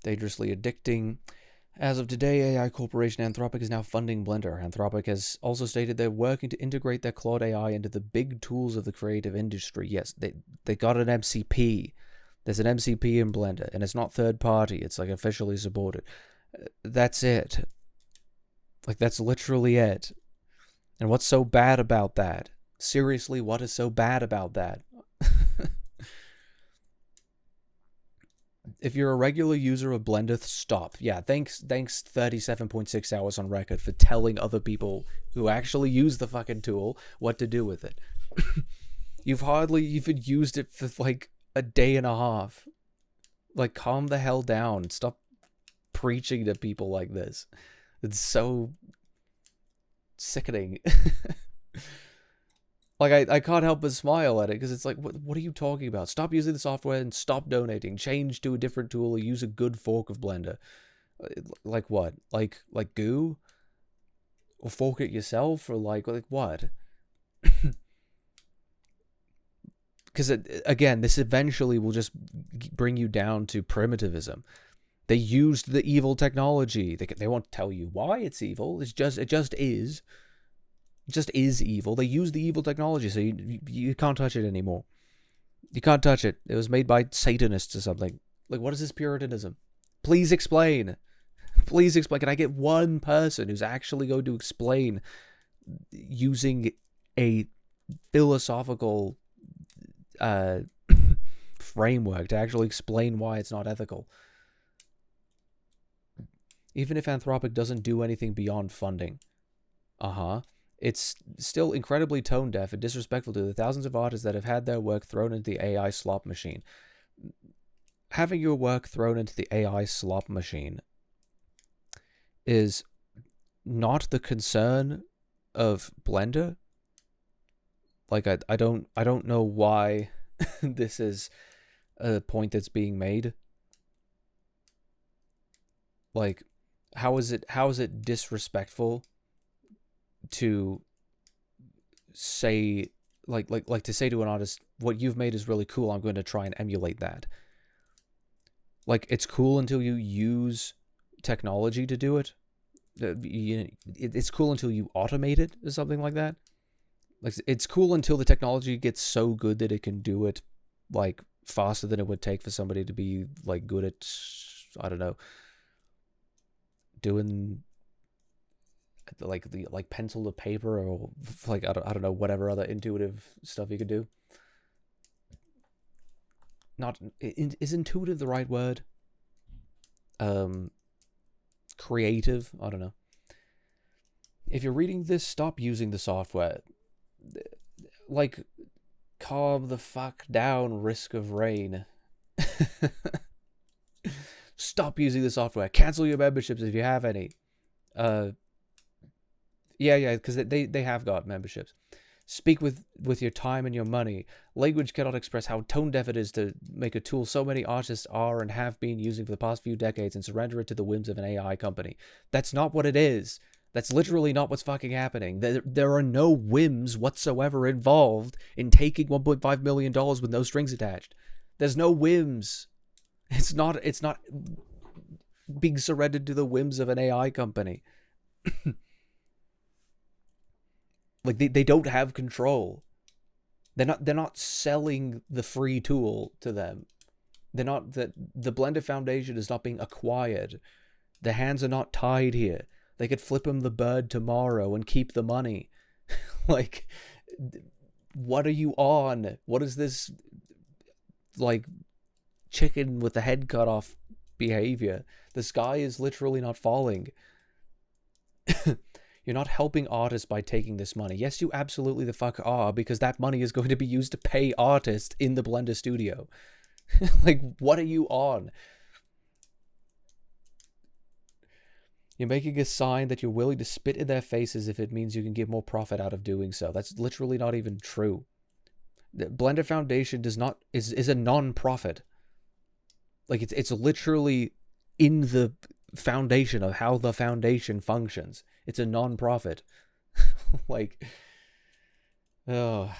Dangerously addicting. As of today, AI corporation Anthropic is now funding Blender. Anthropic has also stated they're working to integrate their Claude AI into the big tools of the creative industry. Yes, they got an MCP. There's an MCP in Blender, and it's not third party. It's, like, officially supported. That's it. Like, that's literally it. And what's so bad about that? Seriously, what is so bad about that? If you're a regular user of Blender, stop. Yeah, thanks 37.6 hours on record for telling other people who actually use the fucking tool what to do with it. You've hardly even used it for like a day and a half. Like, calm the hell down. Stop preaching to people like this. It's so sickening. Like, I can't help but smile at it, because it's like, what are you talking about? Stop using the software and stop donating. Change to a different tool or use a good fork of Blender. Like what? Like Goo? Or fork it yourself? Or like what? Because, again, this eventually will just bring you down to primitivism. They used the evil technology. They won't tell you why it's evil. It just is. It just is evil. They use the evil technology, so you can't touch it anymore. You can't touch it. It was made by Satanists or something. Like, what is this Puritanism? Please explain. Please explain. Can I get one person who's actually going to explain using a philosophical framework to actually explain why it's not ethical? Even if Anthropic doesn't do anything beyond funding. It's still incredibly tone-deaf and disrespectful to the thousands of artists that have had their work thrown into the AI slop machine. Having your work thrown into the AI slop machine is not the concern of Blender. Like, I don't know why this is a point that's being made. Like, how is it disrespectful to say, like to say to an artist, what you've made is really cool, I'm going to try and emulate that? Like, it's cool until you use technology to do it. It's cool until you automate it or something like that. Like, it's cool until the technology gets so good that it can do it like faster than it would take for somebody to be like good at, I don't know, doing like pencil to paper, or like I don't know, whatever other intuitive stuff you could do. Not, is intuitive the right word? Creative? I don't know. If you're reading this, stop using the software. Like, calm the fuck down, Risk of Rain. Stop using the software. Cancel your memberships if you have any. Yeah, because they have got memberships. Speak with your time and your money. Language cannot express how tone-deaf it is to make a tool so many artists are and have been using for the past few decades and surrender it to the whims of an AI company. That's not what it is. That's literally not what's fucking happening. There are no whims whatsoever involved in taking $1.5 million with no strings attached. There's no whims. It's not being surrendered to the whims of an AI company. Like, they don't have control. They're not selling the free tool to them. They're not, the Blender Foundation is not being acquired. Their hands are not tied here. They could flip them the bird tomorrow and keep the money. Like, what are you on? What is this, like, chicken with the head cut off behavior? The sky is literally not falling. You're not helping artists by taking this money. Yes, you absolutely the fuck are, because that money is going to be used to pay artists in the Blender studio. Like, what are you on? You're making a sign that you're willing to spit in their faces if it means you can get more profit out of doing so. That's literally not even true. The Blender Foundation is a non-profit. Like, it's literally in the foundation of how the foundation functions. It's a non-profit. Like, oh,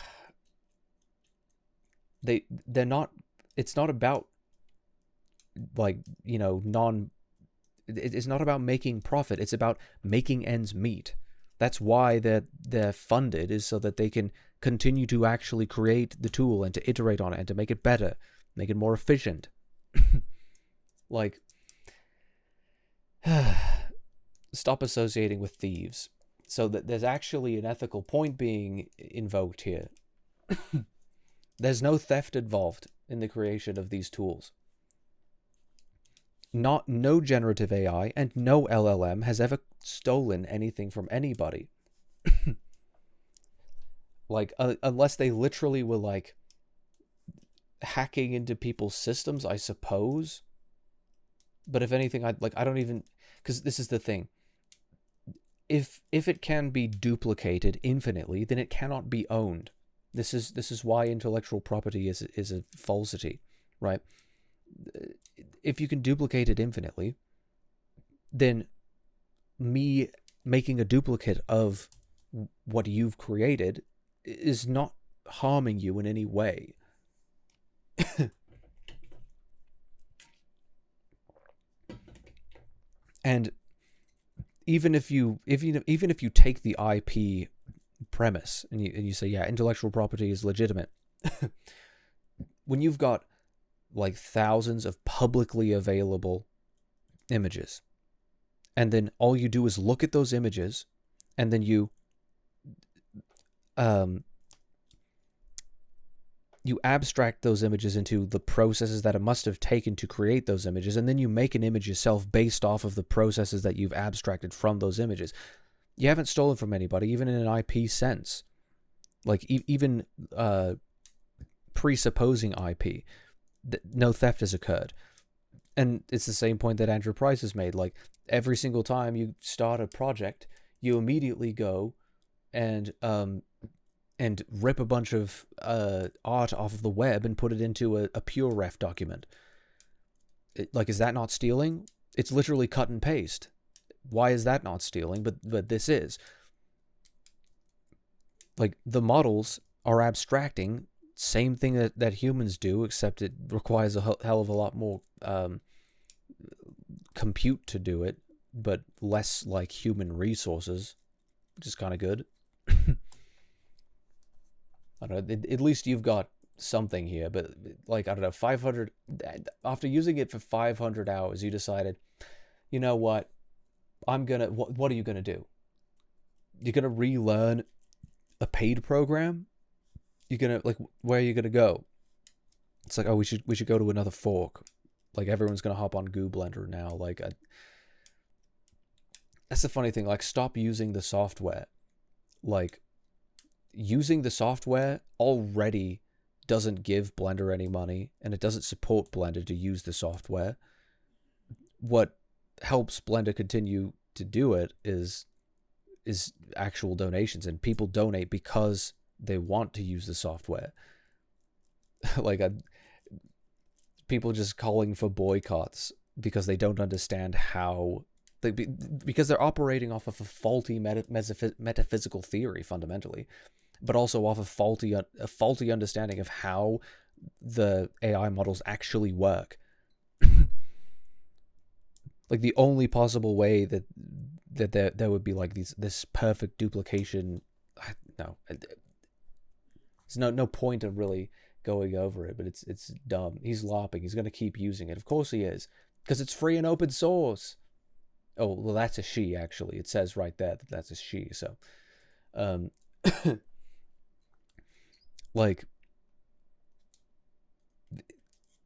they're not. It's not about, like, you know, it's not about making profit. It's about making ends meet. That's why they're funded, is so that they can continue to actually create the tool and to iterate on it and to make it better, make it more efficient. Like, stop associating with thieves. So that there's actually an ethical point being invoked here. There's no theft involved in the creation of these tools. no generative AI and no LLM has ever stolen anything from anybody. Like, unless they literally were, like, hacking into people's systems, I suppose. But if anything, I don't even... Because this is the thing. If it can be duplicated infinitely, then it cannot be owned. This is why intellectual property is a falsity, right? If you can duplicate it infinitely, then me making a duplicate of what you've created is not harming you in any way. And even if you take the IP premise and you say, yeah, intellectual property is legitimate, when you've got like thousands of publicly available images, and then all you do is look at those images, and then you abstract those images into the processes that it must have taken to create those images, and then you make an image yourself based off of the processes that you've abstracted from those images. You haven't stolen from anybody, even in an IP sense. Like, even presupposing IP, no theft has occurred. And it's the same point that Andrew Price has made. Like, every single time you start a project, you immediately go and rip a bunch of art off of the web and put it into a pure ref document. Like, is that not stealing? It's literally cut and paste. Why is that not stealing? But this is. Like, the models are abstracting, same thing that humans do, except it requires a hell of a lot more compute to do it, but less like human resources, which is kind of good. I don't know, at least you've got something here, but like, I don't know, 500, after using it for 500 hours, you decided, you know what, what are you gonna do? You're gonna relearn a paid program? You're gonna, like, where are you gonna go? It's like, oh, we should go to another fork. Like, everyone's gonna hop on Goo Blender now. Like, that's the funny thing. Like, stop using the software. Like, using the software already doesn't give Blender any money, and it doesn't support Blender to use the software. What helps Blender continue to do it is actual donations, and people donate because they want to use the software. Like, people just calling for boycotts because they don't understand how, because they're operating off of a faulty metaphysical theory fundamentally, but also off of a faulty understanding of how the AI models actually work. Like, the only possible way that there would be like this perfect duplication, no, there's no point of really going over it, but it's dumb. He's LARPing. He's going to keep using it. Of course he is, because it's free and open source. Oh, well, that's a she, actually. It says right there that that's a she, so like,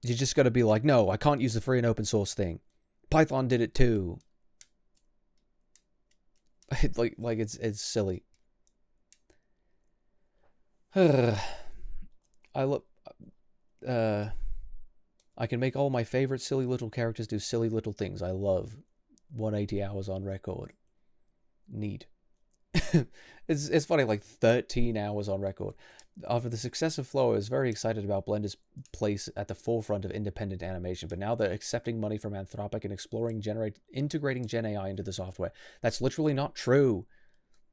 you just got to be like, no, I can't use the free and open source thing. Python did it too. like it's silly. I can make all my favorite silly little characters do silly little things. I love 180 hours on record. Neat. It's funny, like 13 hours on record. After the success of Flow, I was very excited about Blender's place at the forefront of independent animation, but now they're accepting money from Anthropic and integrating Gen AI into the software. That's literally not true.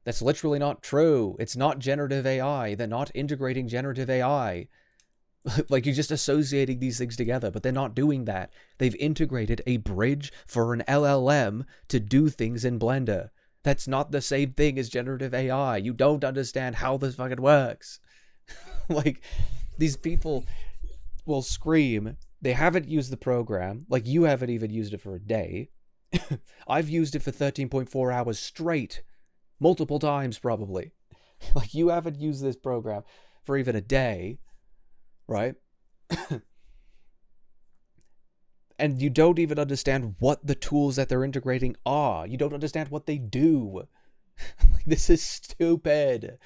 That's literally not true. It's not generative AI. They're not integrating generative AI. Like, you're just associating these things together, but they're not doing that. They've integrated a bridge for an LLM to do things in Blender. That's not the same thing as generative AI. You don't understand how this fucking works. Like, these people will scream. They haven't used the program. Like, you haven't even used it for a day. I've used it for 13.4 hours straight. Multiple times, probably. Like, you haven't used this program for even a day, right? And you don't even understand what the tools that they're integrating are. You don't understand what they do. Like, this is stupid.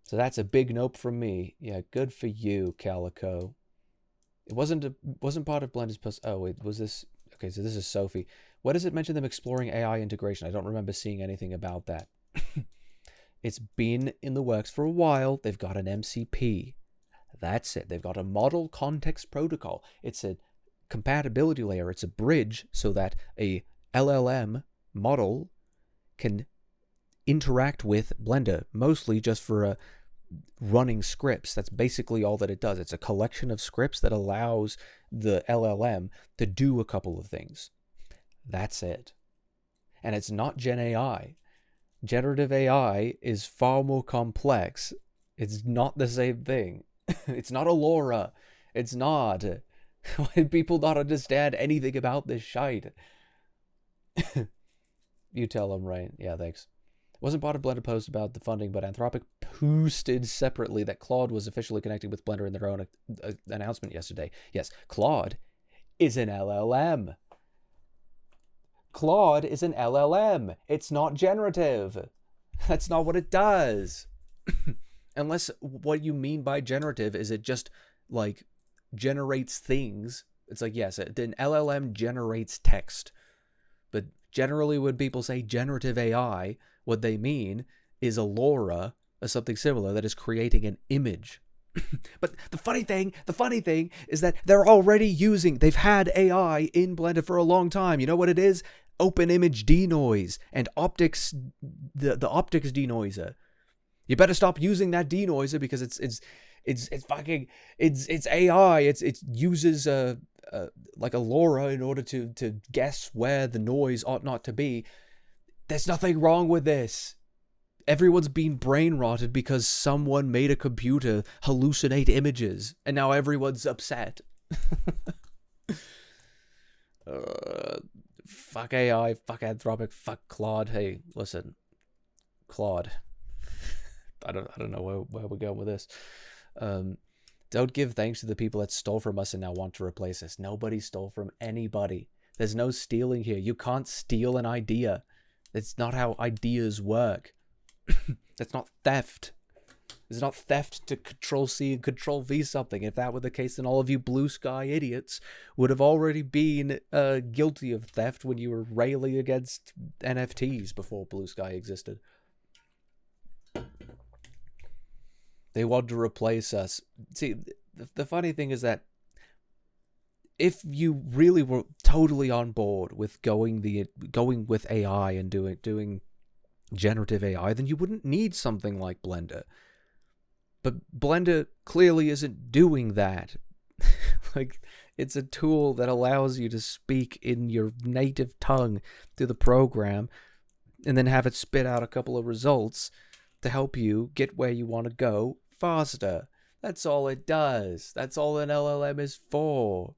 So that's a big nope from me. Yeah, good for you, Calico. It wasn't part of Blender's post. Oh wait, was this? Okay, so this is Sophie. What does it mention them exploring AI integration? I don't remember seeing anything about that. It's been in the works for a while. They've got an MCP. That's it. They've got a model context protocol. It's a compatibility layer. It's a bridge so that a LLM model can interact with Blender, mostly just for running scripts. That's basically all that it does. It's a collection of scripts that allows the LLM to do a couple of things. That's it. And it's not Gen AI. Generative AI is far more complex. It's not the same thing. It's not a LoRa. It's not. Why do people not understand anything about this shite? You tell them, right? Yeah, thanks. Wasn't part of Blender post about the funding, but Anthropic posted separately that Claude was officially connecting with Blender in their own announcement yesterday. Yes, Claude is an LLM. Claude is an LLM. It's not generative. That's not what it does. Unless what you mean by generative is it just, like, generates things. It's like, yes, an LLM generates text. But generally when people say generative AI, what they mean is a LoRa or something similar that is creating an image. But the funny thing is that they've had AI in Blender for a long time. You know what it is? Open image denoise and optics, the optics denoiser. You better stop using that denoiser because it's AI. It uses like a LoRa in order to guess where the noise ought not to be. There's nothing wrong with this. Everyone's been brain rotted because someone made a computer hallucinate images, and now everyone's upset. Fuck AI, fuck Anthropic, fuck Claude. Hey, listen, Claude. I don't know where we're going with this. Don't give thanks to the people that stole from us and now want to replace us. Nobody stole from anybody. There's no stealing here. You can't steal an idea. That's not how ideas work. That's not theft. It's not theft to Control-C and Control-V something. If that were the case, then all of you Blue Sky idiots would have already been guilty of theft when you were railing against NFTs before Blue Sky existed. They want to replace us. See, the funny thing is that if you really were totally on board with going with AI and doing generative AI, then you wouldn't need something like Blender. But Blender clearly isn't doing that. Like, it's a tool that allows you to speak in your native tongue to the program and then have it spit out a couple of results to help you get where you want to go faster. That's all it does. That's all an LLM is for.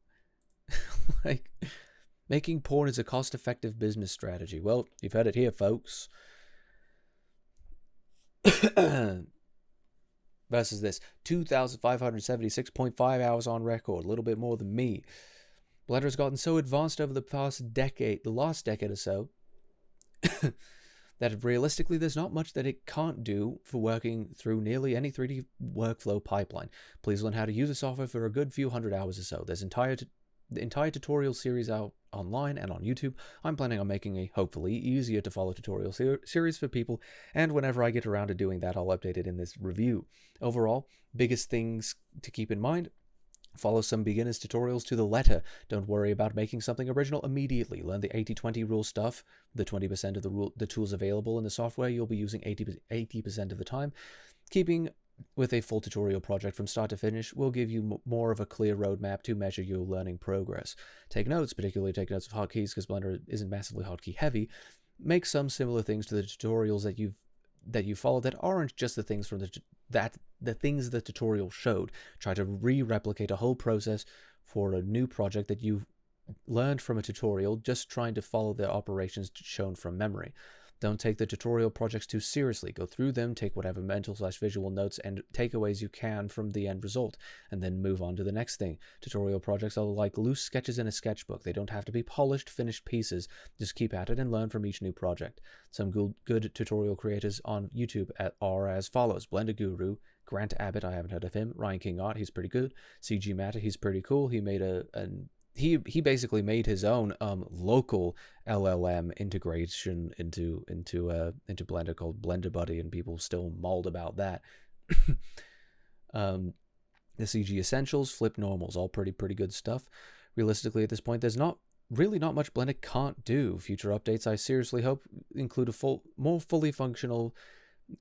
Like, making porn is a cost-effective business strategy. Well, you've heard it here, folks. Versus this 2,576.5 hours on record, a little bit more than me. Blender has gotten so advanced over the last decade or so, that realistically there's not much that it can't do for working through nearly any 3D workflow pipeline. Please learn how to use the software for a good few hundred hours or so. There's the entire tutorial series out online and on YouTube. I'm planning on making a hopefully easier to follow tutorial series for people, and whenever I get around to doing that, I'll update it in this review. Overall, biggest things to keep in mind: follow some beginner's tutorials to the letter. Don't worry about making something original immediately. Learn the 80-20 rule stuff. The 20% of the tools available in the software you'll be using 80% of the time. Keeping with a full tutorial project from start to finish will give you more of a clear roadmap to measure your learning progress. Take notes, particularly take notes of hotkeys, because Blender isn't massively hotkey heavy. Make some similar things to the tutorials that you follow that aren't just the things from the things the tutorial showed. Try to replicate a whole process for a new project that you've learned from a tutorial, just trying to follow the operations shown from memory. Don't take the tutorial projects too seriously. Go through them, take whatever mental/visual notes and takeaways you can from the end result, and then move on to the next thing. Tutorial projects are like loose sketches in a sketchbook. They don't have to be polished, finished pieces. Just keep at it and learn from each new project. Some good tutorial creators on YouTube are as follows: Blender Guru, Grant Abbott, I haven't heard of him. Ryan King Art, he's pretty good. CG Matter, he's pretty cool. He made he basically made his own local LLM integration into Blender called Blender Buddy, and people still mauled about that. The CG Essentials, Flip Normals, all pretty good stuff. Realistically, at this point, there's not much Blender can't do. Future updates, I seriously hope, include a more fully functional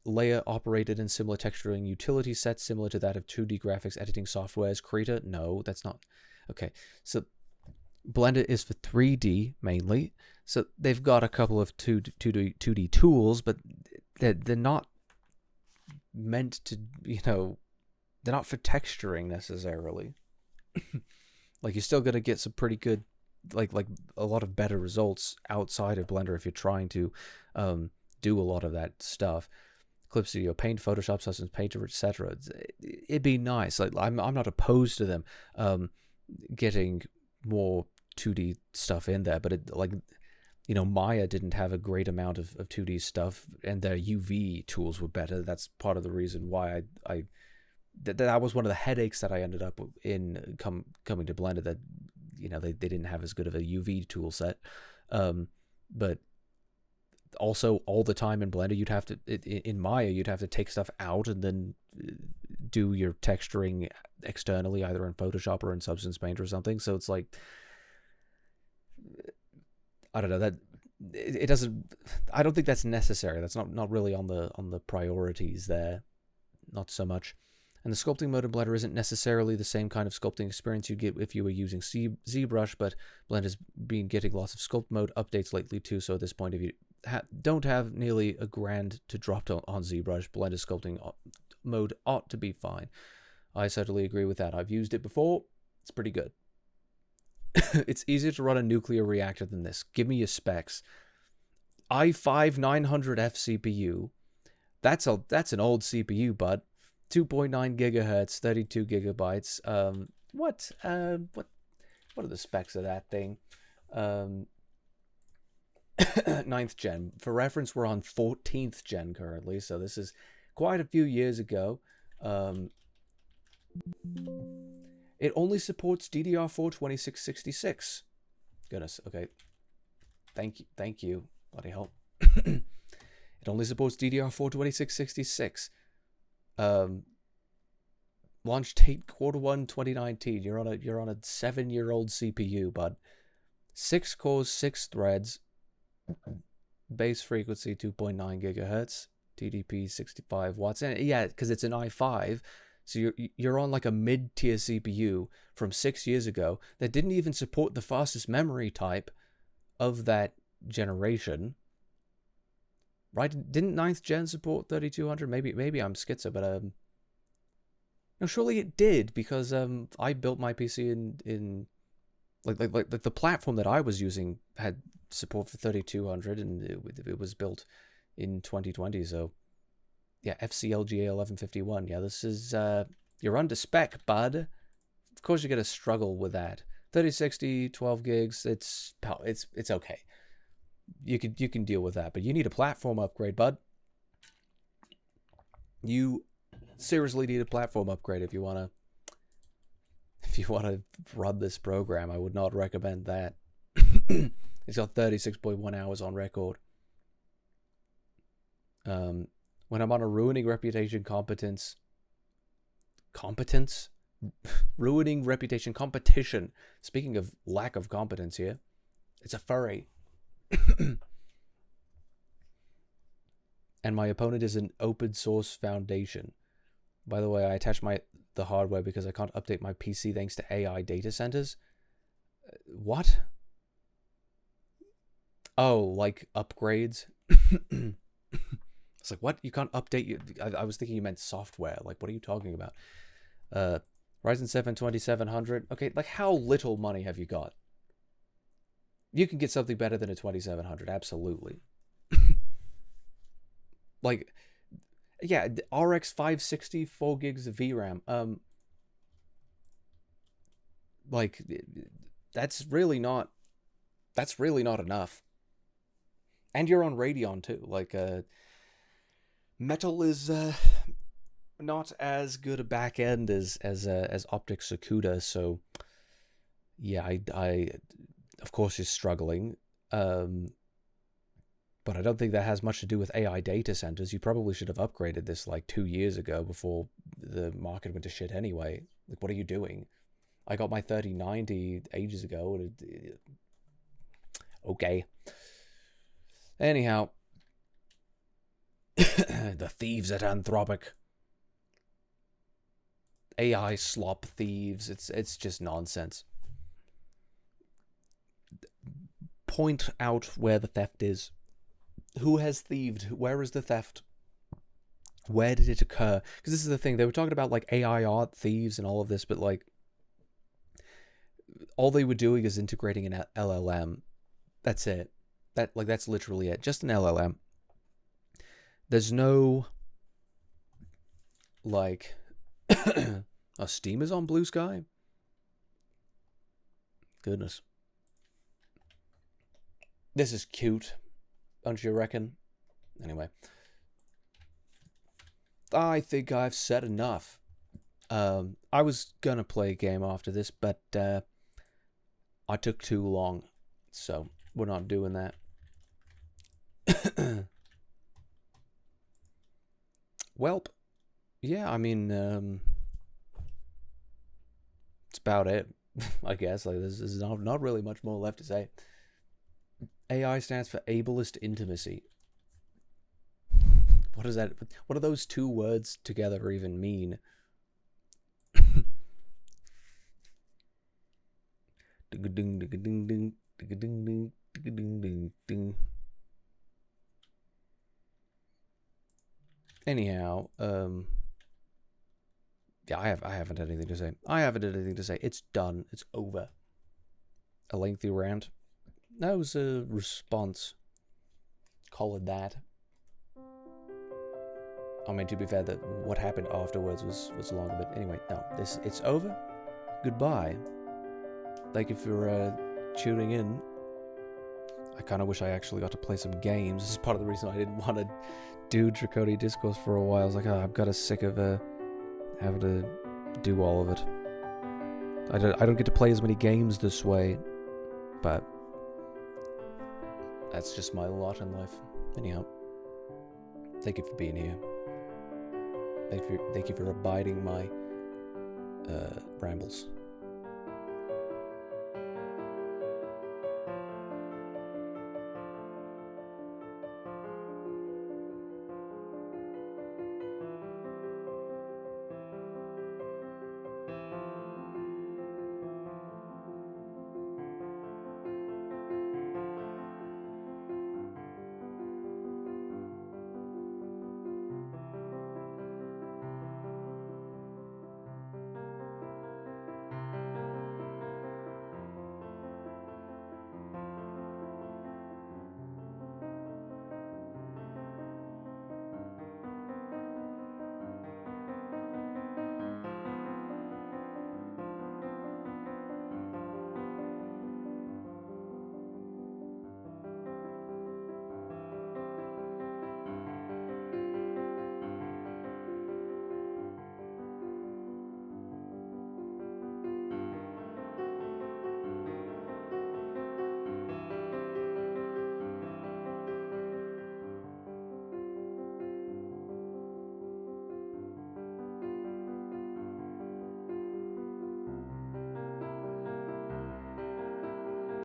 layer operated and similar texturing utility sets similar to that of 2D graphics editing softwares. Krita, no, that's not okay. So Blender is for 3D mainly, so they've got a couple of 2D tools, but they're not meant to, they're not for texturing necessarily. Like, you're still gonna get some pretty good, like a lot of better results outside of Blender if you're trying to do a lot of that stuff. Clip Studio, Paint, Photoshop, Substance Painter, etc. It'd be nice. Like, I'm not opposed to them getting more 2D stuff in there, but Maya didn't have a great amount of 2D stuff, and their UV tools were better. That's part of the reason why that was one of the headaches that I ended up in coming to Blender, that they didn't have as good of a UV tool set. But also, all the time in Blender, you'd have to, in Maya, you'd have to take stuff out and then do your texturing externally, either in Photoshop or in Substance Painter or something. So it's like, I don't know, that it doesn't, I don't think that's necessary. That's not really on the priorities there, not so much. And the sculpting mode in Blender isn't necessarily the same kind of sculpting experience you'd get if you were using ZBrush, but Blender's been getting lots of sculpt mode updates lately too, so at this point, if you don't have nearly $1,000 to drop on ZBrush, Blender sculpting mode ought to be fine. I certainly agree with that. I've used it before. It's pretty good. It's easier to run a nuclear reactor than this. Give me your specs. i5-900F CPU. That's an old CPU, bud. 2.9 gigahertz, 32 gigabytes. What are the specs of that thing? 9th gen. For reference, we're on 14th gen currently, so this is quite a few years ago. It only supports DDR4 2666. Goodness, okay. Thank you. Bloody hell. It only supports DDR4 2666. Launch date Q1 2019. You're on a 7-year-old CPU, bud. 6 cores, 6 threads. Base frequency 2.9 gigahertz. TDP 65 watts. And yeah, because it's an i5, so you're on like a mid-tier CPU from 6 years ago that didn't even support the fastest memory type of that generation. Right? Didn't 9th gen support 3200? Maybe I'm schizo, but no, surely it did, because I built my PC in like the platform that I was using had support for 3200, and it was built in 2020. So yeah, FCLGA 1151. Yeah, this is you're under spec, bud. Of course you're gonna struggle with that. 3060, 12 gigs. It's okay. You can deal with that, but you need a platform upgrade, bud. You seriously need a platform upgrade if you wanna run this program. I would not recommend that. It's got 36.1 hours on record. When I'm on a ruining reputation ruining reputation competition. Speaking of lack of competence here, it's a furry. And my opponent is an open source foundation. By the way, I attached the hardware because I can't update my PC thanks to AI data centers. What? Oh, like upgrades? It's like, what? You can't update you? I was thinking you meant software. Like, what are you talking about? Ryzen 7 2700. Okay, like, how little money have you got? You can get something better than a 2700, absolutely. Like, yeah, RX 560, 4 gigs of VRAM. Like, that's really not enough. And you're on Radeon too. Like, Metal is not as good a back end as Optic Sakuda, so yeah, I of course is struggling. But I don't think that has much to do with AI data centers. You probably should have upgraded this like 2 years ago before the market went to shit anyway. Like, what are you doing? I got my 3090 ages ago. Okay. Anyhow. The thieves at Anthropic. AI slop thieves. It's just nonsense. Point out where the theft is. Who has thieved? Where is the theft? Where did it occur? Because this is the thing. They were talking about like AI art thieves and all of this, but like all they were doing is integrating an LLM. That's it. That's literally it. Just an LLM. There's no like Steam is on Blue Sky. Goodness. This is cute. Don't you reckon? Anyway. I think I've said enough. I was gonna play a game after this, but I took too long. So we're not doing that. Welp. Yeah, I mean, it's about it, I guess. Like, there's not really much more left to say. AI stands for ableist intimacy. What does that? What do those two words together even mean? Anyhow, yeah, I haven't had anything to say. I haven't had anything to say. It's done. It's over. A lengthy rant. That was a response. Call it that. I mean, to be fair, that what happened afterwards was longer, but anyway, no, it's over. Goodbye. Thank you for tuning in. I kind of wish I actually got to play some games. This is part of the reason I didn't want to do Draconian Discourse for a while. I was like, oh, I'm kind of sick of having to do all of it. I don't get to play as many games this way, but that's just my lot in life. Anyhow, thank you for being here. Thank you for abiding my rambles.